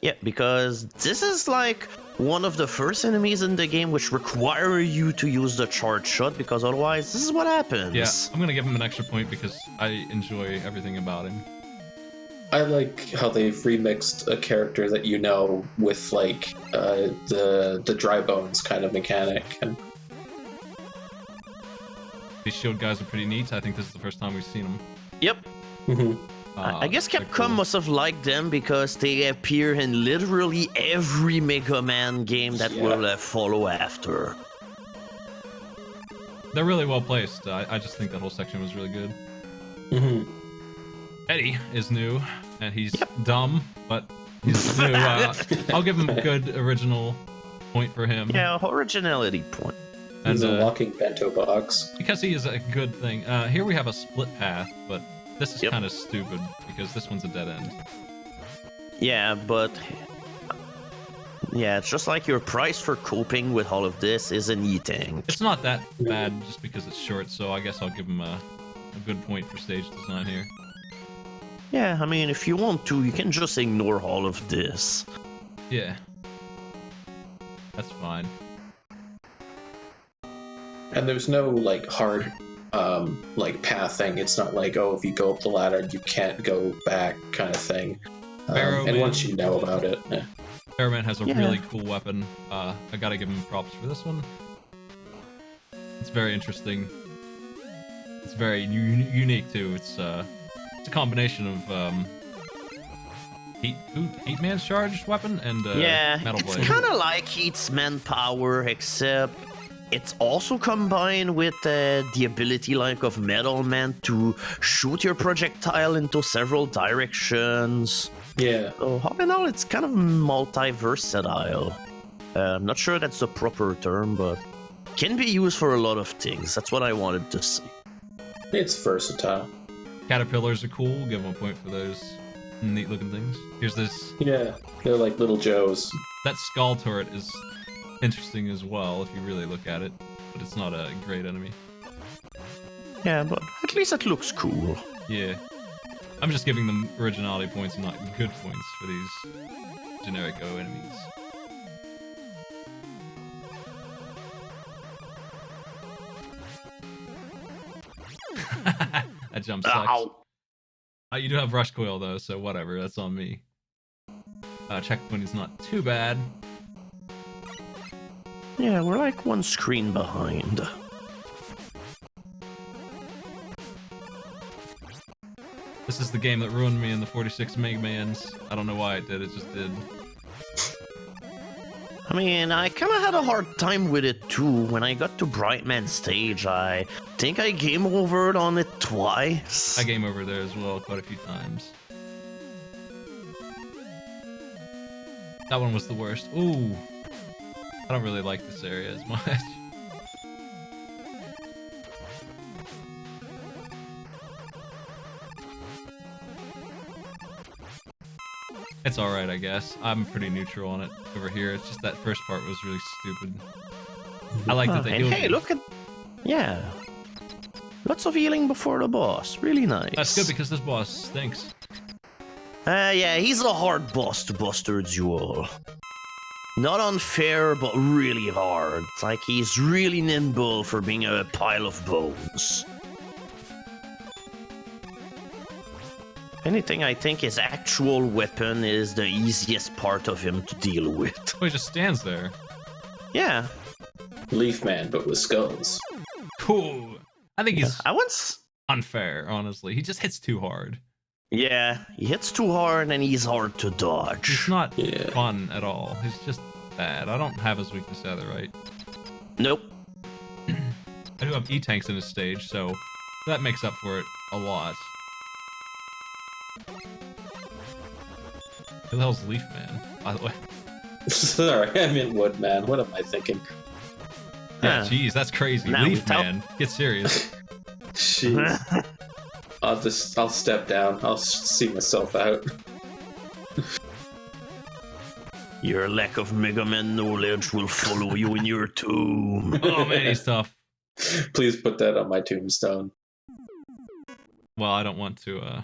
Yeah, because this is like one of the first enemies in the game which require you to use the charge shot, because otherwise this is what happens. Yeah, I'm gonna give him an extra point because I enjoy everything about him. I like how they've remixed a character that you know with like the dry bones kind of mechanic. And These shield guys are pretty neat. I think this is the first time we've seen them. Yep. I guess they're Capcom cool. must have liked them because they appear in literally every Mega Man game that will follow after. They're really well placed. I just think that whole section was really good. Eddie is new, and he's dumb, but he's new. I'll give him a good original point for him. Yeah, originality point. And, he's a walking bento box. because he is a good thing. Here we have a split path, but this is kind of stupid because this one's a dead end. Yeah, but yeah, it's just like your price for coping with all of this isn't eating. It's not that bad just because it's short, so I guess I'll give him a good point for stage design here. Yeah, I mean, if you want to, you can just ignore all of this. Yeah. That's fine. And there's no like hard like path thing. It's not like, oh, if you go up the ladder you can't go back kind of thing. And once you know about it. Barrowman has a really cool weapon. I gotta give him props for this one. It's very interesting. It's very unique too. It's a combination of Heat Man's charged weapon and Metal Blade. It's kind of like Heat's manpower, except it's also combined with the ability like of Metal Man to shoot your projectile into several directions. Yeah. So all in all, it's kind of multi-versatile. I'm not sure that's the proper term, but can be used for a lot of things. That's what I wanted to say. It's versatile. Caterpillars are cool. We'll give them a point for those neat looking things. Here's this. Yeah, they're like little Joes. That skull turret is interesting as well if you really look at it, but it's not a great enemy. Yeah, but at least it looks cool. Yeah. I'm just giving them originality points and not good points for these generic O enemies. That jump sucks. Ow. You do have rush coil though, so whatever, that's on me. Checkpoint is not too bad. Yeah, we're like one screen behind. This is the game that ruined me in the 46 Mega Mans. I don't know why it did, it just did. I mean, I kind of had a hard time with it too. When I got to Bright Man Stage, I think I game overed on it twice. I game over there as well quite a few times. That one was the worst. Ooh. I don't really like this area as much. It's alright, I guess. I'm pretty neutral on it over here. It's just that first part was really stupid. I like that they And healed hey, you. look at... Yeah. Lots of healing before the boss. Really nice. That's good because this boss stinks. Yeah, he's a hard boss to Buster Duel. Not unfair, but really hard. It's like he's really nimble for being a pile of bones. If anything, I think his actual weapon is the easiest part of him to deal with. Oh, he just stands there. Yeah. Leaf Man, but with skulls. Cool. I think he's I once... unfair, honestly. He just hits too hard. Yeah, he hits too hard and he's hard to dodge. He's not Yeah. fun at all. He's just bad. I don't have his weakness either, right? Nope. I do have E-Tanks in his stage, so that makes up for it a lot. Who the hell's Leaf Man, by the way? Sorry, I meant Woodman. What am I thinking? Yeah, Yeah. jeez, that's crazy. Now Leaf without- Man, get serious. Jeez. I'll step down. I'll see myself out. Your lack of Mega Man knowledge will follow you in your tomb. Oh man, he's tough. Please put that on my tombstone. Well, I don't want to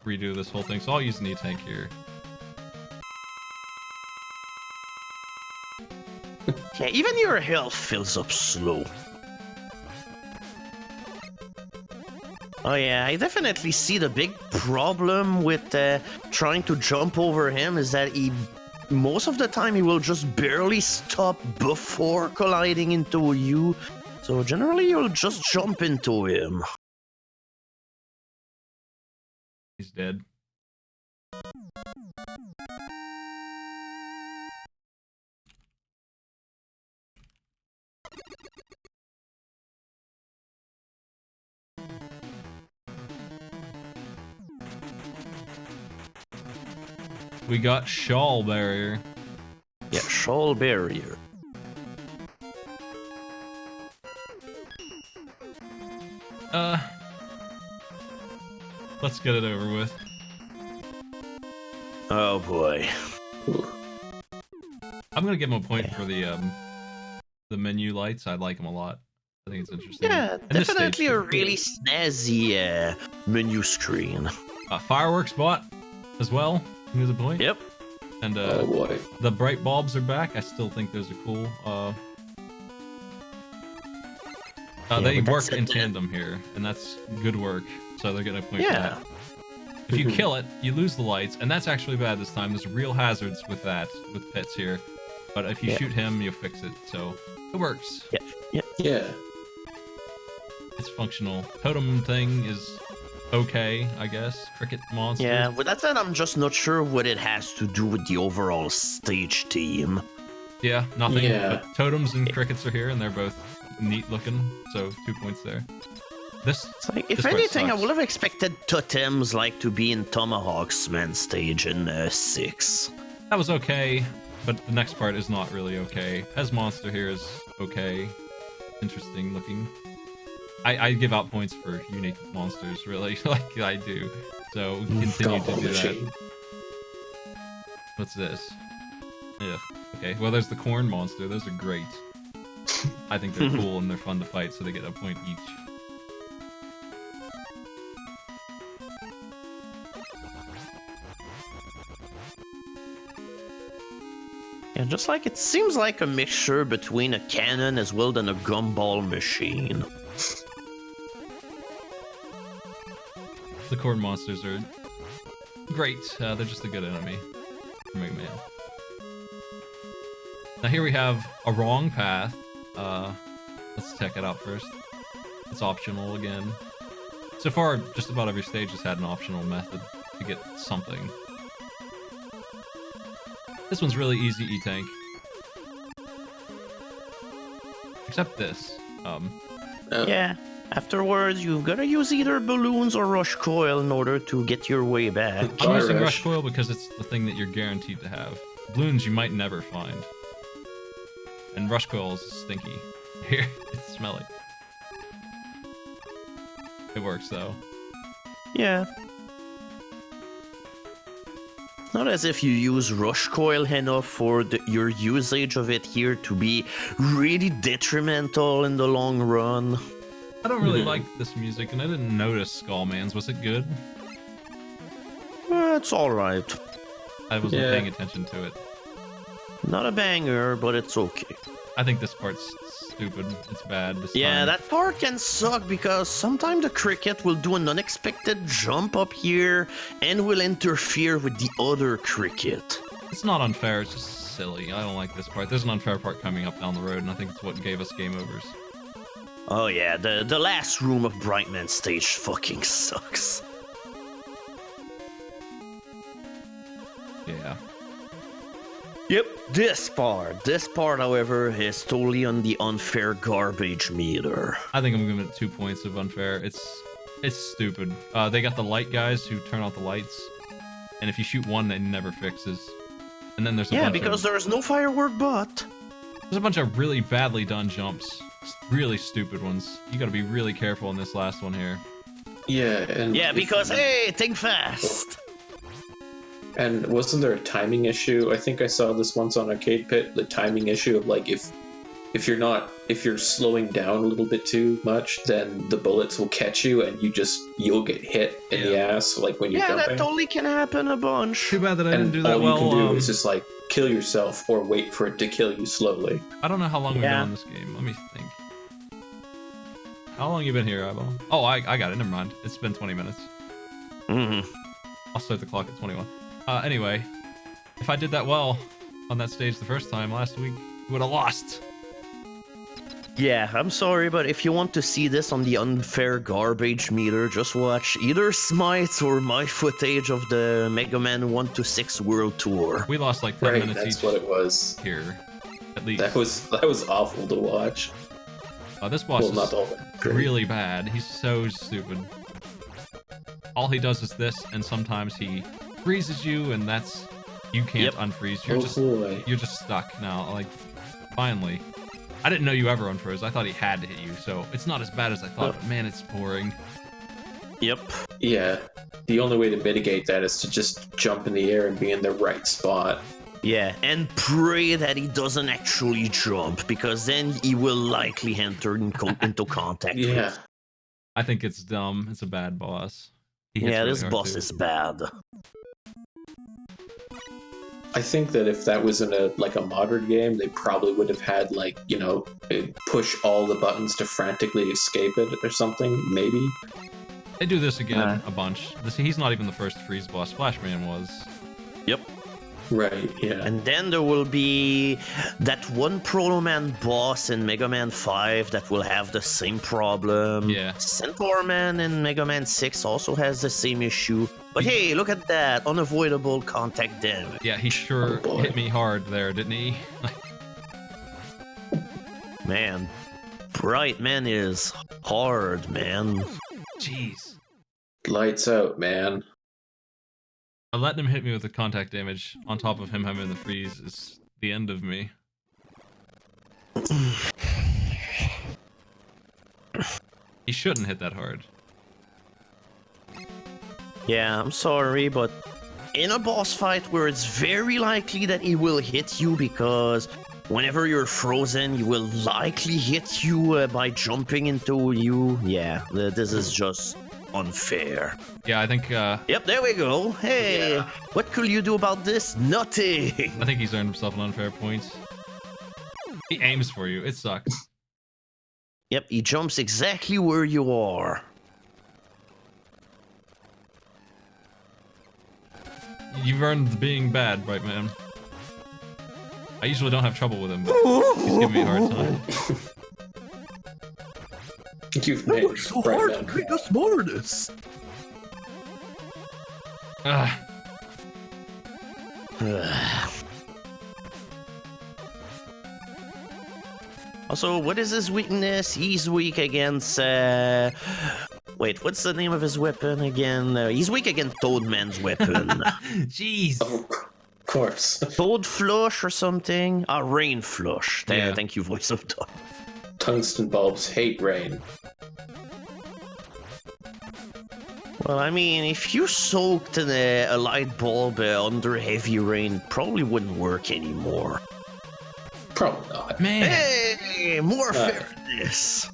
redo this whole thing, so I'll use an E-Tank here. Yeah, even your health fills up slow. Oh yeah, I definitely see the big problem with trying to jump over him is that most of the time he will just barely stop before colliding into you. So generally you'll just jump into him. He's dead. We got Shawl Barrier. Yeah, Shawl Barrier. Let's get it over with. Oh boy. I'm gonna give him a point for the menu lights. I like them a lot. I think it's interesting. Yeah, And this stage definitely a too. really snazzy menu screen. Fireworks bot as well. Here's a point. Yep. And Oh boy. the bright bulbs are back. I still think those are cool. They but work that's in it. tandem here, and that's good work. So they're getting a point for Yeah. that. If you kill it, you lose the lights, and that's actually bad this time. There's real hazards with that, with pits here. But if you Yeah. shoot him, you fix it. So it works. Yeah. It's functional. Totem thing is okay, I guess. Cricket monster. Yeah, with that said, I'm just not sure what it has to do with the overall stage theme. Yeah, nothing. Yeah. But totems and crickets are here, and they're both neat looking. So 2 points there. This It's like, if This part anything, I sucks. would have expected totems like to be in Tomahawk's Man Stage in 6. that was okay, but the next part is not really okay. Pez monster here is okay, interesting looking. I give out points for unique monsters, really, like I do. So we continue to Gumball do that. machine. What's this? Yeah. Okay. Well, there's the corn monster. Those are great. I think they're cool and they're fun to fight, so they get a point each. Yeah, just like it seems like a mixture between a cannon as well than a gumball machine. The corn monsters are great. They're just a good enemy for Mega Man. Now here we have a wrong path. Let's check it out first. It's optional again. So far, just about every stage has had an optional method to get something. This one's really easy, E-Tank. Except this. Yeah. Afterwards, you've got to use either balloons or rush coil in order to get your way back. I'm using Rush. Rush Coil because it's the thing that you're guaranteed to have. Balloons you might never find. And Rush Coil is stinky. Here, it's smelly. It works though. Yeah. Not as if you use rush coil enough for your usage of it here to be really detrimental in the long run. I don't really like this music, and I didn't notice Skullman's. Was it good? It's alright. I wasn't Yeah. paying attention to it. Not a banger, but it's okay. I think this part's stupid. It's bad. This Yeah, time. that part can suck because sometimes the cricket will do an unexpected jump up here and will interfere with the other cricket. It's not unfair. It's just silly. I don't like this part. There's an unfair part coming up down the road, and I think it's what gave us game overs. Oh yeah, the last room of Brightman Stage fucking sucks. Yeah. Yep, this part, however, is totally on the unfair garbage meter. I think I'm giving it 2 points of unfair. It's stupid. They got the light guys who turn off the lights, and if you shoot one, it never fixes. And then there's a Yeah, bunch because of, there's no firework but. there's a bunch of really badly done jumps, really stupid ones. You got to be really careful in this last one here. Yeah, and Yeah, because, hey, think fast! And wasn't there a timing issue? I think I saw this once on Arcade Pit. The timing issue of like if you're slowing down a little bit too much, then the bullets will catch you and you'll get hit in the ass like when you're Yeah, jumping. that totally can happen a bunch. Too bad that I and didn't do that all well. you can do is just like kill yourself or wait for it to kill you slowly. I don't know how long we've been Yeah. on this game. Let me think. How long you been here, Ivo? Oh, I got it. Never mind. It's been 20 minutes. Mm-hmm. I'll start the clock at 21. Anyway, if I did that well on that stage the first time last week, we would have lost. Yeah, I'm sorry, but if you want to see this on the unfair garbage meter, just watch either Smite or my footage of the Mega Man 1 to 6 World Tour. We lost like 10 Right, minutes that's each what it was. here, at least. That was awful to watch. This boss Well, is not all that great. really bad. He's so stupid. All he does is this, and sometimes he freezes you, and that's you can't unfreeze. You're just stuck now. Like, finally. I didn't know you ever unfroze. I thought he had to hit you, so it's not as bad as I thought. But man, it's boring. Yep. Yeah, the only way to mitigate that is to just jump in the air and be in the right spot. Yeah, and pray that he doesn't actually jump, because then he will likely enter into contact Yeah. with. I think it's dumb. It's a bad boss. He hits Yeah, really this hard, boss too. is bad. I think that if that was in a modern game, they probably would have had push all the buttons to frantically escape it or something. Maybe. They do this again a bunch. He's not even the first freeze boss. Flashman was. Yep. Right. Yeah. And then there will be that one Proto Man boss in Mega Man 5 that will have the same problem. Yeah. Centaur Man in Mega Man 6 also has the same issue. But hey, look at that. Unavoidable contact damage. Yeah, he sure boy. hit me hard there, didn't he? Man, Bright Man is hard, man. Jeez. Lights out, man. Letting him hit me with the contact damage on top of him having the freeze is the end of me. He shouldn't hit that hard. Yeah, I'm sorry, but in a boss fight where it's very likely that he will hit you because whenever you're frozen, he will likely hit you by jumping into you. Yeah, this is just unfair. Yeah, I think Yep, there we go. Hey, what could you do about this? Nothing. I think he's earned himself an unfair point. He aims for you. It sucks. Yep, he jumps exactly where you are. You've earned being bad, right, man? I usually don't have trouble with him, but he's giving me a hard time. You've made Brightman. create us more of this. Ah, Also, what is his weakness? He's weak against. Wait, what's the name of his weapon again? He's weak against Toadman's weapon. jeez. Of course. Toad Flush or something? Rain Flush. Yeah. Thank you, Voice of Dawn. Tungsten bulbs hate rain. Well, I mean, if you soaked a light bulb under heavy rain, it probably wouldn't work anymore. Probably not. Man, Hey, more fairness.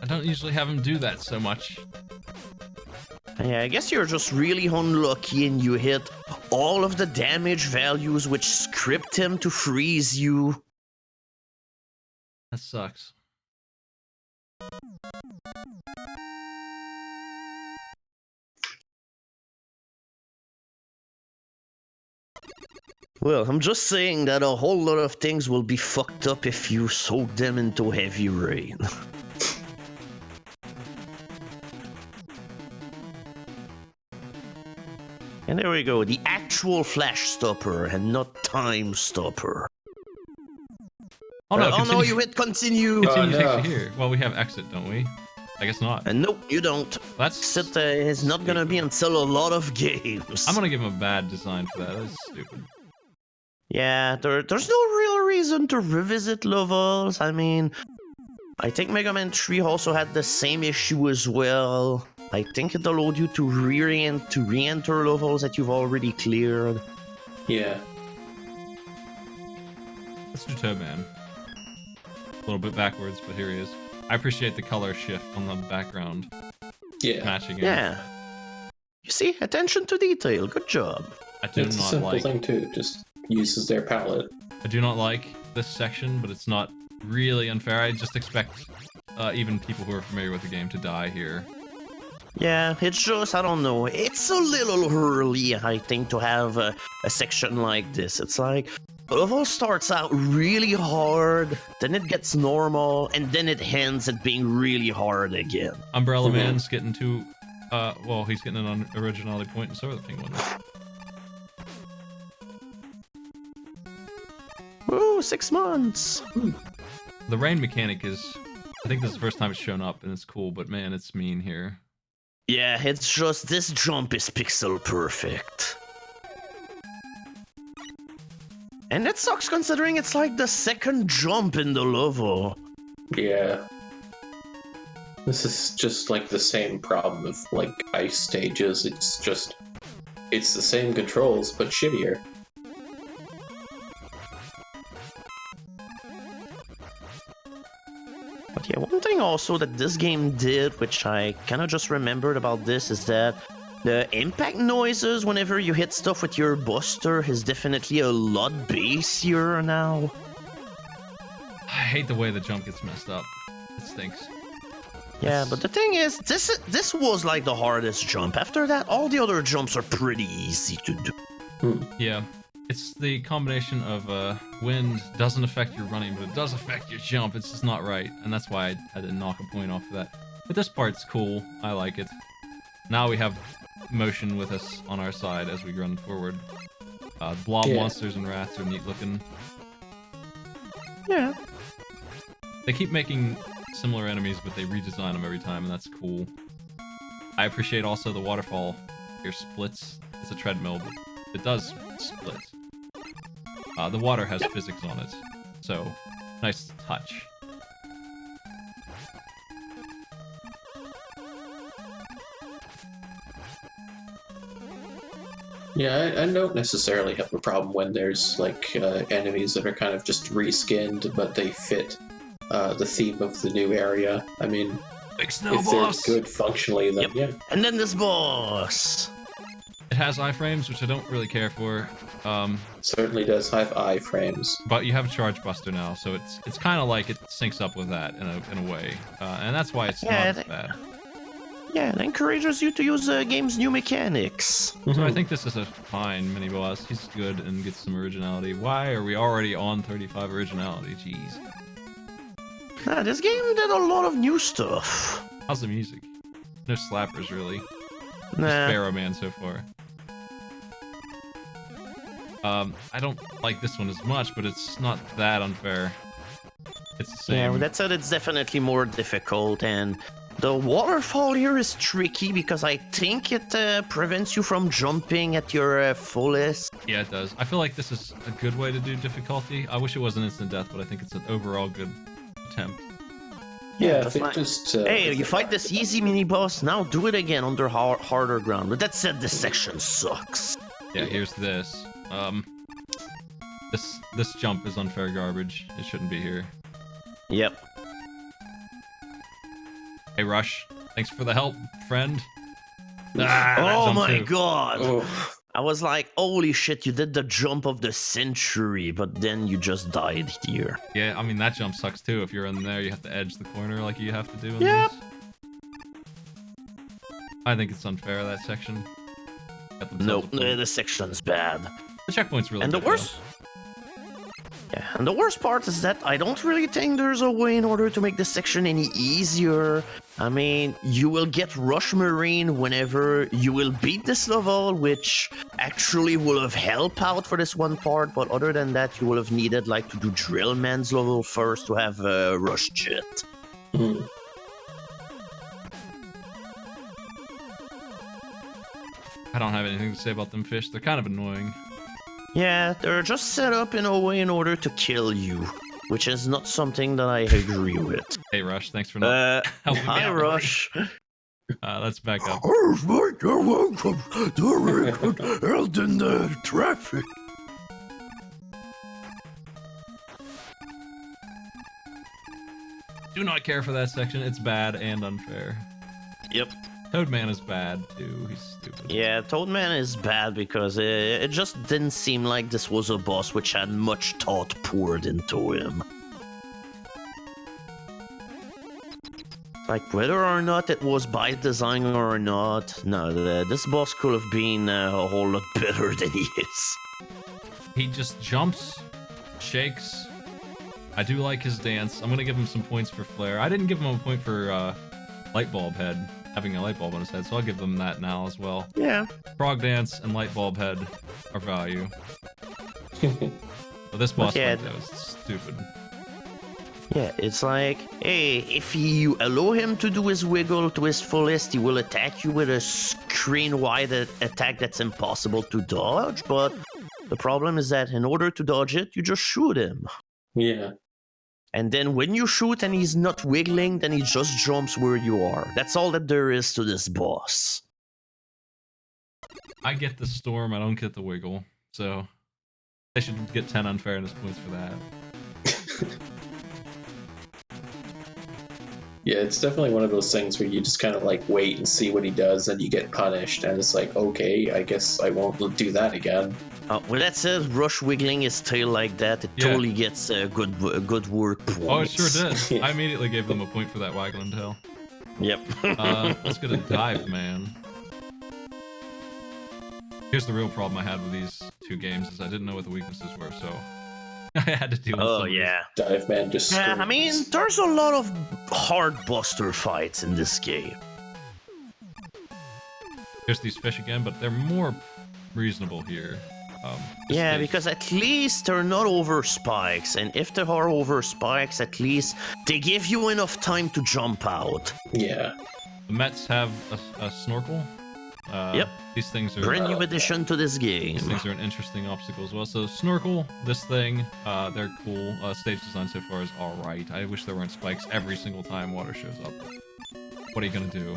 I don't usually have him do that so much. Yeah, I guess you're just really unlucky and you hit all of the damage values which script him to freeze you. That sucks. Well, I'm just saying that a whole lot of things will be fucked up if you soak them into heavy rain. And there we go, the actual flash stopper and not time stopper. Oh no, oh no, you hit continue! Continue takes no. you here. Well, we have exit, don't we? I guess not. And nope, you don't. That's Exit is not gonna be until a lot of games. I'm gonna give him a bad design for that. That's stupid. Yeah, there's no real reason to revisit levels. I mean, I think Mega Man 3 also had the same issue as well. I think it allowed you to re-enter levels that you've already cleared. Yeah. Let's do Toadman. A little bit backwards, but here he is. I appreciate the color shift on the background. Yeah. Matching it. Yeah. You see, attention to detail. Good job. I do It's a not simple like. thing too. Just uses their palette. I do not like this section, but it's not really unfair. I just expect even people who are familiar with the game to die here. Yeah, it's just, I don't know, it's a little early, I think, to have a section like this. It's like, the level starts out really hard, then it gets normal, and then it ends at being really hard again. Umbrella Man's getting too. Well, he's getting an originality point, and so are the penguins. Ooh, 6 months! The rain mechanic is. I think this is the first time it's shown up, and it's cool, but man, it's mean here. Yeah, it's just, this jump is pixel perfect. And it sucks considering it's like the second jump in the level. Yeah. This is just like the same problem of like ice stages. It's the same controls, but shittier. But yeah, one thing also that this game did, which I kind of just remembered about this, is that the impact noises whenever you hit stuff with your buster is definitely a lot bassier now. I hate the way the jump gets messed up. It stinks. Yeah, but the thing is, this was like the hardest jump. After that, all the other jumps are pretty easy to do. Yeah. It's the combination of wind doesn't affect your running, but it does affect your jump. It's just not right, and that's why I had to knock a point off of that. But this part's cool. I like it. Now we have motion with us on our side as we run forward. Blob monsters and rats are neat looking. Yeah. They keep making similar enemies, but they redesign them every time, and that's cool. I appreciate also the waterfall here splits. It's a treadmill, but it does split. The water has physics on it, so nice touch. Yeah, I don't necessarily have a problem when there's like enemies that are kind of just reskinned, but they fit the theme of the new area. I mean, Big snow if boss! they're good functionally, then yeah. And then this boss. It has iframes, which I don't really care for. Certainly does have iframes. But you have a charge buster now, so it's kind of like it syncs up with that in a way, and that's why it's not as bad. Yeah, it encourages you to use the game's new mechanics. So I think this is a fine mini boss. He's good and gets some originality. Why are we already on 35 originality? Jeez. Nah, this game did a lot of new stuff. How's the music? No slappers really. Nah. Just Sparrow Man so far. I don't like this one as much, but it's not that unfair. It's the same. Yeah, well, that said, it's definitely more difficult, and the waterfall here is tricky because I think it prevents you from jumping at your fullest. Yeah, it does. I feel like this is a good way to do difficulty. I wish it wasn't instant death, but I think it's an overall good attempt. Yeah, that's if it fine. just... Hey, you fight this easy mini-boss, now do it again under harder ground. But that said, this section sucks. Yeah, here's this. This jump is unfair garbage. It shouldn't be here. Yep. Hey, Rush. Thanks for the help, friend. that Oh jump my too. god! Oh, I was like, holy shit, you did the jump of the century, but then you just died here. Yeah, I mean, that jump sucks too. If you're in there, you have to edge the corner like you have to do in Yep. these. I think it's unfair, that section. Got themselves Nope, a point. the section's bad. The checkpoint's really And the good, worst... Yeah, and the worst part is that I don't really think there's a way in order to make this section any easier. I mean, you will get Rush Marine whenever you will beat this level, which actually will have helped out for this one part, but other than that, you will have needed like to do Drill Man's level first to have Rush Jet. hmm. I don't have anything to say about them fish. They're kind of annoying. Yeah, they're just set up in a way in order to kill you, which is not something that I agree with. Hey, Rush, thanks for not helping me Hi, out, buddy. Rush. Let's back up. You're welcome. Very good health in the traffic. Do not care for that section. It's bad and unfair. Yep. Toadman is bad too. He's stupid. Yeah, Toadman is bad because it just didn't seem like this was a boss which had much thought poured into him. Like, whether or not it was by design or not, no, this boss could have been a whole lot better than he is. He just jumps, shakes. I do like his dance. I'm gonna give him some points for flair. I didn't give him a point for light bulb head, having a light bulb on his head, so I'll give them that now as well. Yeah. Frog dance and light bulb head are value. But this boss yeah, fight, that was stupid. Yeah, it's like, hey, if you allow him to do his wiggle to his fullest, he will attack you with a screen-wide attack that's impossible to dodge, but the problem is that in order to dodge it, you just shoot him. Yeah. And then when you shoot and he's not wiggling, then he just jumps where you are. That's all that there is to this boss. I get the storm, I don't get the wiggle, so I should get 10 unfairness points for that. Yeah, it's definitely one of those things where you just kind of like wait and see what he does, and you get punished, and it's like, okay, I guess I won't do that again. When that says Rush wiggling his tail like that, it Yeah. totally gets good work points. Oh, it sure did. Yeah. I immediately gave them a point for that waggling tail. Yep. Let's go to Dive Man. Here's the real problem I had with these two games is I didn't know what the weaknesses were, so I had to deal with Oh, some of these. yeah. Dive Man just Yeah, I mean, screams. there's a lot of hard buster fights in this game. Here's these fish again, but they're more reasonable here. This Yeah, fish- because at least they're not over spikes, and if they are over spikes, at least they give you enough time to jump out. Yeah. the Mets have a snorkel. Yep. These things are Brand new addition to this game. These things are an interesting obstacle as well. So snorkel, this thing, they're cool. Stage design so far is all right. I wish there weren't spikes every single time water shows up. What are you gonna do?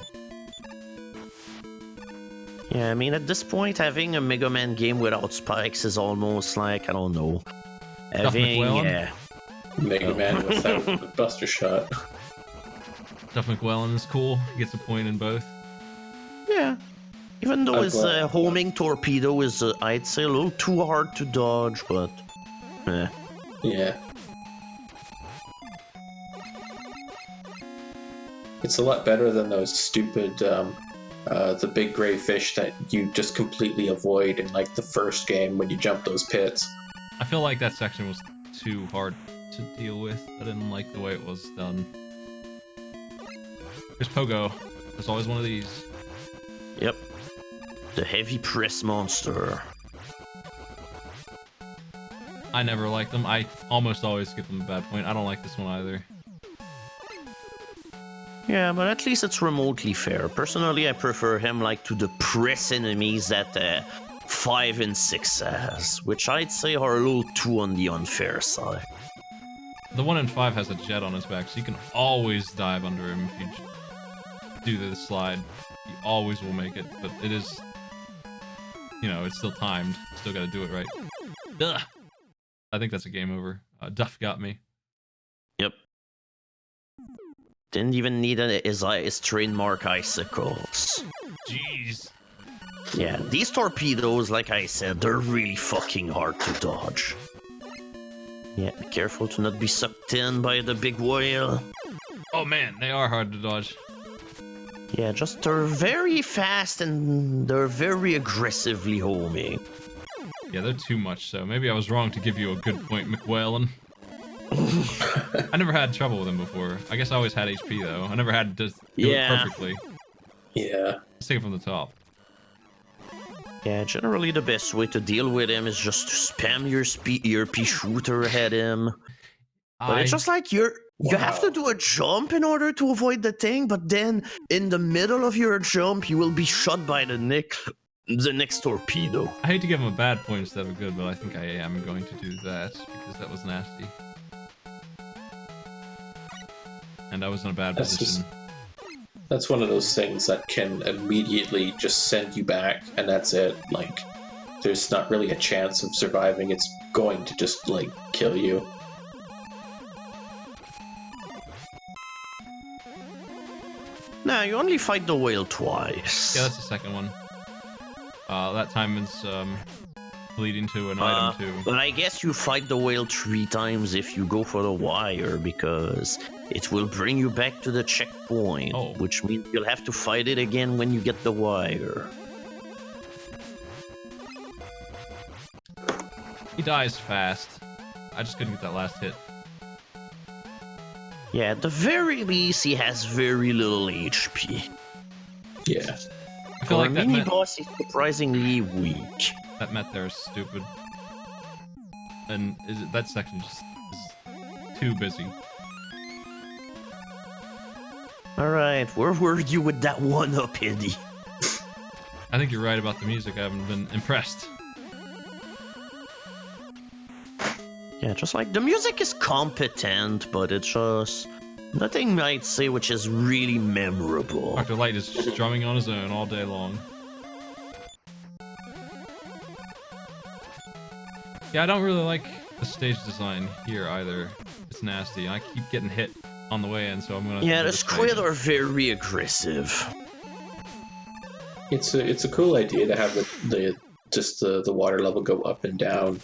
Yeah, I mean, at this point, having a Mega Man game without spikes is almost like, I don't know. Having, McClellan? yeah. Mega Man without the Buster Shot. Duff McClellan is cool. He gets a point in both. Yeah. Even though I'm his glad. homing torpedo is, I'd say, a little too hard to dodge, but... Eh. Yeah. It's a lot better than those stupid, the big gray fish that you just completely avoid in like the first game when you jump those pits. I feel like that section was too hard to deal with. I didn't like the way it was done. Here's Pogo. There's always one of these. Yep. The heavy press monster. I never liked them. I almost always give them a bad point. I don't like this one either. Yeah, but at least it's remotely fair. Personally, I prefer him like to the press enemies that 5 and 6 has, which I'd say are a little too on the unfair side. The 1 in 5 has a jet on his back, so you can always dive under him if you do the slide. You always will make it, but it is, you know, it's still timed. Still gotta do it right. Ugh. I think that's a game over. Duff got me. Yep. Didn't even need his trademark icicles. Jeez. Yeah, these torpedoes, like I said, they're really fucking hard to dodge. Yeah, be careful to not be sucked in by the big whale. Oh man, they are hard to dodge. Yeah, just they're very fast and they're very aggressively homing. Yeah, they're too much so. Maybe I was wrong to give you a good point, McWhalen. I never had trouble with him before. I guess I always had HP though. I never had to do it perfectly. Yeah. Let's take it from the top. Yeah, generally the best way to deal with him is just to spam your pea shooter at him. But it's just like you have to do a jump in order to avoid the thing, but then in the middle of your jump you will be shot by the next torpedo. I hate to give him a bad point instead of a good, but I think I am going to do that because that was nasty. And I was in a bad position. That's one of those things that can immediately just send you back, and that's it. Like, there's not really a chance of surviving. It's going to just, like, kill you. Nah, you only fight the whale twice. Yeah, that's the second one. That time is leading to an item too. But I guess you fight the whale 3 times if you go for the wire, because it will bring you back to the checkpoint, which means you'll have to fight it again when you get the wire. He dies fast. I just couldn't get that last hit. Yeah, at the very least, he has very little HP. Yeah. I feel like that mini boss is surprisingly weak. That met there is stupid. And that section just is too busy. Alright, where were you with that one-up, Eddie? I think you're right about the music. I haven't been impressed. Yeah, just like the music is competent, but it's just nothing I'd say which is really memorable. Dr. Light is just drumming on his own all day long. Yeah, I don't really like the stage design here either. It's nasty. I keep getting hit on the way in, so I'm gonna. Yeah, the squid are very aggressive. It's a cool idea to have the water level go up and down,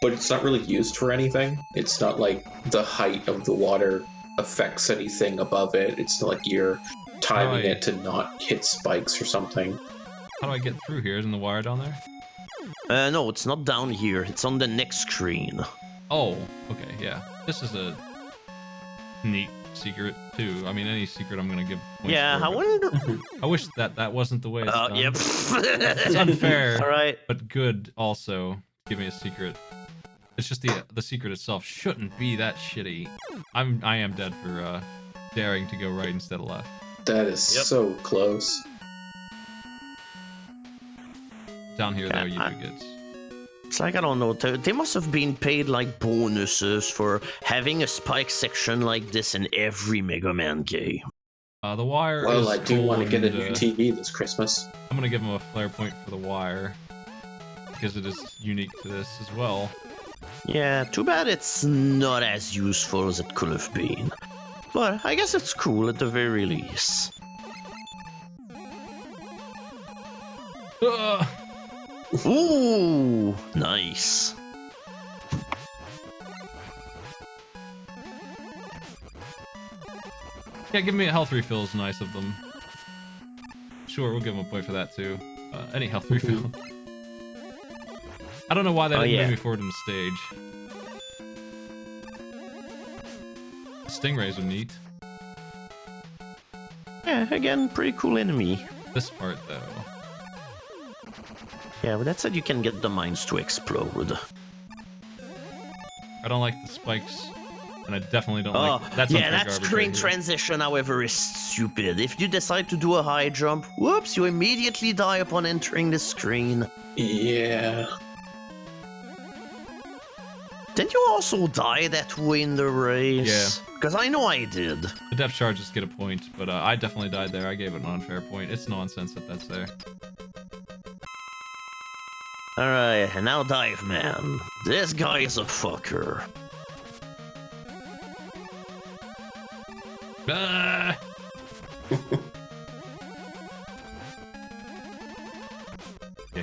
but it's not really used for anything. It's not like the height of the water affects anything above it. It's not like you're timing it to not hit spikes or something. How do I get through here? Isn't the wire down there? No, it's not down here. It's on the next screen. Oh, okay, yeah. This is a neat secret too. I mean, any secret I'm gonna give points yeah, for, I wonder. I wish that wasn't the way it's done. Yep. It's unfair. All right. But good also to give me a secret. It's just the secret itself shouldn't be that shitty. I am dead for daring to go right instead of left. That is so close. Down here though, you do get. It's like, I don't know, they must have been paid like bonuses for having a spike section like this in every Mega Man game. The wire. Well, is I do cool want to get a and, new TV this Christmas. I'm gonna give him a flare point for the wire because it is unique to this as well. Yeah, too bad it's not as useful as it could have been. But I guess it's cool at the very least. Ooh, nice. Yeah, give me a health refill is nice of them. Sure, we'll give him a point for that too. Any health refill. I don't know why they didn't move me forward in the stage. Stingrays are neat. Yeah, again, pretty cool enemy. This part though. Yeah, but that said you can get the mines to explode. I don't like the spikes, and I definitely don't like that's yeah, unfair that garbage screen right here. transition, however, is stupid. If you decide to do a high jump, whoops, you immediately die upon entering the screen. Yeah. Didn't you also die that way in the race? Yeah. Because I know I did. The depth charges get a point, but I definitely died there. I gave it an unfair point. It's nonsense that that's there. Alright, and now Dive Man. This guy is a fucker. Ah!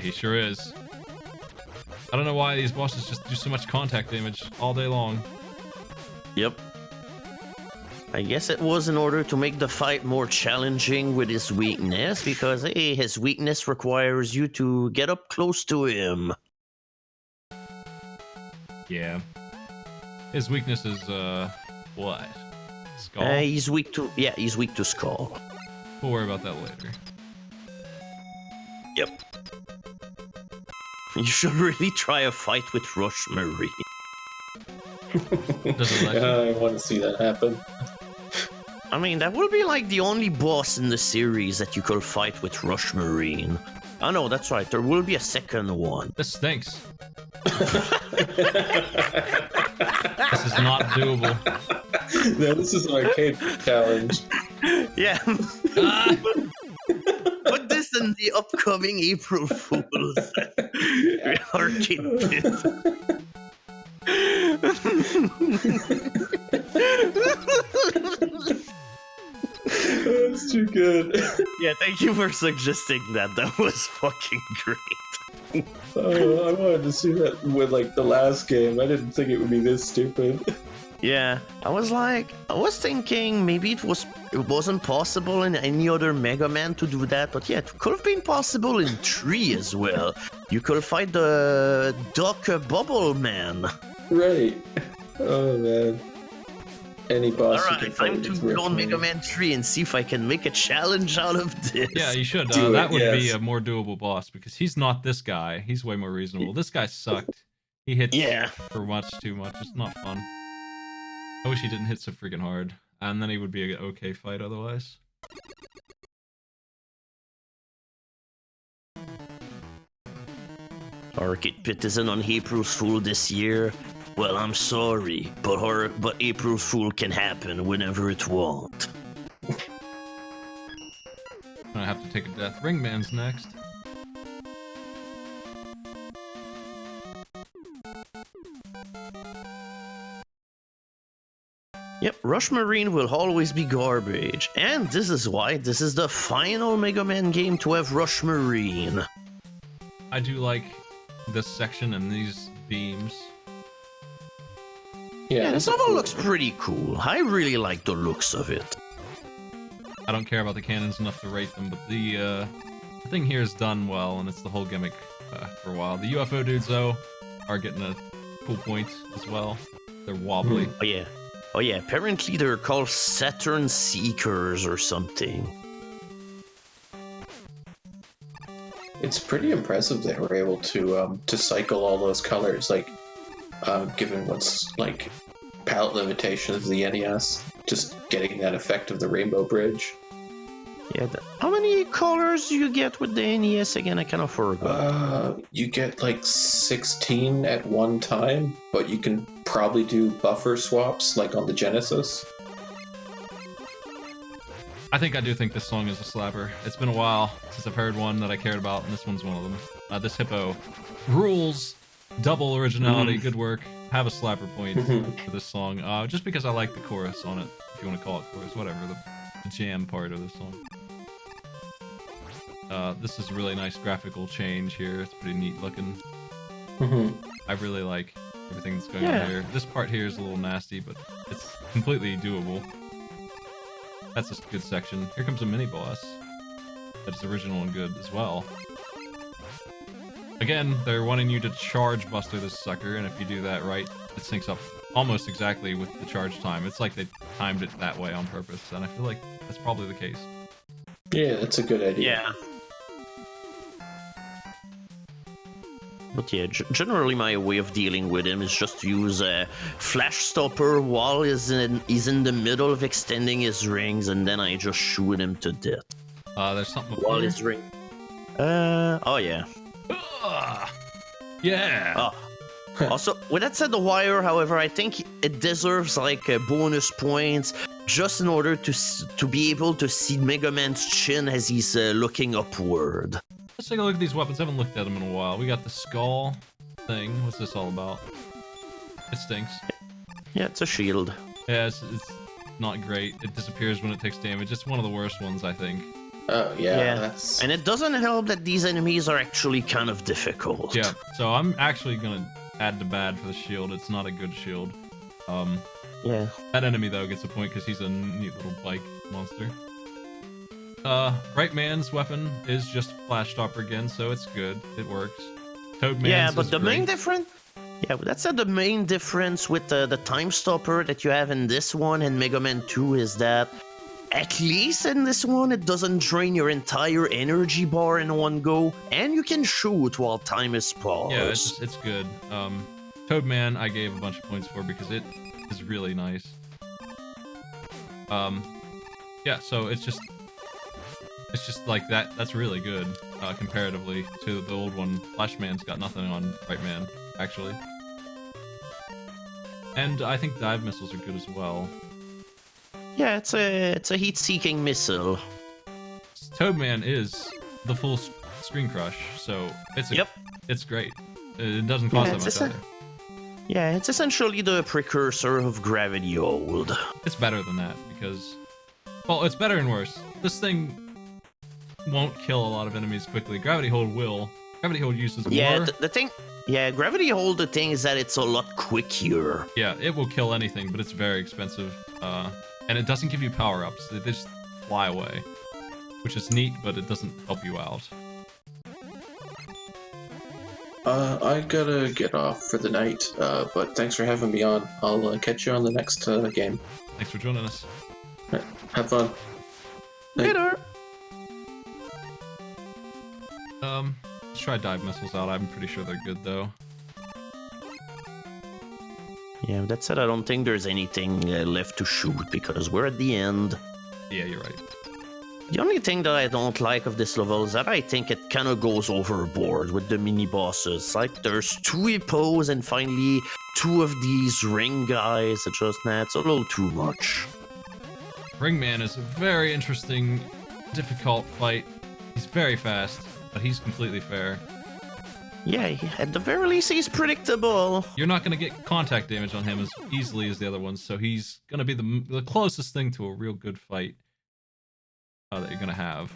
he sure is. I don't know why these bosses just do so much contact damage all day long. Yep. I guess it was in order to make the fight more challenging with his weakness, because hey, his weakness requires you to get up close to him. Yeah. His weakness is, what? Skull? He's weak to Skull. We'll worry about that later. Yep. You should really try a fight with Rush Marie. Does it let you? I want to see that happen. I mean, that will be like the only boss in the series that you could fight with Rush Marine. Oh no, that's right, there will be a second one. This stinks. This is not doable. No, this is an arcade challenge. Yeah. Ah! Put this in the upcoming April Fool's arcade pit. That's too good. Yeah, thank you for suggesting that. That was fucking great. Oh, I wanted to see that with like the last game. I didn't think it would be this stupid. Yeah, I was thinking maybe it wasn't possible in any other Mega Man to do that, but yeah, it could have been possible in 3 as well. You could fight the Duck Bubble Man. Right. Oh man. Any boss. Alright, time to go on Mega Man 3 and see if I can make a challenge out of this. Yeah, you should. Do That it, would be yes. a more doable boss because he's not this guy. He's way more reasonable. This guy sucked. He hits for much too much. It's not fun. I wish he didn't hit so freaking hard. And then he would be an okay fight otherwise. Arcade Pit isn't on April's Fool this year. Well, I'm sorry, but April's Fool can happen whenever it wants. I have to take a death. Ringman's next. Yep, Rush Marine will always be garbage. And this is why this is the final Mega Man game to have Rush Marine. I do like this section and these beams. Yeah, this level looks pretty cool. I really like the looks of it. I don't care about the cannons enough to rate them, but the thing here is done well, and it's the whole gimmick for a while. The UFO dudes, though, are getting a cool point as well. They're wobbly. Oh yeah, apparently they're called Saturn Seekers or something. It's pretty impressive they were able to cycle all those colors, like given what's like palette limitations of the NES, just getting that effect of the Rainbow Bridge. Yeah, how many colors do you get with the NES again? I kind of forgot. You get like 16 at one time, but you can probably do buffer swaps like on the Genesis. I do think this song is a slapper. It's been a while since I've heard one that I cared about, and this one's one of them. This hippo rules. Double originality, good work. Have a slapper point for this song. Just because I like the chorus on it, if you want to call it chorus, whatever, the jam part of the song. This is a really nice graphical change here. It's pretty neat looking. I really like everything that's going on here. This part here is a little nasty, but it's completely doable. That's a good section. Here comes a mini boss. That's original and good as well. Again, they're wanting you to charge Buster this sucker, and if you do that right, it syncs up almost exactly with the charge time. It's like they timed it that way on purpose, and I feel like that's probably the case. Yeah, that's a good idea. Yeah. But yeah, generally my way of dealing with him is just to use a flash stopper while he's in the middle of extending his rings, and then I just shoot him to death. There's something While his ring. Oh yeah. Yeah. Oh. Also, with that said, the wire, however, I think it deserves like bonus points just in order to be able to see Mega Man's chin as he's looking upward. Let's take a look at these weapons. I haven't looked at them in a while. We got the skull thing. What's this all about? It stinks. Yeah, it's a shield. Yeah, it's not great. It disappears when it takes damage. It's one of the worst ones, I think. Oh yeah, that's. And it doesn't help that these enemies are actually kind of difficult. Yeah, so I'm actually gonna add to bad for the shield. It's not a good shield. Yeah. That enemy though gets a point because he's a neat little bike monster. Right Man's weapon is just Flash Stopper again, so it's good. It works. Toad Man's Yeah, but is the great. main difference. Yeah, but that's the main difference with the time stopper that you have in this one and Mega Man 2 is that at least in this one it doesn't drain your entire energy bar in one go, and you can shoot while time is paused. Yeah, it's good. Toad Man I gave a bunch of points for because it is really nice. Yeah, so it's just like that. That's really good comparatively to the old one. Flash Man's got nothing on Right Man actually, and I think dive missiles are good as well. Yeah, it's a heat-seeking missile. Toadman is the full screen crush, so it's great. It doesn't cost that much either. Yeah, it's essentially the precursor of Gravity Hold. It's better than that because, well, it's better and worse. This thing won't kill a lot of enemies quickly. Gravity Hold will. Gravity Hold uses more. Yeah, the thing. Yeah, Gravity Hold. The thing is that it's a lot quicker. Yeah, it will kill anything, but it's very expensive. And it doesn't give you power-ups. They just fly away, which is neat, but it doesn't help you out. I gotta get off for the night, but thanks for having me on. I'll catch you on the next game. Thanks for joining us. Have fun. Later. Let's try dive missiles out. I'm pretty sure they're good though. Yeah, that said, I don't think there's anything left to shoot because we're at the end. Yeah, you're right. The only thing that I don't like of this level is that I think it kind of goes overboard with the mini bosses. Like, there's 2 hippos and finally 2 of these ring guys. It's a little too much. Ringman is a very interesting, difficult fight. He's very fast, but he's completely fair. Yeah, at the very least, he's predictable. You're not going to get contact damage on him as easily as the other ones, so he's going to be the closest thing to a real good fight that you're going to have.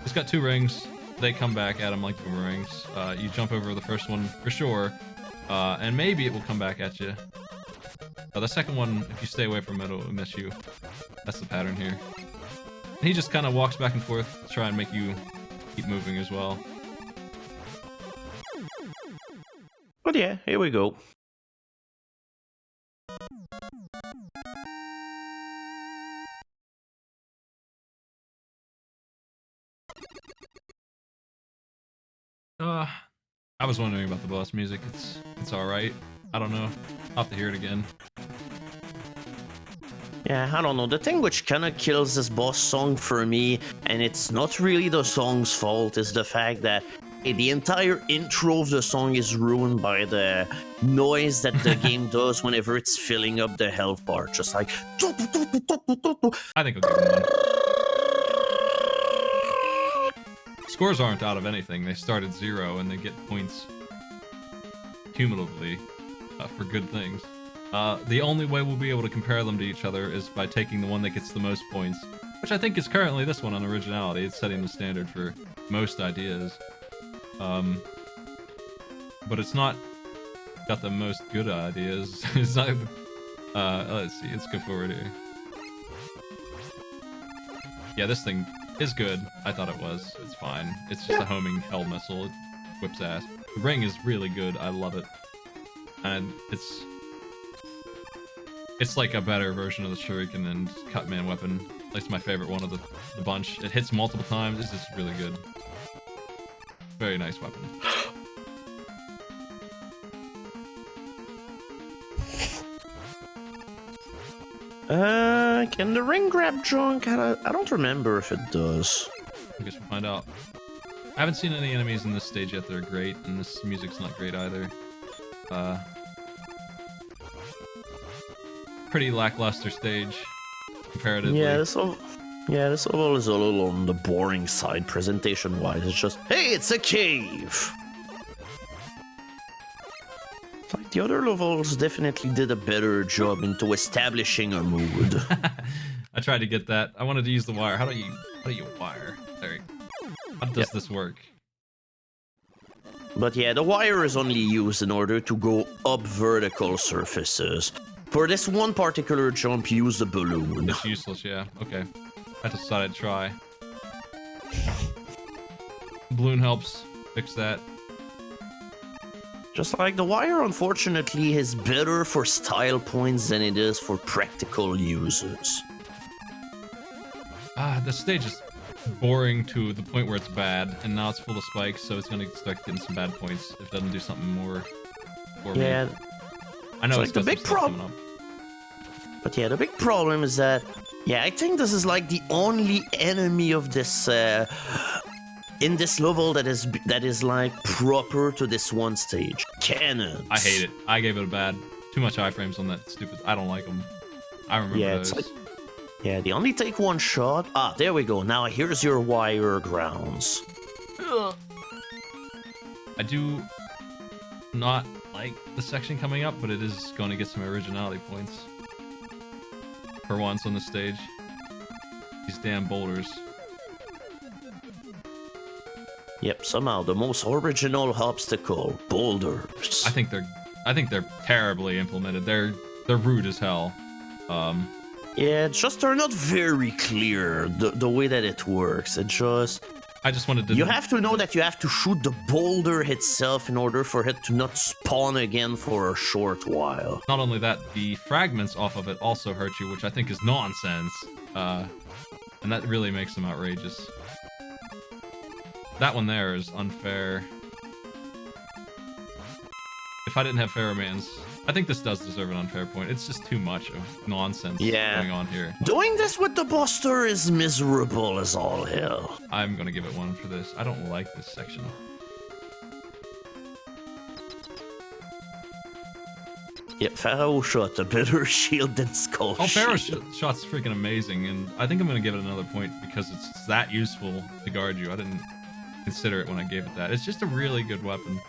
He's got 2 rings. They come back at him like boomerangs. You jump over the first one for sure, and maybe it will come back at you. The second one, if you stay away from it, it'll miss you. That's the pattern here. And he just kind of walks back and forth to try and make you keep moving as well. But yeah, here we go. I was wondering about the boss music. It's all right. I don't know. I'll have to hear it again. Yeah, I don't know. The thing which kind of kills this boss song for me, and it's not really the song's fault, is the fact that the entire intro of the song is ruined by the noise that the game does whenever it's filling up the health bar. Just like... I think I'll give him one. Scores aren't out of anything. They start at 0 and they get points cumulatively for good things. The only way we'll be able to compare them to each other is by taking the one that gets the most points, which I think is currently this one on originality. It's setting the standard for most ideas. But it's not got the most good ideas. It's not, let's see, let's go forward here. Yeah, this thing is good. I thought it was. It's fine. It's just a homing hell missile. It whips ass. The ring is really good. I love it. And it's like a better version of the Shuriken and Cutman weapon. It's my favorite one of the bunch. It hits multiple times. It's just really good. Very nice weapon. Can the ring grab junk? I don't remember if it does. I guess we'll find out. I haven't seen any enemies in this stage yet that are great, and this music's not great either. Pretty lackluster stage, comparatively. Yeah, so Yeah, this level is a little on the boring side presentation-wise. It's just, hey, it's a cave! Like, the other levels definitely did a better job into establishing a mood. I tried to get that. I wanted to use the wire. How do you wire? There. How does this work? But yeah, the wire is only used in order to go up vertical surfaces. For this one particular jump, use the balloon. It's useless, yeah. Okay. I decided to try. Balloon helps fix that. Just like the wire, unfortunately, is better for style points than it is for practical uses. The stage is boring to the point where it's bad, and now it's full of spikes, so it's gonna start getting some bad points if it doesn't do something more for me. Yeah. I know it's like the big problem. But yeah, the big problem is that, yeah, I think this is like the only enemy of this in this level that is like proper to this one stage. Cannons. I hate it. I gave it a bad. Too much iframes on that stupid. I don't like them. I remember those. It's like, yeah, they only take one shot. Ah, there we go. Now here's your wire grounds. I do not like the section coming up, but it is going to get some originality points. For once on the stage. These damn boulders. Yep, somehow the most original obstacle, boulders. I think they're terribly implemented. They're rude as hell. Yeah, it's just they're not very clear the way that it works. It just I just wanted to. You have to know that you have to shoot the boulder itself in order for it to not spawn again for a short while. Not only that, the fragments off of it also hurt you, which I think is nonsense. And that really makes them outrageous. That one there is unfair. If I didn't have Pheromans, I think this does deserve an unfair point. It's just too much of nonsense going on here. Doing this with the Buster is miserable as all hell. I'm gonna give it one for this. I don't like this section. Yep, Pharaoh shot a better shield than Skull Oh, Pharaoh shield. shot's freaking amazing, and I think I'm gonna give it another point because it's that useful to guard you. I didn't consider it when I gave it that. It's just a really good weapon.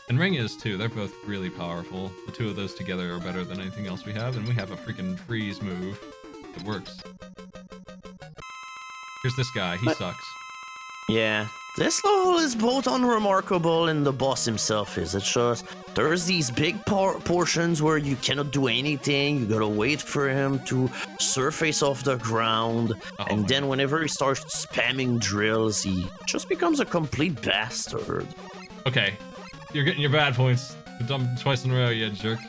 And Ring is too. They're both really powerful. The two of those together are better than anything else we have, and we have a freaking freeze move that works. Here's this guy. He sucks. Yeah, this level is both unremarkable and the boss himself is. It's just, there's these big portions where you cannot do anything. You gotta wait for him to surface off the ground. And then whenever he starts spamming drills, he just becomes a complete bastard. Okay. You're getting your bad points. You've done twice in a row, you jerk.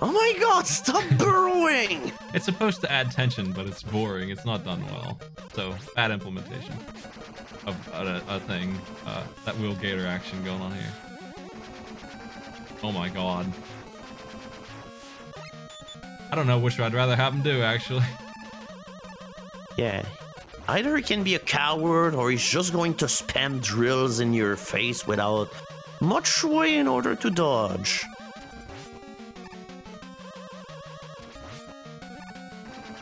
Oh my god, stop burrowing! It's supposed to add tension, but it's boring. It's not done well. So, bad implementation of a thing. That wheel gator action going on here. Oh my god. I don't know which I'd rather have him do, actually. Yeah. Either he can be a coward, or he's just going to spam drills in your face without much way in order to dodge.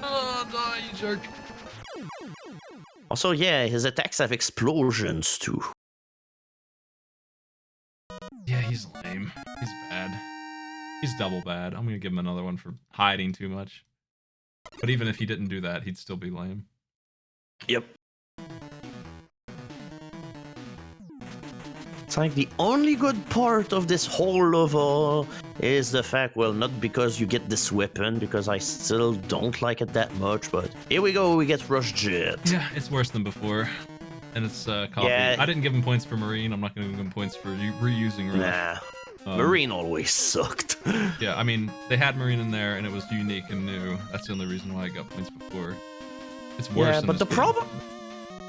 Oh, die, you jerk. Also, yeah, his attacks have explosions too. Yeah, he's lame. He's bad. He's double bad. I'm gonna give him another one for hiding too much. But even if he didn't do that, he'd still be lame. Yep. It's like the only good part of this whole level is the fact, well, not because you get this weapon, because I still don't like it that much, but here we go, we get Rush Jet. Yeah, it's worse than before. And it's copy. Yeah. I didn't give him points for Marine. I'm not gonna give him points for reusing Rush. Nah. Marine always sucked. Yeah, I mean, they had Marine in there and it was unique and new. That's the only reason why I got points before. It's worse than but the problem...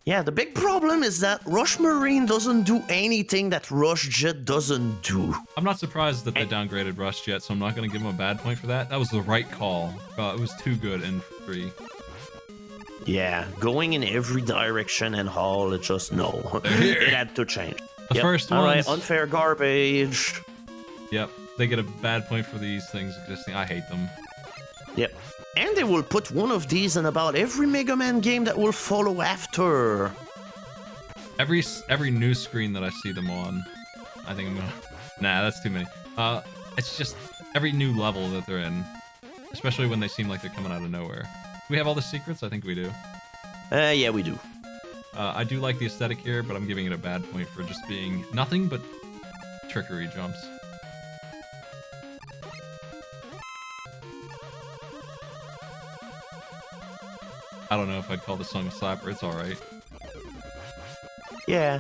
Yeah, the big problem is that Rush Marine doesn't do anything that Rush Jet doesn't do. I'm not surprised that they downgraded Rush Jet, so I'm not going to give him a bad point for that. That was the right call. It was too good and free. Yeah, going in every direction and all, it just, no. It had to change. The first one. Alright, unfair garbage. Yep, they get a bad point for these things existing. I hate them. Yep. And they will put one of these in about every Mega Man game that will follow after. Every new screen that I see them on, I think I'm gonna... Nah, that's too many. It's just every new level that they're in, especially when they seem like they're coming out of nowhere. Do we have all the secrets? I think we do. Yeah, we do. I do like the aesthetic here, but I'm giving it a bad point for just being nothing but trickery jumps. I don't know if I'd call this song a slapper. It's alright. Yeah.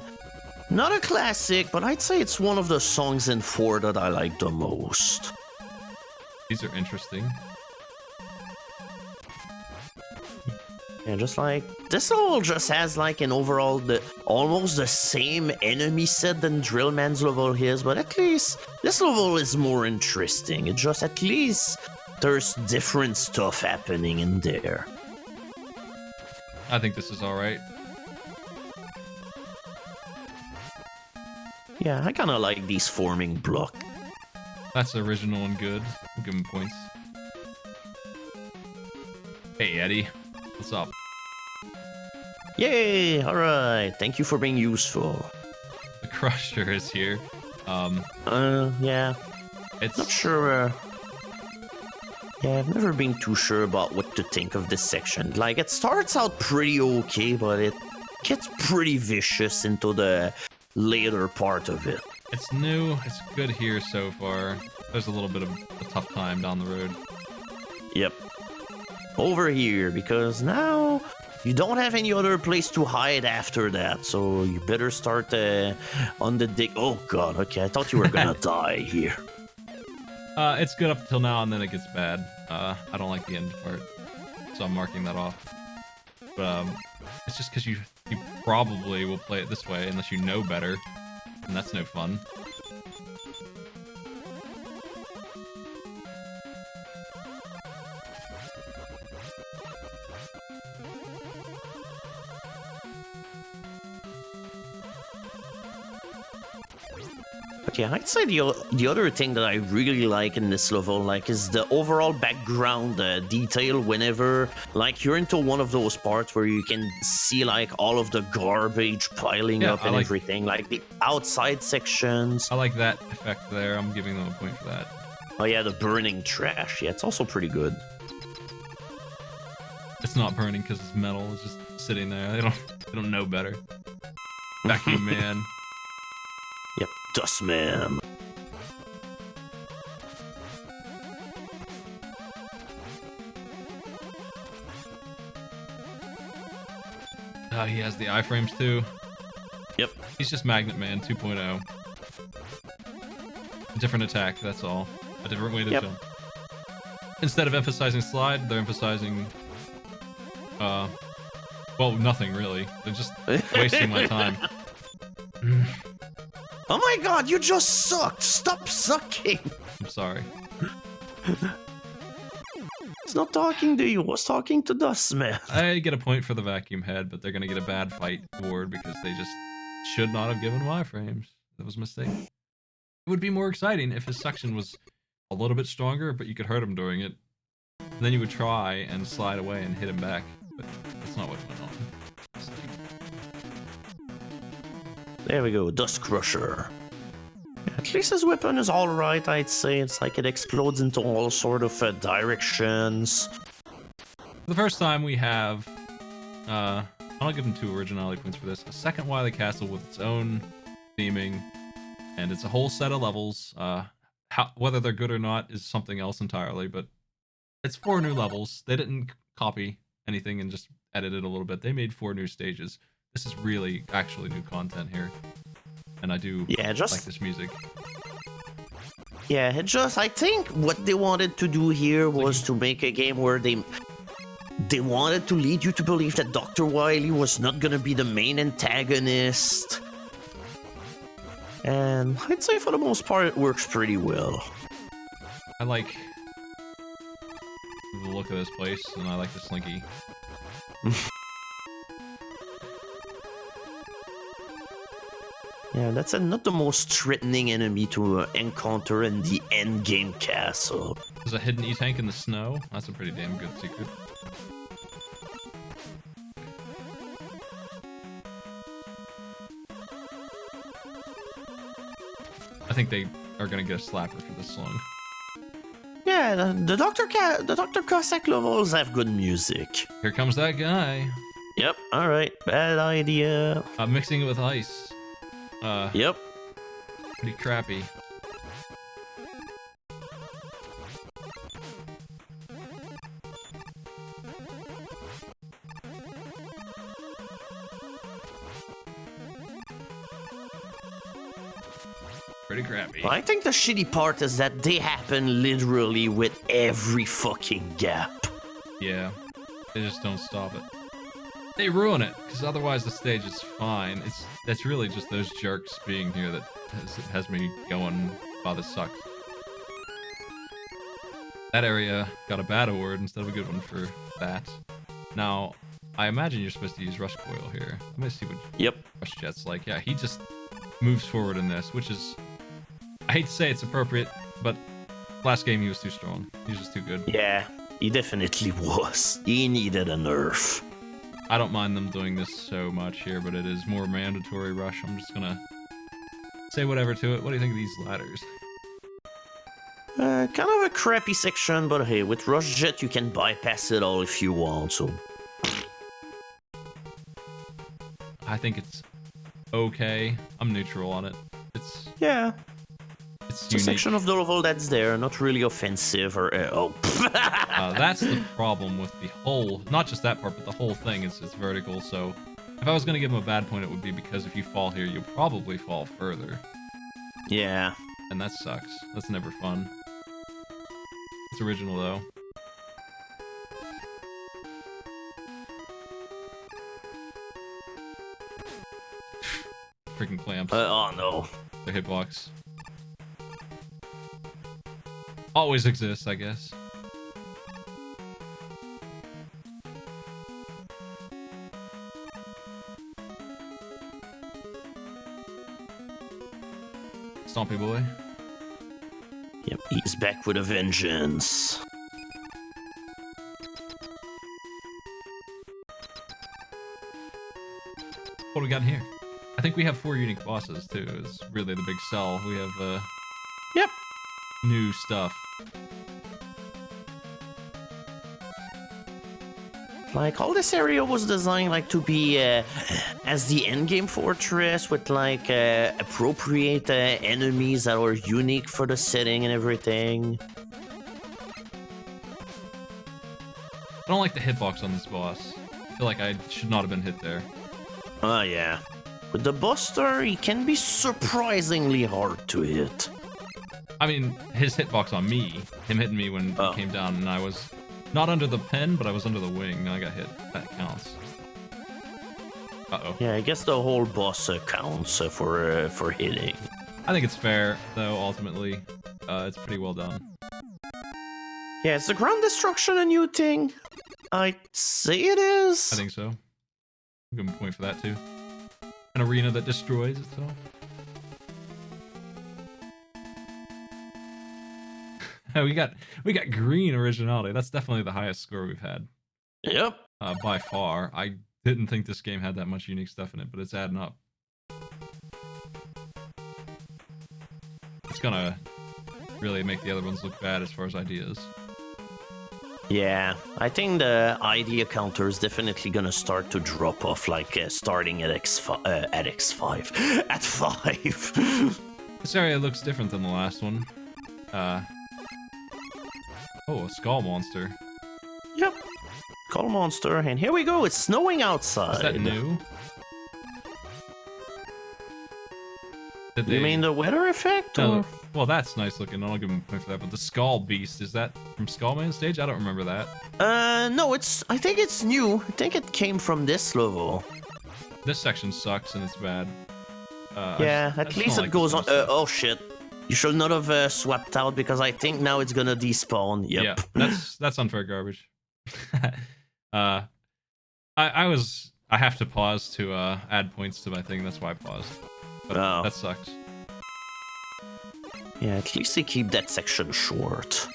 Not a classic, but I'd say it's one of the songs in 4 that I like the most. These are interesting. Yeah, just like this level just has like an overall almost the same enemy set than Drill Man's level is, but at least this level is more interesting. It just at least there's different stuff happening in there. I think this is alright. Yeah, I kind of like these forming blocks. That's original and good. I'll give him points. Hey, Eddie. What's up? Yay! Alright, thank you for being useful. The Crusher is here. Yeah. It's Not sure, yeah, I've never been too sure about what to think of this section. Like, it starts out pretty okay, but it gets pretty vicious into the later part of it. It's new. It's good here so far. There's a little bit of a tough time down the road. Yep. Over here, because now you don't have any other place to hide after that, so you better start on the dig. Oh god, okay, I thought you were gonna die here. It's good up until now, and then it gets bad. I don't like the end part, so I'm marking that off. But it's just because you probably will play it this way unless you know better, and that's no fun. Yeah, I'd say the other thing that I really like in this level, like, is the overall background detail. Whenever, like, you're into one of those parts where you can see, like, all of the garbage piling up and everything, like the outside sections. I like that effect there. I'm giving them a point for that. Oh yeah, the burning trash. Yeah, it's also pretty good. It's not burning because it's metal. It's just sitting there. They don't know better. Vacuum Man. Yep, Dust Man. He has the iframes too. Yep. He's just Magnet Man 2.0. A different attack, that's all. A different way to jump. Instead of emphasizing slide, they're emphasizing... well, nothing really. They're just wasting my time. Oh my god, you just sucked! Stop sucking! I'm sorry. It's not talking to you, it was talking to Dustman. I get a point for the vacuum head, but they're gonna get a bad fight award because they just should not have given wireframes. That was a mistake. It would be more exciting if his suction was a little bit stronger, but you could hurt him during it. And then you would try and slide away and hit him back, but that's not what went on. There we go, Dust Crusher. At least his weapon is alright, I'd say. It's like it explodes into all sort of directions. For the first time we have, I'll give him 2 originality points for this. A second Wily Castle with its own theming, and it's a whole set of levels. Whether they're good or not is something else entirely, but it's 4 new levels. They didn't copy anything and just edit it a little bit. They made 4 new stages. This is really actually new content here, and I do like this music. Yeah, I think what they wanted to do here was to make a game where they wanted to lead you to believe that Dr. Wily was not gonna be the main antagonist. And I'd say for the most part it works pretty well. I like the look of this place, and I like the slinky. Yeah, that's not the most threatening enemy to encounter in the endgame castle. There's a hidden E-tank in the snow. That's a pretty damn good secret. I think they are gonna get a slapper for this song. Yeah, the Dr. Cossack levels have good music. Here comes that guy. Yep, alright, bad idea. Mixing it with ice. Yep. Pretty crappy. Pretty crappy. I think the shitty part is that they happen literally with every fucking gap. Yeah, they just don't stop it. They ruin it, because otherwise the stage is fine. That's really just those jerks being here that has me going, wow, this sucks. That area got a bad award instead of a good one for that. Now, I imagine you're supposed to use Rush Coil here. I'm gonna see what Yep. Rush Jet's like. Yeah, he just moves forward in this, which is... I hate to say it's appropriate, but last game he was too strong. He was just too good. Yeah, he definitely was. He needed a nerf. I don't mind them doing this so much here, but it is more mandatory Rush. I'm just gonna say whatever to it. What do you think of these ladders? Kind of a crappy section, but hey, with Rush Jet you can bypass it all if you want, so... I think it's okay. I'm neutral on it. Yeah. It's It's a unique. section of the level that's there, not really offensive or... That's the problem with the whole, not just that part, but the whole thing is it's vertical. So if I was going to give him a bad point, it would be because if you fall here, you'll probably fall further. Yeah. And that sucks. That's never fun. It's original, though. Freaking clamps. Oh no. The hitbox. Always exists, I guess. Stompy boy. Yep, he's back with a vengeance. What do we got in here? I think we have 4 unique bosses too. It's really the big sell. We have Yep. new stuff. Like, all this area was designed, like, to be as the endgame fortress with, like, appropriate enemies that are unique for the setting and everything. I don't like the hitbox on this boss. I feel like I should not have been hit there. Oh, yeah. With the Buster, he can be surprisingly hard to hit. I mean, his hitbox on me, him hitting me when he came down, and I was not under the pen, but I was under the wing, and I got hit. That counts. Uh-oh. Yeah, I guess the whole boss counts for hitting. I think it's fair, though, ultimately. It's pretty well done. Yeah, is the ground destruction a new thing? I'd say it is. I think so. Give him a point for that, too. An arena that destroys itself. we got green originality. That's definitely the highest score we've had. Yep. By far. I didn't think this game had that much unique stuff in it, but it's adding up. It's gonna really make the other ones look bad as far as ideas. Yeah, I think the idea counter is definitely gonna start to drop off, like starting at X5, at 5. This area looks different than the last one. Oh, a skull monster. Yep. Call monster, and here we go. It's snowing outside. Is that new? Did You mean the weather effect? No, Or? well, that's nice looking. I'll give him a point for that. But the skull beast, is that from Skull Man Stage? I don't remember that. No, I think it's new. I think it came from this level. This section sucks and it's bad. Yeah, I at just least don't it like goes on. this stuff. Oh shit. You should not have swapped out because I think now it's gonna despawn. Yep. Yeah, that's unfair garbage. I have to pause to add points to my thing. That's why I paused. But Oh. that sucks. Yeah, at least they keep that section short.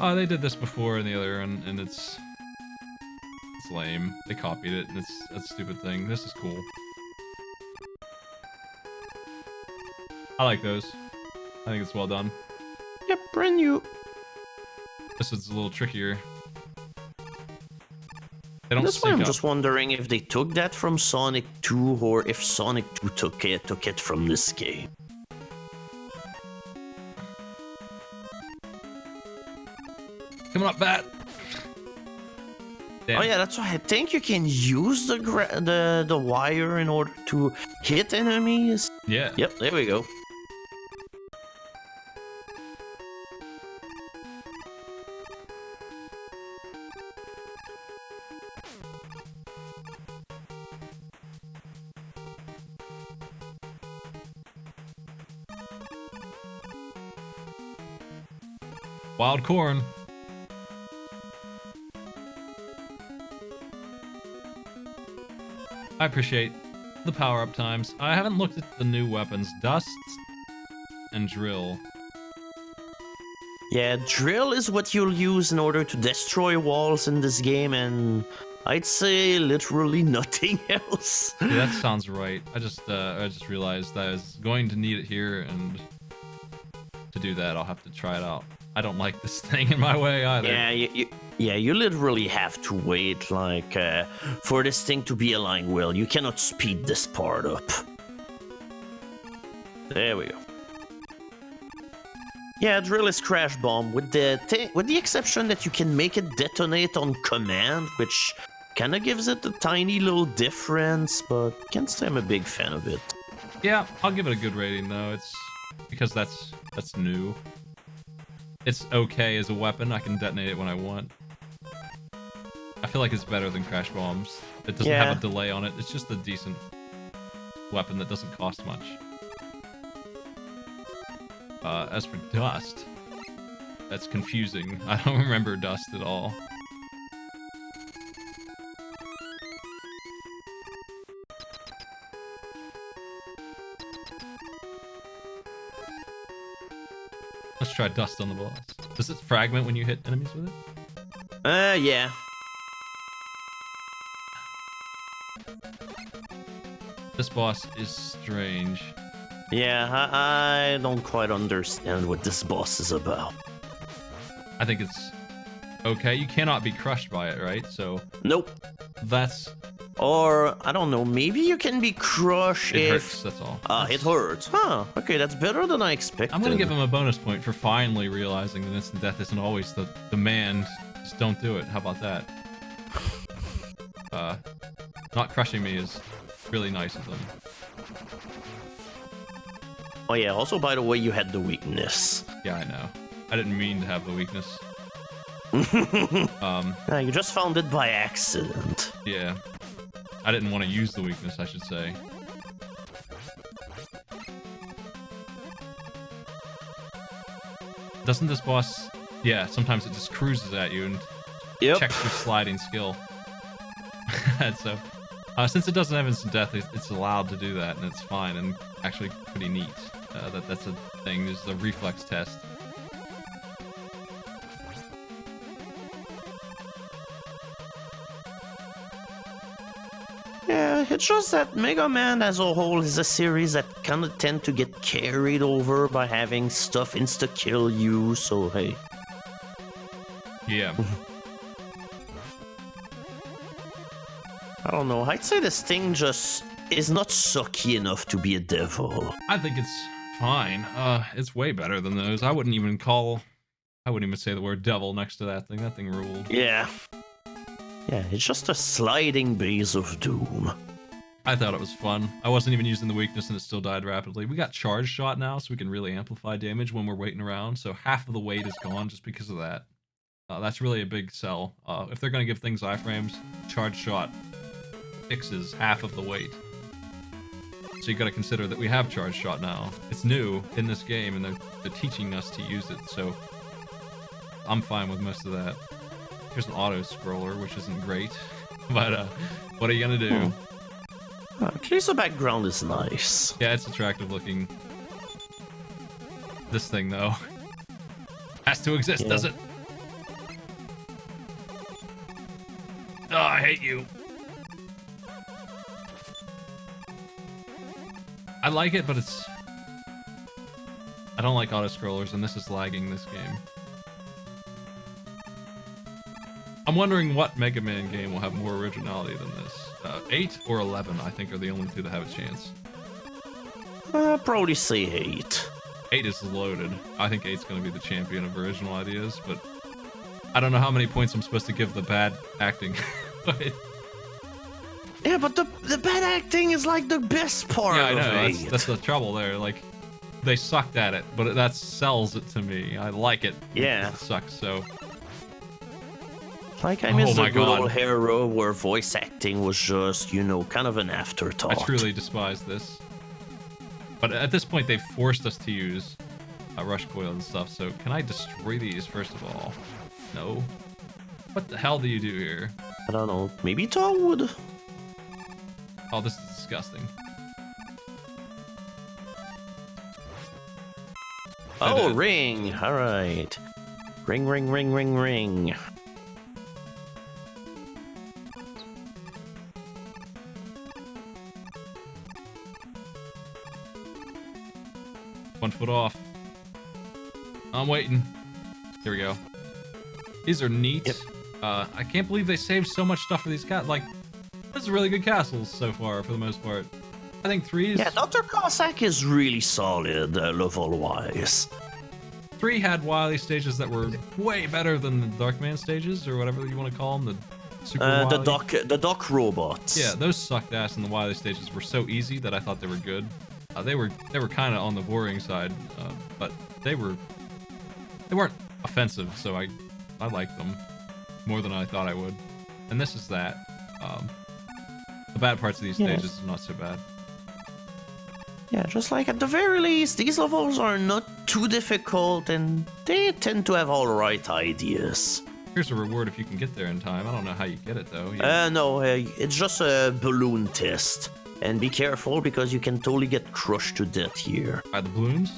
Oh, they did this before in the other, and it's lame. They copied it, and it's a stupid thing. This is cool. I like those. I think it's well done. Yep, brand new. This is a little trickier. They don't That's why sync I'm up. just wondering if they took that from Sonic 2 or if Sonic 2 took it from this game. Coming up, bat. Damn. Oh yeah, that's why I think you can use the wire in order to hit enemies. Yeah. Yep, there we go. Wild corn. I appreciate the power-up times. I haven't looked at the new weapons. Dust and drill. Yeah, drill is what you'll use in order to destroy walls in this game, and I'd say literally nothing else. Yeah, that sounds right. I just realized that I was going to need it here, and to do that, I'll have to try it out. I don't like this thing in my way either. Yeah, you literally have to wait, like, for this thing to be aligned well. You cannot speed this part up. There we go. Yeah, drill is crash bomb, with the exception that you can make it detonate on command, which kind of gives it a tiny little difference, but can't say I'm a big fan of it. Yeah, I'll give it a good rating though. It's because that's new. It's okay as a weapon. I can detonate it when I want. I feel like it's better than crash bombs. It doesn't have a delay on it. It's just a decent weapon that doesn't cost much. As for dust, that's confusing. I don't remember dust at all. Let's try dust on the boss. Does it fragment when you hit enemies with it? Yeah. This boss is strange. Yeah, I don't quite understand what this boss is about. I think it's okay. You cannot be crushed by it, right? So Nope. that's... Or, I don't know, maybe you can be crushed It if... hurts, that's all. It hurts. Huh, okay, that's better than I expected. I'm gonna give him a bonus point for finally realizing that instant death isn't always the demand. Just don't do it. How about that? Not crushing me is really nice of them. Oh yeah, also by the way, you had the weakness. Yeah, I know. I didn't mean to have the weakness. Yeah, you just found it by accident. Yeah. I didn't want to use the weakness, I should say. Doesn't this boss... Yeah, sometimes it just cruises at you and Yep. checks your sliding skill. And so, since it doesn't have instant death, it's allowed to do that, and it's fine, and actually pretty neat. That's a thing. There's a reflex test. Yeah, it's just that Mega Man as a whole is a series that kind of tend to get carried over by having stuff insta-kill you, so hey. Yeah. I don't know, I'd say this thing just is not sucky enough to be a devil. I think it's fine. It's way better than those. I wouldn't even say the word devil next to that thing. That thing ruled. Yeah. Yeah, it's just a sliding base of doom. I thought it was fun. I wasn't even using the weakness and it still died rapidly. We got charge shot now, so we can really amplify damage when we're waiting around. So half of the weight is gone just because of that. That's really a big sell. If they're going to give things iframes, charge shot fixes half of the weight. So you got to consider that we have charge shot now. It's new in this game, and they're teaching us to use it. So I'm fine with most of that. Here's an auto scroller, which isn't great, but what are you gonna do? At least the background is nice. Yeah, it's attractive looking. This thing, though, has to exist, Yeah. does it? Oh, I hate you. I like it, but it's... I don't like auto-scrollers, and this is lagging this game. I'm wondering what Mega Man game will have more originality than this. 8 or 11, I think, are the only two that have a chance. Probably say 8. 8 is loaded. I think 8's going to be the champion of original ideas, but I don't know how many points I'm supposed to give the bad acting. But Yeah, but the bad acting is like the best part yeah, I of know. 8. That's the trouble there. Like, they sucked at it, but that sells it to me. I like it. Yeah. It sucks, so... Like, I Oh miss the my good God. old era where voice acting was just, you know, kind of an afterthought. I truly despise this. But at this point, they've forced us to use rush coil and stuff, so can I destroy these first of all? No. What the hell do you do here? I don't know. Maybe Toad? Oh, this is disgusting. I Oh, did. ring. All right. Ring, ring, ring, ring, ring. One foot off. I'm waiting. Here we go. These are neat. Yep. I can't believe they saved so much stuff for these cats. Like, this is really good castles so far, for the most part. I think 3's... Yeah, Dr. Cossack is really solid level-wise. 3 had Wily stages that were way better than the Dark Man stages, or whatever you want to call them. The Super Wily. The Doc robots. Yeah, those sucked ass, and the Wily stages were so easy that I thought they were good. They were kind of on the boring side, but they weren't offensive, so I liked them more than I thought I would. And this is that. The bad parts of these stages are not so bad. Yeah, just like at the very least, these levels are not too difficult, and they tend to have all right ideas. Here's a reward if you can get there in time. I don't know how you get it though. No, it's just a balloon test. And be careful because you can totally get crushed to death here. By the balloons?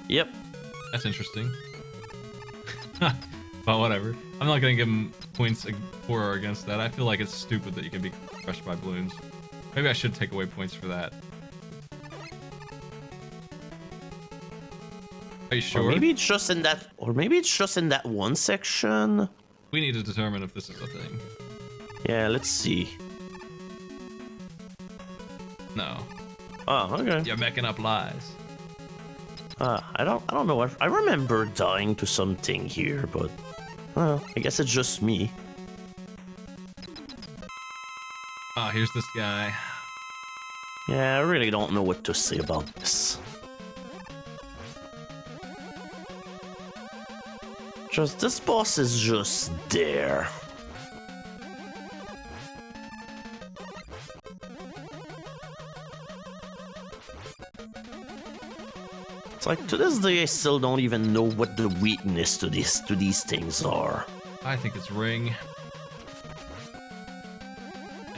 Yep. That's interesting. But whatever. I'm not gonna give him points for or against that. I feel like it's stupid that you can be crushed by balloons. Maybe I should take away points for that. Are you sure? Or maybe it's just in that one section. We need to determine if this is a thing. Yeah, let's see. No. Oh, okay. You're making up lies. I don't know. I remember dying to something here, but I guess it's just me. Ah, here's this guy. Yeah, I really don't know what to say about this. Just this boss is just there. It's like to this day I still don't even know what the weakness to these things are. I think it's Ring.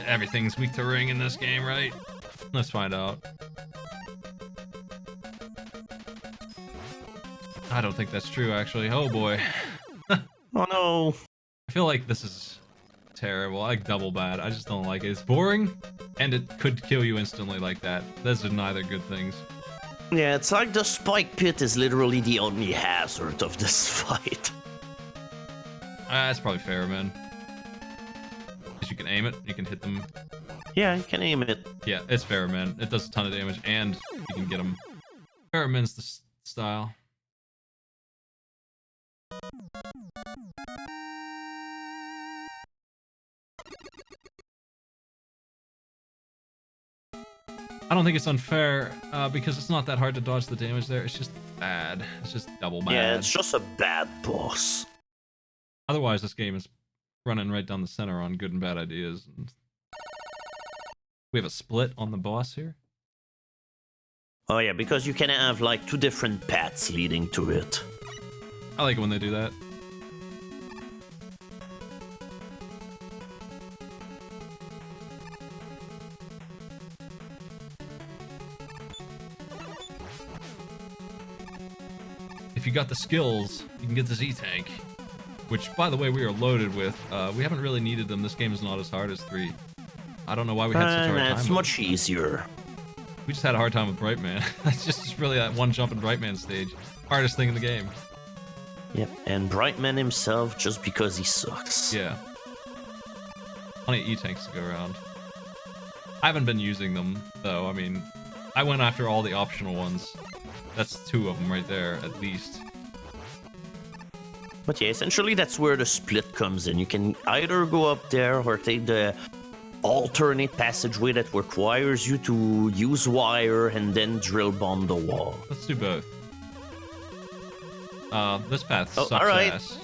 Everything's weak to Ring in this game, right? Let's find out. I don't think that's true, actually. Oh boy. Oh no. I feel like this is terrible. I like double bad. I just don't like it. It's boring, and it could kill you instantly like that. Those are neither good things. Yeah, it's like the spike pit is literally the only hazard of this fight. That's probably fair, man. Because you can aim it, you can hit them. Yeah, you can aim it. Yeah, it's fair, man. It does a ton of damage, and you can get them. Fairman's the style. I don't think it's unfair because it's not that hard to dodge the damage there. It's just bad. It's just double bad. Yeah, it's just a bad boss. Otherwise, this game is running right down the center on good and bad ideas. We have a split on the boss here. Oh yeah, because you can have like 2 different paths leading to it. I like it when they do that. if you got the skills, you can get this E-Tank. Which, by the way, we are loaded with. We haven't really needed them. This game is not as hard as 3. I don't know why we had such a hard time. It's much easier. We just had a hard time with Brightman. It's just really that one jump in Brightman stage. Hardest thing in the game. Yep, and Brightman himself just because he sucks. Yeah. Plenty of E-Tanks to go around. I haven't been using them, though. I mean, I went after all the optional ones. That's 2 of them right there, at least. But yeah, essentially that's where the split comes in. You can either go up there or take the alternate passageway that requires you to use wire and then drill bomb the wall. Let's do both. This path sucks alright. ass.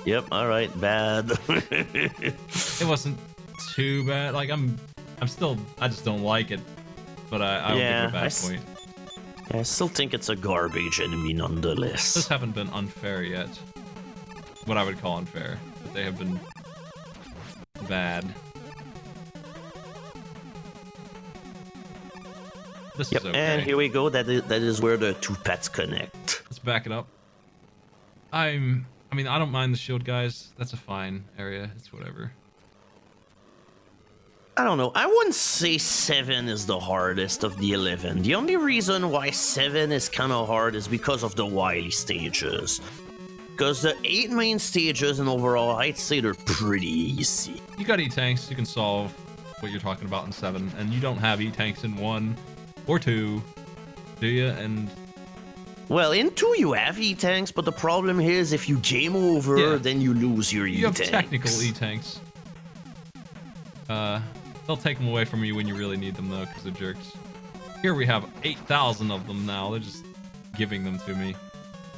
Yep, alright, bad. It wasn't too bad. Like, I just don't like it. But I don't give it a bad point. I still think it's a garbage enemy nonetheless. This haven't been unfair yet. What I would call unfair. But they have been bad. This is okay. And here we go. That is where the 2 paths connect. Let's back it up. I mean, I don't mind the shield guys. That's a fine area. It's whatever. I don't know. I wouldn't say 7 is the hardest of the 11. The only reason why 7 is kind of hard is because of the Wily stages. Because the 8 main stages and overall, I'd say they're pretty easy. You got E-Tanks. You can solve what you're talking about in 7. And you don't have E-Tanks in 1 or 2, do you? And well, in 2 you have E-Tanks, but the problem is if you game over, then you lose your E-Tanks. You have technical E-Tanks. They'll take them away from you when you really need them, though, because they're jerks. Here we have 8,000 of them now. They're just giving them to me.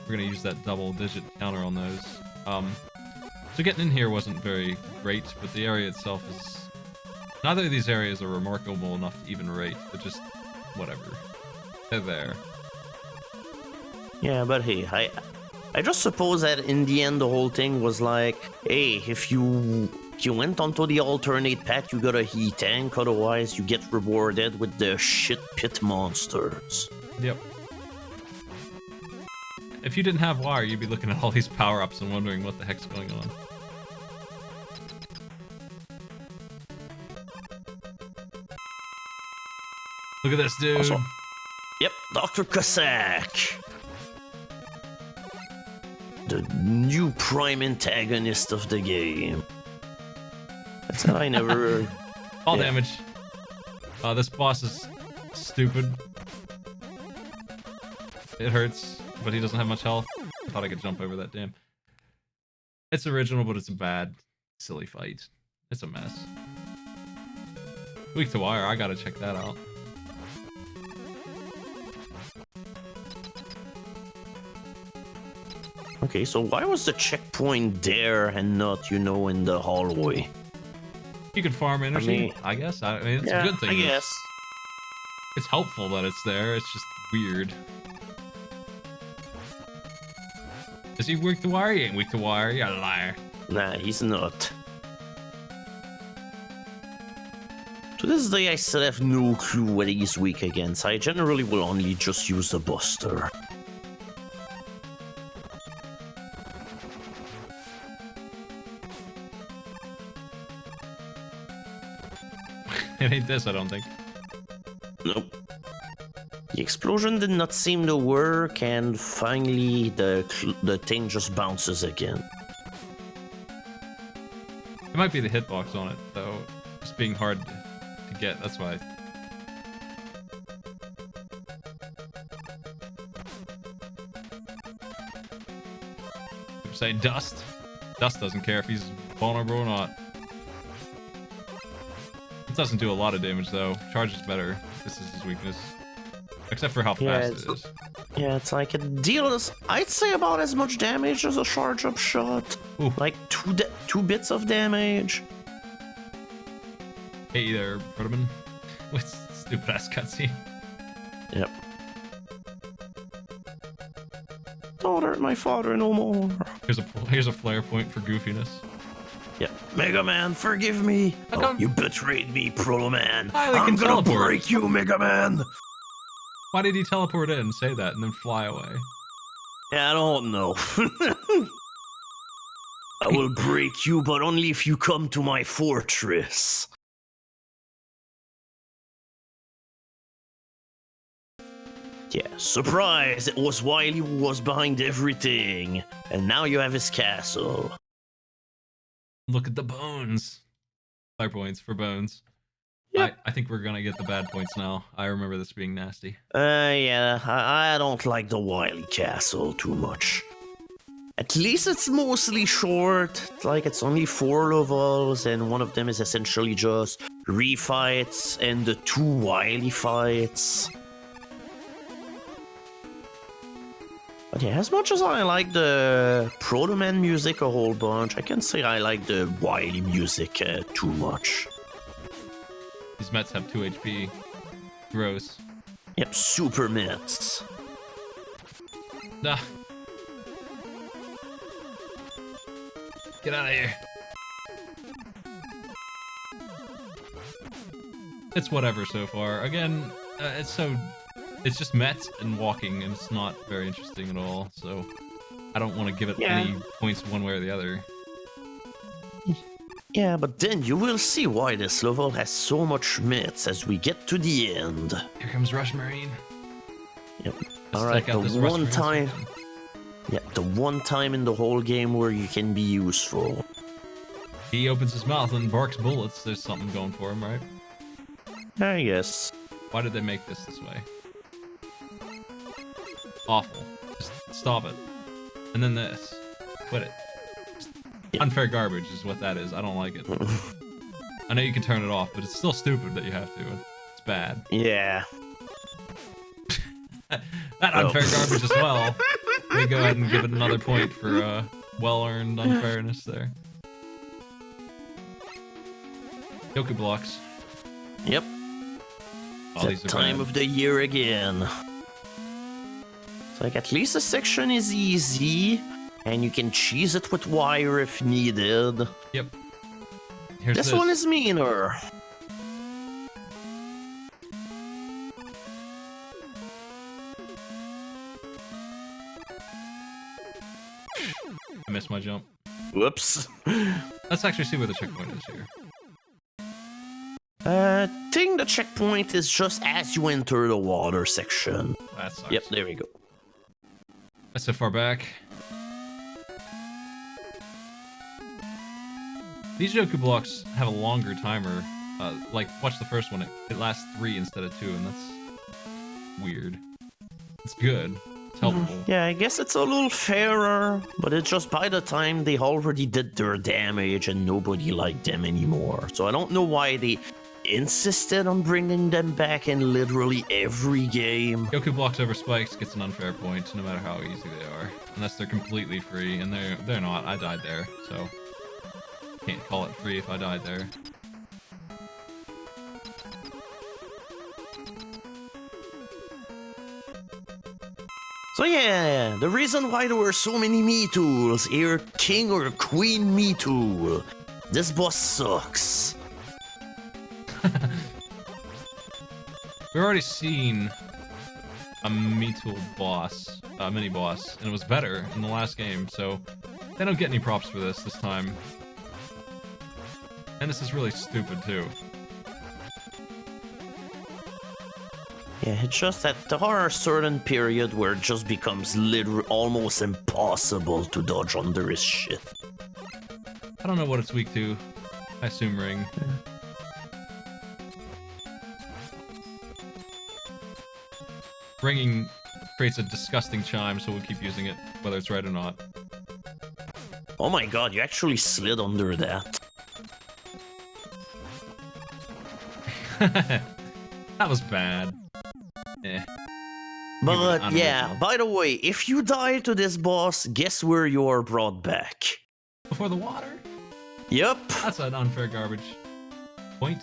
We're going to use that double-digit counter on those. So getting in here wasn't very great, but the area itself is... Neither of these areas are remarkable enough to even rate. They're just... whatever. They're there. Yeah, but hey, I just suppose that in the end the whole thing was like, hey, if you went onto the alternate path, you got a E-Tank, otherwise you get rewarded with the shit pit monsters. Yep. If you didn't have wire, you'd be looking at all these power-ups and wondering what the heck's going on. Look at this, dude. Also, yep, Dr. Cossack. The new prime antagonist of the game. That's how I never... All damage. This boss is stupid. It hurts, but he doesn't have much health. I thought I could jump over that, damn. It's original, but it's a bad, silly fight. It's a mess. Weak to wire, I gotta check that out. Okay, so why was the checkpoint there and not, you know, in the hallway? You can farm energy, I guess. I mean, it's a good thing. I guess. It's helpful that it's there, it's just weird. Is he weak to wire? He ain't weak to wire, you're a liar. Nah, he's not. To this day, I still have no clue what he's weak against. I generally will only just use the Buster. It ain't this, I don't think. Nope. The explosion did not seem to work, and finally the thing just bounces again. It might be the hitbox on it, though. Just being hard to get, that's why. People say Dust. Dust doesn't care if he's vulnerable or not. It doesn't do a lot of damage, though. Charge is better. This is his weakness. Except for how fast it is. Yeah, it's like it deals, I'd say, about as much damage as a charge-up shot. Ooh. Like two bits of damage. Hey there, Protoman. With stupid-ass cutscene. Yep. Don't hurt my father no more. Here's a flare point for goofiness. Yep. Mega Man, forgive me. Oh, you betrayed me, Proto Man. I'm gonna break you, Mega Man. Why did he teleport in, say that, and then fly away? Yeah, I don't know. I will break you, but only if you come to my fortress. Yeah, surprise! It was Wily who was behind everything. And now you have his castle. Look at the bones. Fire points for bones. Yep. I think we're gonna get the bad points now. I remember this being nasty. Yeah, I don't like the Wily castle too much. At least it's mostly short. Like, it's only 4 levels, and one of them is essentially just refights and the 2 Wily fights. But yeah, as much as I like the Proto Man music a whole bunch, I can say I like the Wily music too much. These Mets have 2 HP. Gross. Yep, super Mets. Nah. Get out of here. It's whatever so far. Again, it's just Mets and walking, and it's not very interesting at all, so I don't want to give it any points one way or the other. Yeah, but then you will see why this level has so much Mets as we get to the end. Here comes Rush Marine. Yep. Let's Alright, check out the this Rush one Marine time... section. Yeah, the one time in the whole game where you can be useful. He opens his mouth and barks bullets. There's something going for him, right? I guess. Why did they make this way? Awful. Just stop it. And then this. Quit it. Unfair garbage is what that is. I don't like it. I know you can turn it off, but it's still stupid that you have to. It's bad. Yeah. That unfair garbage as well. Let me go ahead and give it another point for well-earned unfairness there. Yoku blocks. Yep. Oh, It's that time of the year again. It's like, at least the section is easy, and you can cheese it with wire if needed. Yep. Here's This one is meaner. I missed my jump. Whoops. Let's actually see where the checkpoint is here. Think the checkpoint is just as you enter the water section. That sucks. Yep, there we go. That's so far back. These Joku blocks have a longer timer. Like, watch the first one. It lasts 3 instead of 2, and that's weird. It's good. It's helpful. Yeah, I guess it's a little fairer, but it's just by the time they already did their damage and nobody liked them anymore. So I don't know why they insisted on bringing them back in literally every game. Joku blocks over spikes gets an unfair point, no matter how easy they are. Unless they're completely free, and they're not. I died there, so can't call it free if I died there. So yeah, the reason why there were so many Me Tools here, King or Queen Me Tool. This boss sucks. We've already seen a Me Tool boss, a mini boss, and it was better in the last game, so they don't get any props for this time. And this is really stupid too. Yeah, it's just that there are a certain period where it just becomes literally almost impossible to dodge under his shit. I don't know what it's weak to. I assume ring. Ringing creates a disgusting chime, so we'll keep using it, whether it's right or not. Oh my god, you actually slid under that. That was bad. Eh. But yeah, by the way, if you die to this boss, guess where you are brought back? Before the water? Yep. That's an unfair garbage point.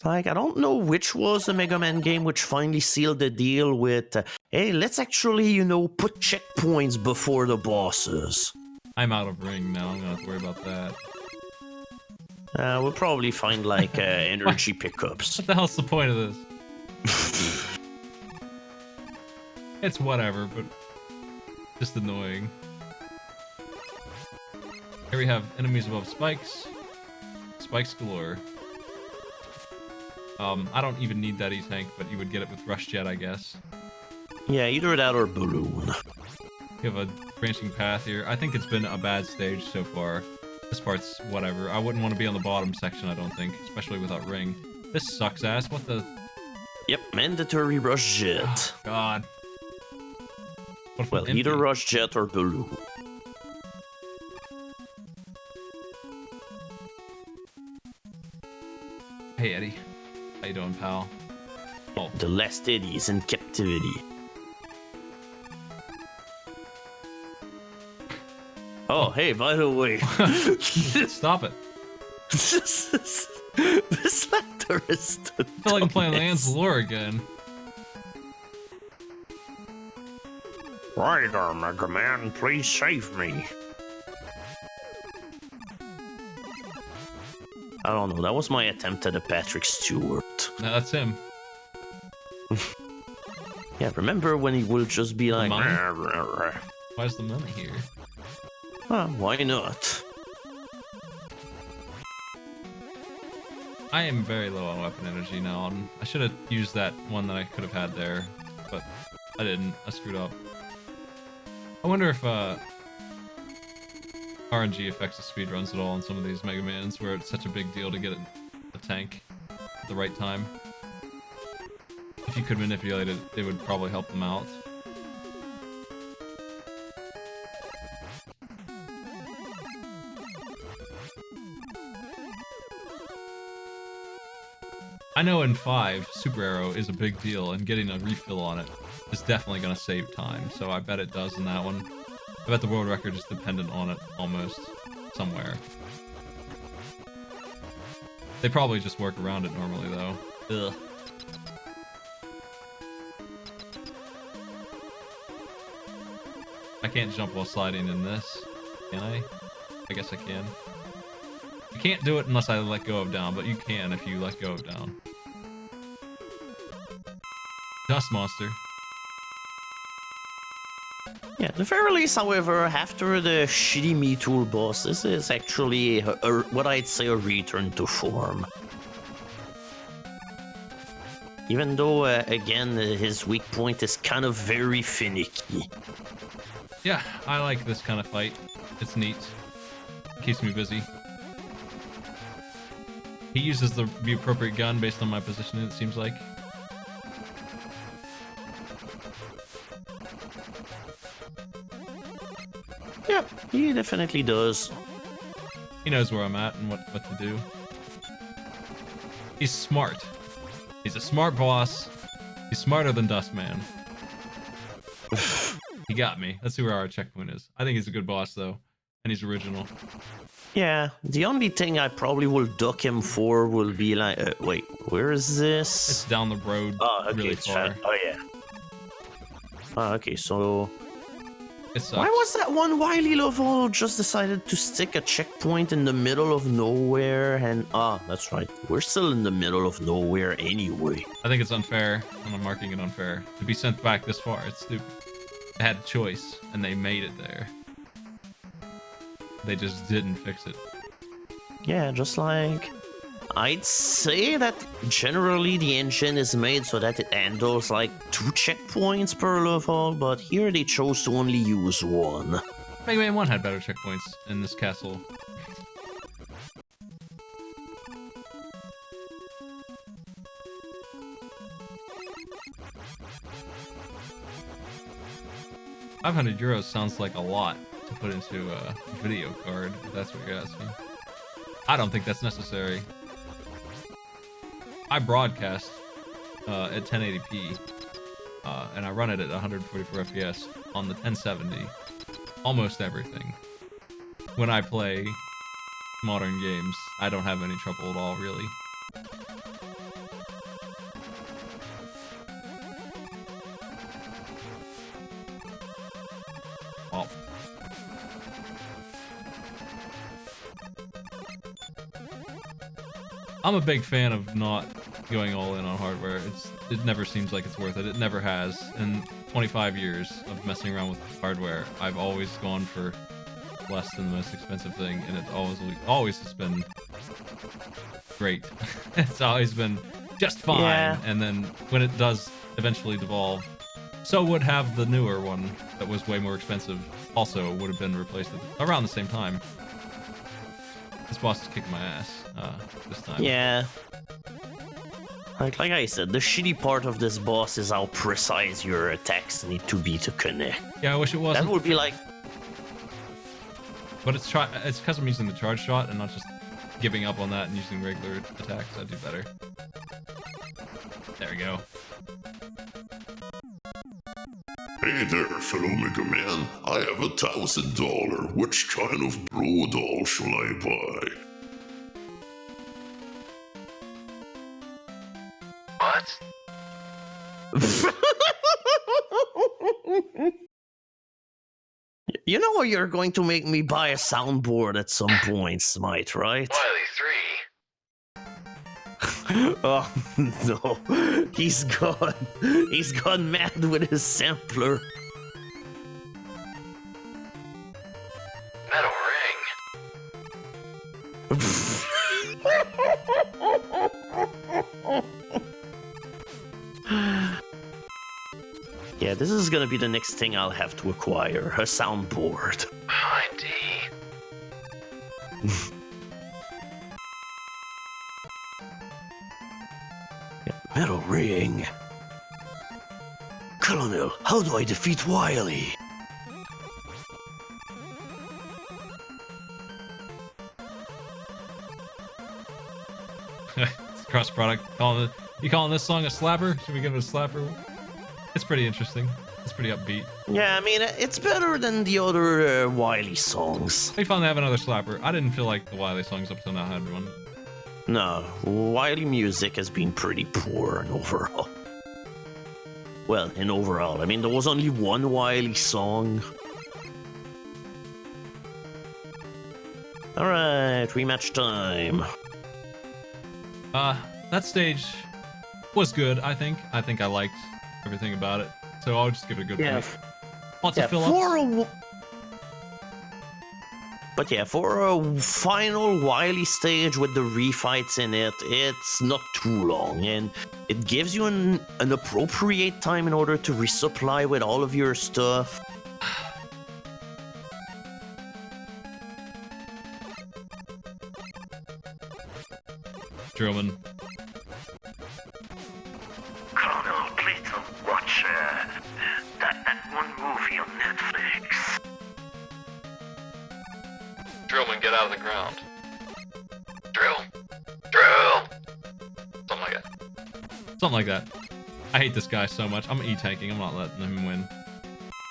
Like, I don't know which was the Mega Man game which finally sealed the deal with, hey, let's actually, you know, put checkpoints before the bosses. I'm out of ring now, I'm gonna have to worry about that. We'll probably find like energy pickups. What the hell's the point of this? It's whatever, but just annoying. Here we have enemies above spikes. Spikes galore. I don't even need that E-Tank, but you would get it with Rush Jet, I guess. Yeah, either that or balloon. You have a branching path here. I think it's been a bad stage so far. This part's whatever. I wouldn't want to be on the bottom section, I don't think, especially without ring. This sucks ass. What the? Yep, mandatory Rush Jet. God. What if Well, I'm either empty? Rush Jet or balloon. Hey, Eddie. How you doing, pal? Oh, The last Eddies in captivity. Oh, hey, by the way, stop it. this letter is the I feel like I'm playing dumbest. Land's lore again. Right there, Mega Man, please save me. I don't know, that was my attempt at a Patrick Stewart. No, that's him. Yeah, remember when he will just be like, Mummy? "Rah, rah, rah." Why's the mummy here? Why not? I am very low on weapon energy now, and I should have used that one that I could have had there, but I didn't. I screwed up. I wonder if RNG affects the speedruns at all on some of these Mega Mans where it's such a big deal to get a tank at the right time. If you could manipulate it, it would probably help them out. I know in 5, Super Arrow is a big deal, and getting a refill on it is definitely going to save time, so I bet it does in that one. I bet the world record is dependent on it, almost, somewhere. They probably just work around it normally, though. Ugh. I can't jump while sliding in this, can I? I guess I can. You can't do it unless I let go of down, but you can if you let go of down. Dust monster. Yeah, at the very least, however, after the shitty Me Tool boss, this is actually what I'd say a return to form. Even though, again, his weak point is kind of very finicky. Yeah, I like this kind of fight. It's neat. Keeps me busy. He uses the appropriate gun based on my position, it seems like. Yeah, he definitely does. He knows where I'm at and what to do. He's smart. He's a smart boss. He's smarter than Dustman. He got me. Let's see where our checkpoint is. I think he's a good boss, though. And he's original. Yeah, the only thing I probably will duck him for will be like, wait, where is this? It's down the road Oh, okay, really it's far. Oh, yeah. Oh, okay, so... It sucks. Why was that one Wily level just decided to stick a checkpoint in the middle of nowhere? And that's right. We're still in the middle of nowhere anyway. I think it's unfair, and I'm marking it unfair. To be sent back this far, it's stupid. They had a choice, and they made it there. They just didn't fix it. Yeah, just like... I'd say that generally the engine is made so that it handles like 2 checkpoints per level, but here they chose to only use 1. Mega Man 1 had better checkpoints in this castle. €500 sounds like a lot to put into a video card, if that's what you're asking. I don't think that's necessary. I broadcast at 1080p, and I run it at 144 FPS on the 1070. Almost everything. When I play modern games, I don't have any trouble at all, really. Oh. I'm a big fan of not going all in on hardware. It never seems like it's worth it. It never has. In 25 years of messing around with hardware, I've always gone for less than the most expensive thing, and it always has been great. It's always been just fine. Yeah. And then when it does eventually devolve, so would have the newer one that was way more expensive also would have been replaced at around the same time. This boss is kicking my ass this time. Yeah. Like I said, the shitty part of this boss is how precise your attacks need to be to connect. Yeah, I wish it wasn't. That would be like... But it's because I'm using the charge shot and not just giving up on that and using regular attacks. I'd do better. There we go. Hey there, fellow Mega Man. I have $1,000. Which kind of bro doll shall I buy? What? You know you're going to make me buy a soundboard at some point, Smite, right? Wily 3. Oh no, he's gone mad with his sampler. Metal ring. Yeah, this is gonna be the next thing I'll have to acquire, a soundboard. High D. Metal ring. Colonel, how do I defeat Wily? It's cross product. You calling this song a slapper? Should we give it a slapper? It's pretty interesting. It's pretty upbeat. Yeah, I mean, it's better than the other Wily songs. We finally have another slapper. I didn't feel like the Wily songs up till now had one. No, Wily music has been pretty poor in overall. Well, in overall, I mean, there was only one Wily song. Alright, rematch time. That stage was good, I think. I think I liked everything about it. So I'll just give it a good point. Lots of fill-ups. But yeah, for a final Wily stage with the refights in it, it's not too long, and it gives you an appropriate time in order to resupply with all of your stuff. Drillman. Colonel, please don't watch that one movie on Netflix. Drillman, get out of the ground. Drill. Drill. Something like that. Something like that. I hate this guy so much. I'm E-tanking. I'm not letting him win.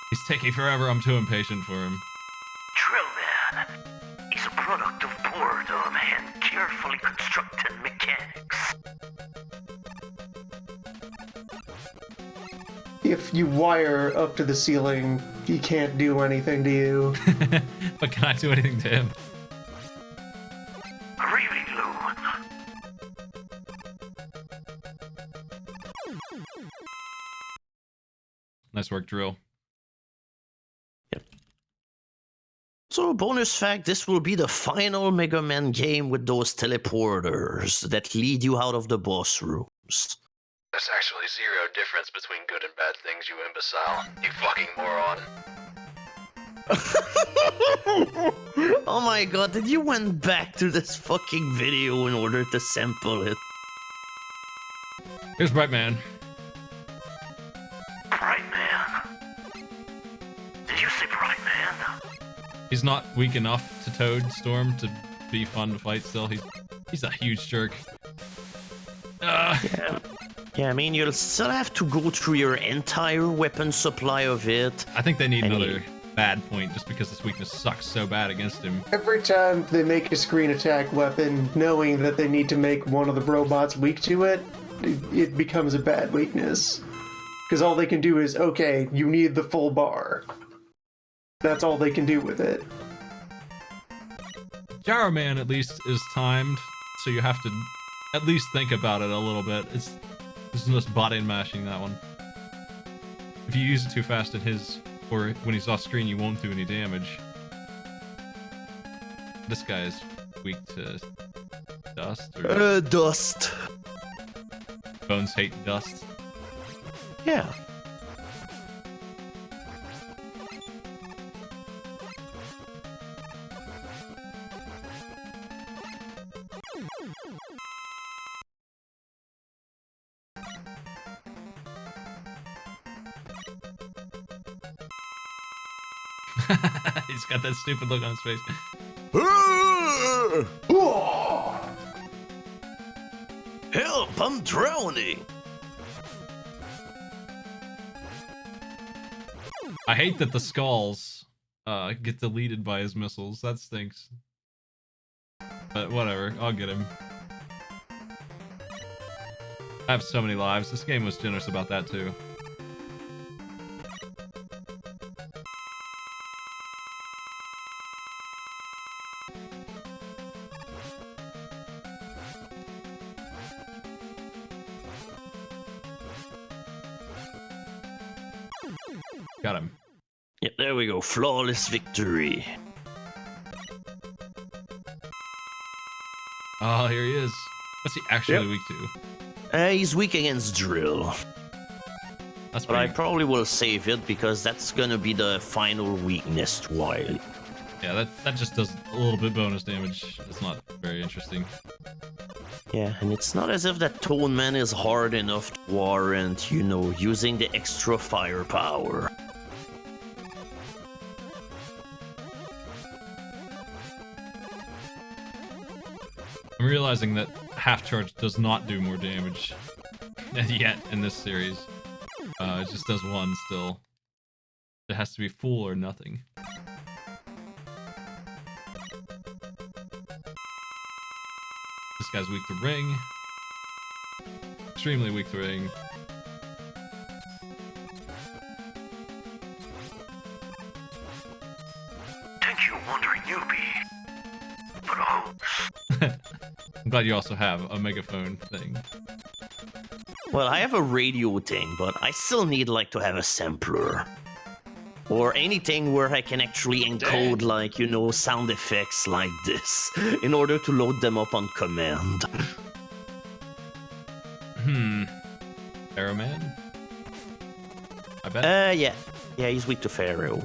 He's taking forever. I'm too impatient for him. Drillman is a product of boredom and carefully constructed mechanics. If you wire up to the ceiling, he can't do anything to you. But can I do anything to him? Really, Loon? Nice work, Drill. So, bonus fact, this will be the final Mega Man game with those teleporters that lead you out of the boss rooms. There's actually zero difference between good and bad things, you imbecile. You fucking moron. Oh my god, did you went back to this fucking video in order to sample it? Here's Bright Man. Bright Man. Did you say Bright Man? He's not weak enough to Toadstorm to be fun to fight still. He's a huge jerk. Yeah, I mean, you'll still have to go through your entire weapon supply of it. I think they need another bad point just because this weakness sucks so bad against him. Every time they make a screen attack weapon, knowing that they need to make one of the robots weak to it, it becomes a bad weakness. Because all they can do is, okay, you need the full bar. That's all they can do with it. Gyro Man at least is timed, so you have to at least think about it a little bit. It's just button mashing, that one. If you use it too fast in his, or when he's off screen, you won't do any damage. This guy is weak to dust, or Dust. bones hate dust. Yeah. He's got that stupid look on his face. Help, I'm drowning. I hate that the skulls get deleted by his missiles. That stinks. But whatever, I'll get him. I have so many lives. This game was generous about that too. Got him. Yep, there we go. Flawless victory. Oh, here he is. What's he actually weak to? He's weak against drill. That's But I pretty... probably will save it because that's gonna be the final weakness to Wily. Yeah, that just does a little bit bonus damage. It's not very interesting. Yeah, and it's not as if that Tone Man is hard enough to warrant, you know, using the extra firepower. I'm realizing that half charge does not do more damage yet in this series. It just does one still. It has to be full or nothing. This guy's weak to ring. Extremely weak to ring. Thank you, wandering newbie. But oh, I'm glad you also have a megaphone thing. Well, I have a radio thing, but I still need, like, to have a sampler. Or anything where I can actually encode, like, you know, sound effects like this, in order to load them up on command. Arrowman? I bet. Yeah. Yeah, he's weak to Pharaoh.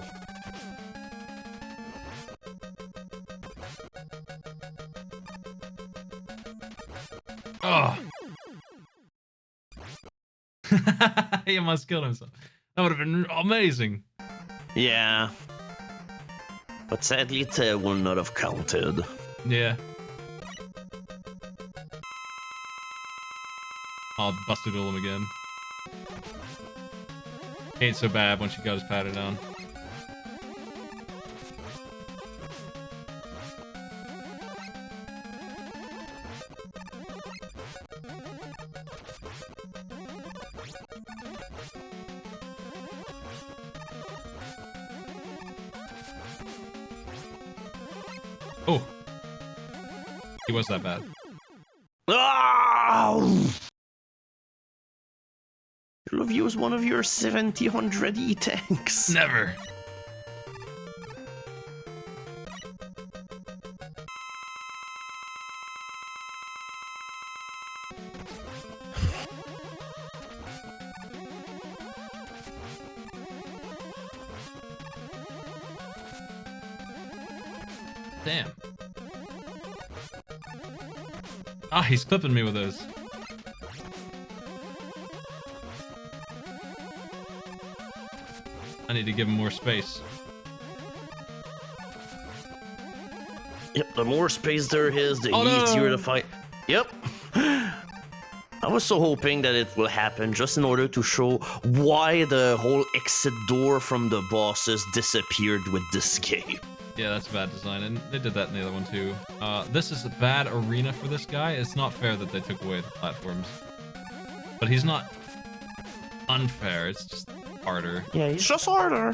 Oh! He almost killed himself. That would have been amazing. Yeah. But sadly, it will not have counted. Yeah. I'll Buster Duel him again. Ain't so bad once you got his pattern down. Oh! He was that bad. Oh! Should have used one of your 70-100 E-tanks. Never! Damn. Ah, he's clipping me with those. I need to give him more space. Yep, the more space there is, the Oh, easier no. to fight. Yep. I was so hoping that it will happen just in order to show why the whole exit door from the bosses disappeared with this game. Yeah, that's bad design, and they did that in the other one too. This is a bad arena for this guy. It's not fair that they took away the platforms. But he's not unfair, it's just harder. Yeah, it's just harder.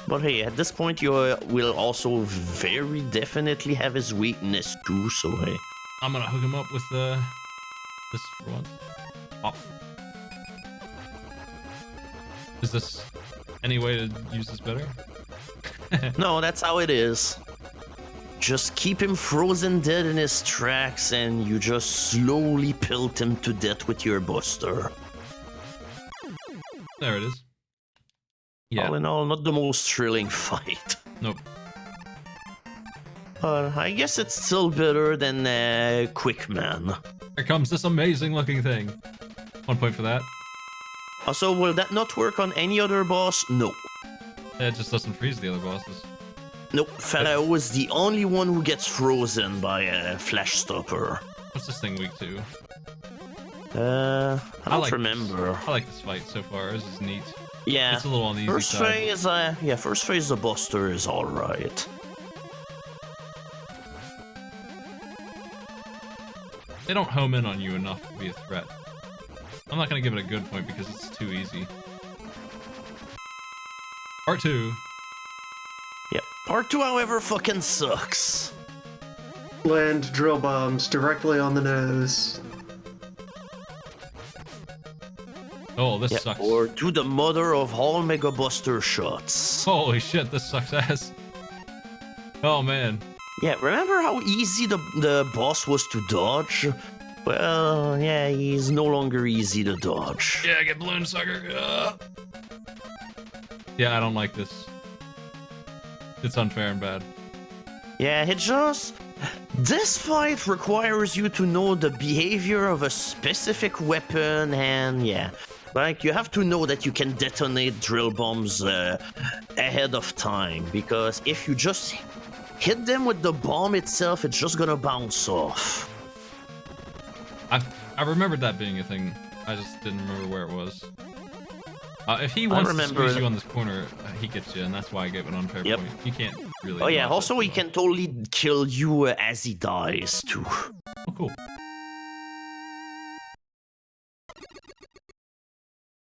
But hey, at this point, you will also very definitely have his weakness too, so hey. I'm gonna hook him up with the this for once. Oh. Is this any way to use this better? No, that's how it is. Just keep him frozen dead in his tracks and you just slowly pelt him to death with your buster. There it is. Yeah. All in all, not the most thrilling fight. Nope. But I guess it's still better than Quick Man. Here comes this amazing looking thing. 1 point for that. Also, will that not work on any other boss? No. It just doesn't freeze the other bosses. Nope, Pharaoh is the only one who gets frozen by a flash stopper. What's this thing weak to? I don't remember. I like this fight so far. This is neat. Yeah. It's a little on the easy side. First phase the buster is alright. They don't home in on you enough to be a threat. I'm not gonna give it a good point because it's too easy. Part 2. Yep. Part 2, however, fucking sucks. Land drill bombs directly on the nose. Oh, this sucks. Or do the mother of all Mega Buster shots. Holy shit, this sucks ass. Oh man. Yeah, remember how easy the boss was to dodge? Well, yeah, he's no longer easy to dodge. Yeah, get balloon sucker. Yeah, I don't like this. It's unfair and bad. Yeah, it just... This fight requires you to know the behavior of a specific weapon and yeah. Like, you have to know that you can detonate drill bombs ahead of time, because if you just hit them with the bomb itself, it's just gonna bounce off. I remembered that being a thing. I just didn't remember where it was. If he wants to squeeze you on this corner, he gets you, and that's why I gave an unfair point. You can't really... Oh yeah, dodge also that he can totally kill you as he dies, too. Oh, cool.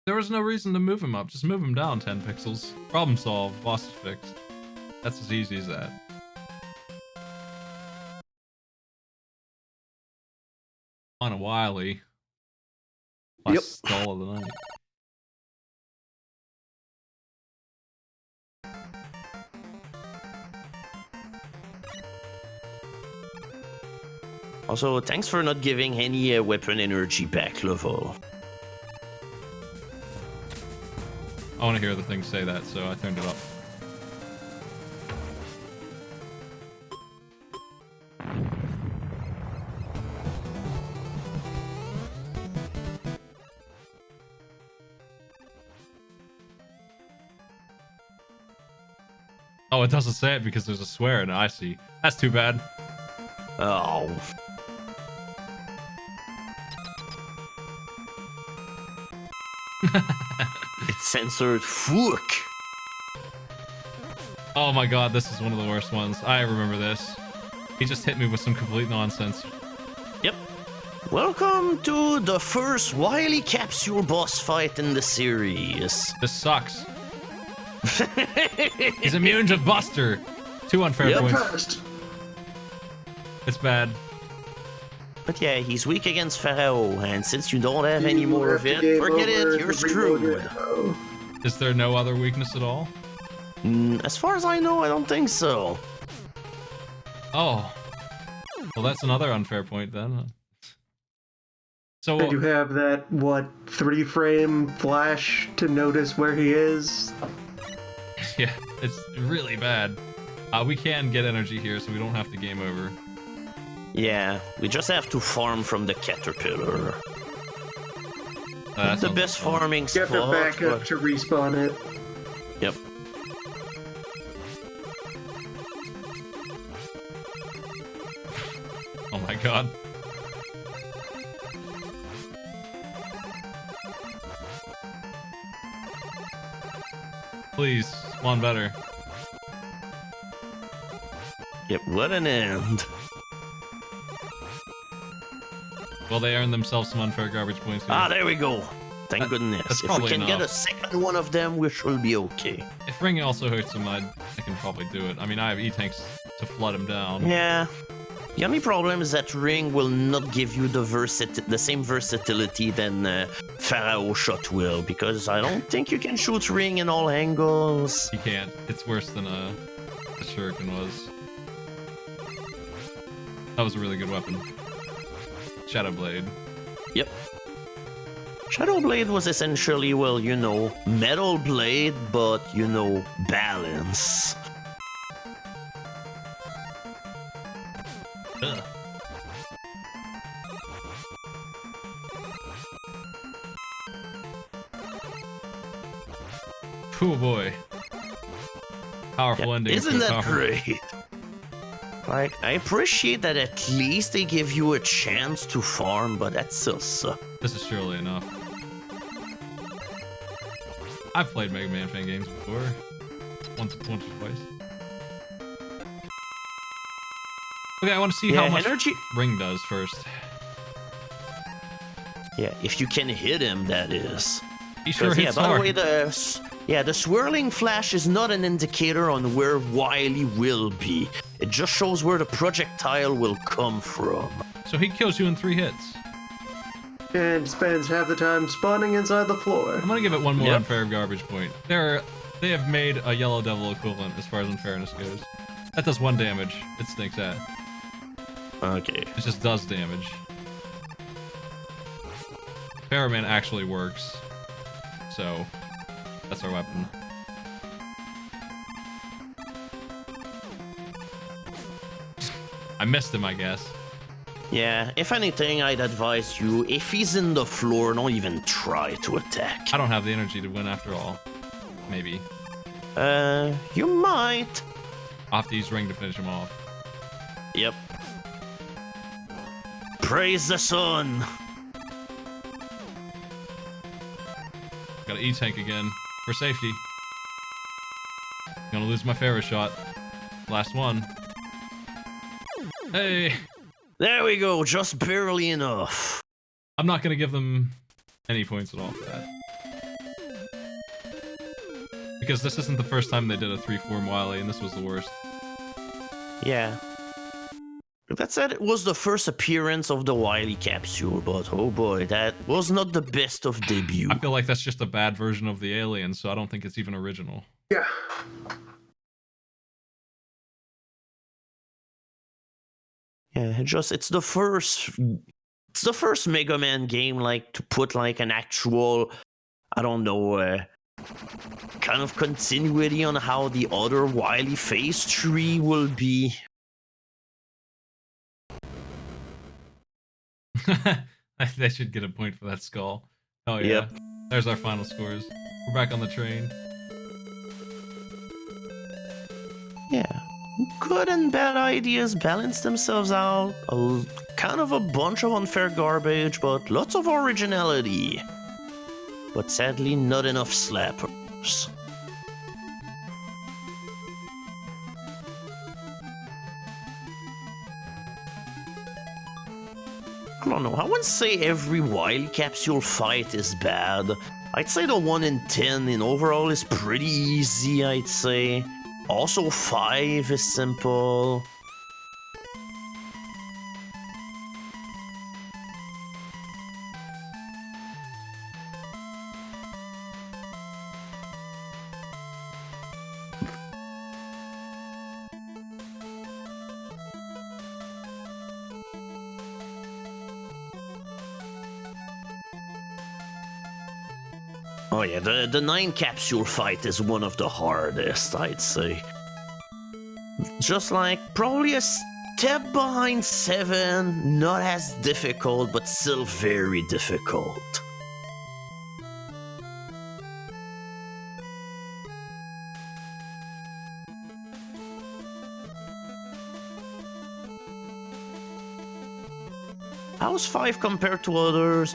There was no reason to move him up. Just move him down 10 pixels. Problem solved. Boss is fixed. That's as easy as that. On a Wily. Last stall of the night. Also, thanks for not giving any weapon energy back, Level. I want to hear the thing say that, so I turned it up. Oh, it doesn't say it because there's a swear in it. I see. That's too bad. Oh. It's censored. Fuck. Oh my god, this is one of the worst ones. I remember this. He just hit me with some complete nonsense. Yep. Welcome to the first Wily capsule boss fight in the series. This sucks. He's immune to Buster. 2 unfair points. It's bad. But yeah, he's weak against Pharaoh, and since you don't have any more of it, forget it, you're screwed. Is there no other weakness at all? As far as I know, I don't think so. Oh. Well, that's another unfair point then. So And you have that, 3-frame flash to notice where he is? Yeah, it's really bad. We can get energy here, so we don't have to game over. Yeah, we just have to farm from the caterpillar. Not the best farming spot. You have to back up to respawn it. Yep. Oh my god. Please, one better. Yep, what an end. Well, they earned themselves some unfair garbage points here. Ah, there we go. Thank goodness. If we can get a second one of them, we should be okay. If Ring also hurts him, I can probably do it. I mean, I have E-tanks to flood him down. Yeah. The only problem is that ring will not give you the same versatility than Pharaoh shot will, because I don't think you can shoot ring in all angles. You can't. It's worse than a shuriken was. That was a really good weapon. Shadow Blade. Yep. Shadow Blade was essentially, well, you know, Metal Blade, but, you know, balance. Ugh. Oh boy. Powerful ending. Isn't that great? Like, I appreciate that at least they give you a chance to farm, but that still sucks. This is surely enough. I've played Mega Man fan games before. Once or twice. Okay, I want to see how much ring does first. Yeah, if you can hit him, that is. He sure hits by hard. the way, the swirling flash is not an indicator on where Wily will be. It just shows where the projectile will come from. So he kills you in 3 hits. And spends half the time spawning inside the floor. I'm gonna give it one more unfair garbage point. They have made a Yellow Devil equivalent as far as unfairness goes. That does 1 damage. It stinks at. Okay. It just does damage. Pharaoh actually works. So, that's our weapon. I missed him, I guess. Yeah, if anything, I'd advise you, if he's in the floor, don't even try to attack. I don't have the energy to win after all. Maybe. You might. I'll have to use ring to finish him off. Yep. Praise the sun. Gotta E-tank again, for safety. Gonna lose my Pharaoh shot. Last one. Hey! There we go, just barely enough. I'm not gonna give them any points at all for that. Because this isn't the first time they did a 3-form Wily, and this was the worst. Yeah. That said, it was the first appearance of the Wily capsule, but oh boy, that was not the best of debut. I feel like that's just a bad version of the alien, so I don't think it's even original. Yeah. Yeah, it's the first Mega Man game, like, to put like an actual, I don't know, kind of continuity on how the other Wily Phase 3 will be. They should get a point for that skull. Oh yeah. Yep. There's our final scores. We're back on the train. Yeah. Good and bad ideas balance themselves out. Kind of a bunch of unfair garbage, but lots of originality. But sadly, not enough slappers. I don't know, I wouldn't say every Wily capsule fight is bad. I'd say the 1 in 10 in overall is pretty easy, I'd say. Also 5 is simple. Oh yeah, the 9 capsule fight is one of the hardest, I'd say. Just like, probably a step behind 7, not as difficult, but still very difficult. How's 5 compared to others?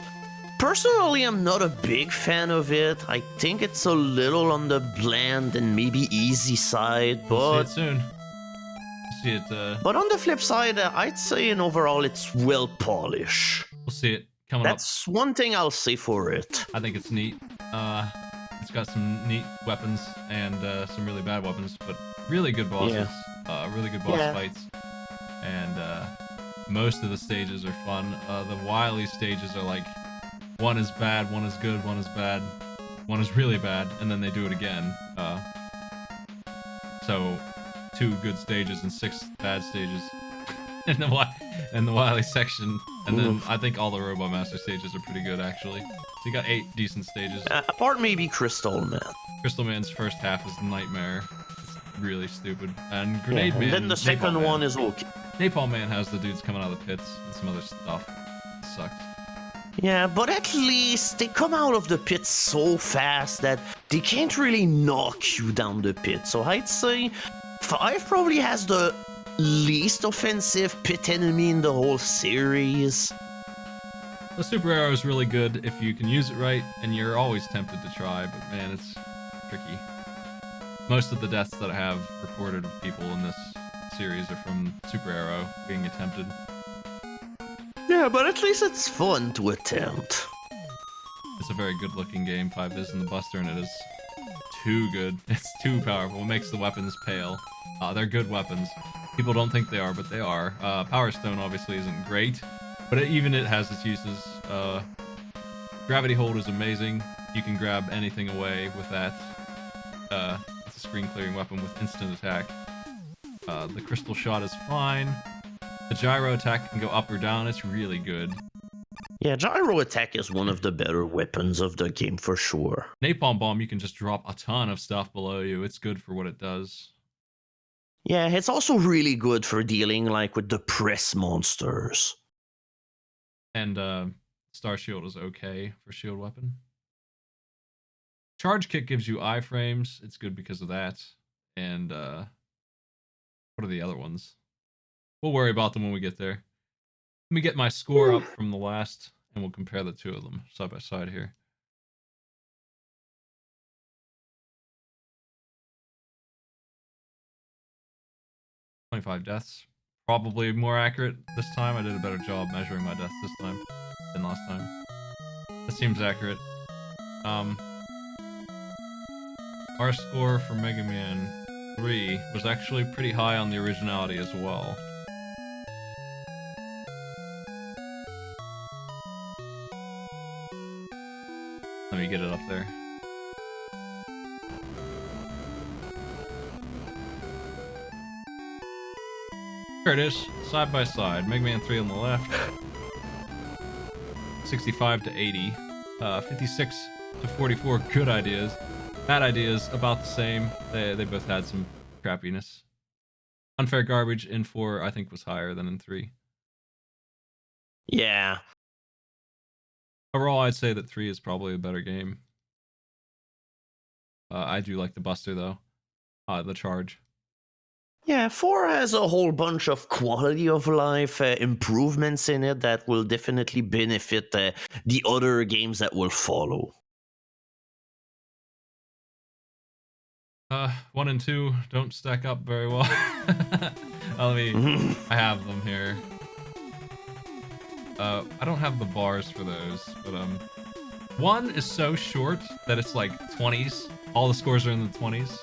Personally, I'm not a big fan of it. I think it's a little on the bland and maybe easy side, We'll but... see it soon. We'll see it, But on the flip side, I'd say in overall it's well polished. we'll see it coming up. That's one thing I'll say for it. I think it's neat. It's got some neat weapons and some really bad weapons, but really good bosses. Really good boss fights. And most of the stages are fun. The Wily stages are like, one is bad, one is good, one is bad, one is really bad, and then they do it again. So 2 good stages and 6 bad stages in the Wily section, and then I think all the Robot Master stages are pretty good actually. So you got 8 decent stages. Apart maybe Crystal Man. Crystal Man's first half is nightmare. It's really stupid. And Grenade Man. And then the second Napalm one Man. is okay. Napalm Man has the dudes coming out of the pits and some other stuff. It sucks. Yeah, but at least they come out of the pit so fast that they can't really knock you down the pit. So I'd say 5 probably has the least offensive pit enemy in the whole series. The Super Arrow is really good if you can use it right, and you're always tempted to try, but man, it's tricky. Most of the deaths that I have recorded of people in this series are from Super Arrow being attempted. Yeah, but at least it's fun to attempt. It's a very good looking game, 5 is in the Buster, and it is too good. It's too powerful. It makes the weapons pale. They're good weapons. People don't think they are, but they are. Power Stone obviously isn't great, but even it has its uses. Gravity Hold is amazing. You can grab anything away with that. It's a screen clearing weapon with instant attack. The Crystal Shot is fine. The Gyro Attack can go up or down. It's really good. Yeah, Gyro Attack is one of the better weapons of the game for sure. Napalm Bomb, you can just drop a ton of stuff below you. It's good for what it does. Yeah, it's also really good for dealing like with the press monsters. And Star Shield is okay for shield weapon. Charge Kick gives you iframes. It's good because of that. And what are the other ones? We'll worry about them when we get there. Let me get my score up from the last, and we'll compare the 2 of them side by side here. $25 deaths. Probably more accurate this time. I did a better job measuring my deaths this time than last time. That seems accurate. Our score for Mega Man 3 was actually pretty high on the originality as well. Let me get it up there. There it is, side by side. Mega Man 3 on the left. 65 to 80. 56 to 44 good ideas. Bad ideas, about the same. They both had some crappiness. Unfair Garbage in 4, I think, was higher than in 3. Yeah. Overall, I'd say that 3 is probably a better game. I do like the Buster, though. The Charge. Yeah, 4 has a whole bunch of quality of life improvements in it that will definitely benefit the other games that will follow. 1 and 2 don't stack up very well. I have them here. I don't have the bars for those, but 1 is so short that it's like 20s. All the scores are in the 20s.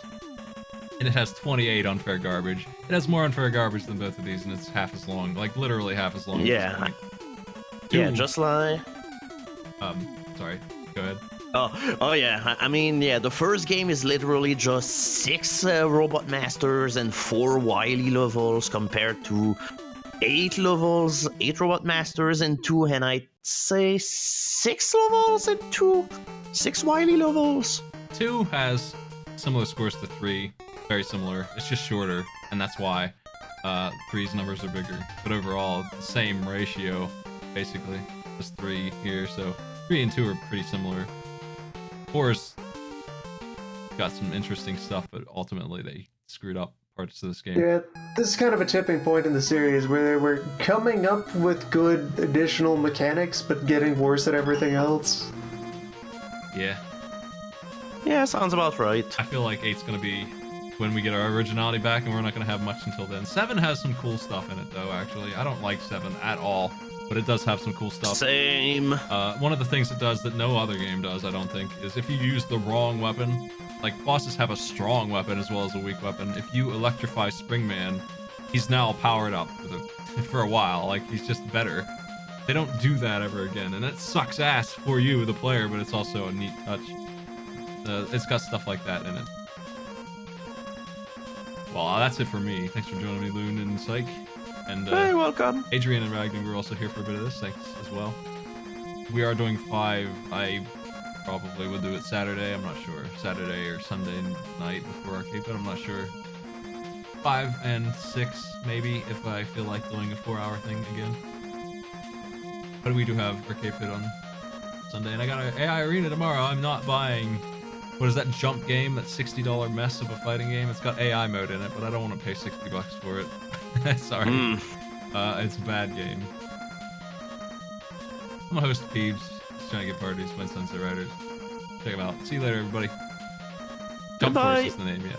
And it has 28 unfair garbage. It has more unfair garbage than both of these, and it's half as long. Like, literally half as long. Yeah. Yeah, just like... Sorry. Go ahead. Oh yeah. I mean, yeah, the first game is literally just 6 Robot Masters and 4 Wily levels compared to 8 levels, 8 Robot Masters and 2, and I'd say 6 levels and 2, 6 Wily levels. 2 has similar scores to 3. Very similar. It's just shorter, and that's why 3's numbers are bigger. But overall, the same ratio, basically. Just 3 here, so 3 and 2 are pretty similar. 4's got some interesting stuff, but ultimately they screwed up parts of this game. Yeah, this is kind of a tipping point in the series where they were coming up with good additional mechanics, but getting worse at everything else. Yeah. Yeah, sounds about right. I feel like 8's gonna be when we get our originality back, and we're not gonna have much until then. 7 has some cool stuff in it, though, actually. I don't like 7 at all, but it does have some cool stuff. Same. One of the things it does that no other game does, I don't think, is if you use the wrong weapon, like bosses have a strong weapon as well as a weak weapon. If you electrify Springman, he's now powered up for a while. Like, he's just better. They don't do that ever again, and that sucks ass for you, the player, but it's also a neat touch. It's got stuff like that in it. Well, that's it for me. Thanks for joining me, Loon and Psych. And Hey, welcome. Adrian and Ragnar were also here for a bit of this. Thanks as well. We are doing 5. I probably will do it Saturday. I'm not sure. Saturday or Sunday night before Arcade Pit. I'm not sure. 5 and 6 maybe if I feel like doing a 4-hour thing again. But we do have Arcade Pit on Sunday, and I got an AI Arena tomorrow. I'm not buying. What is that jump game? That $60 mess of a fighting game? It's got AI mode in it, but I don't want to pay $60 for it. Sorry. It's a bad game. I'm a host Peeves. Just trying to get parties by Sunset Riders. Check them out. See you later, everybody. Jump Goodbye. Force is the name, yeah.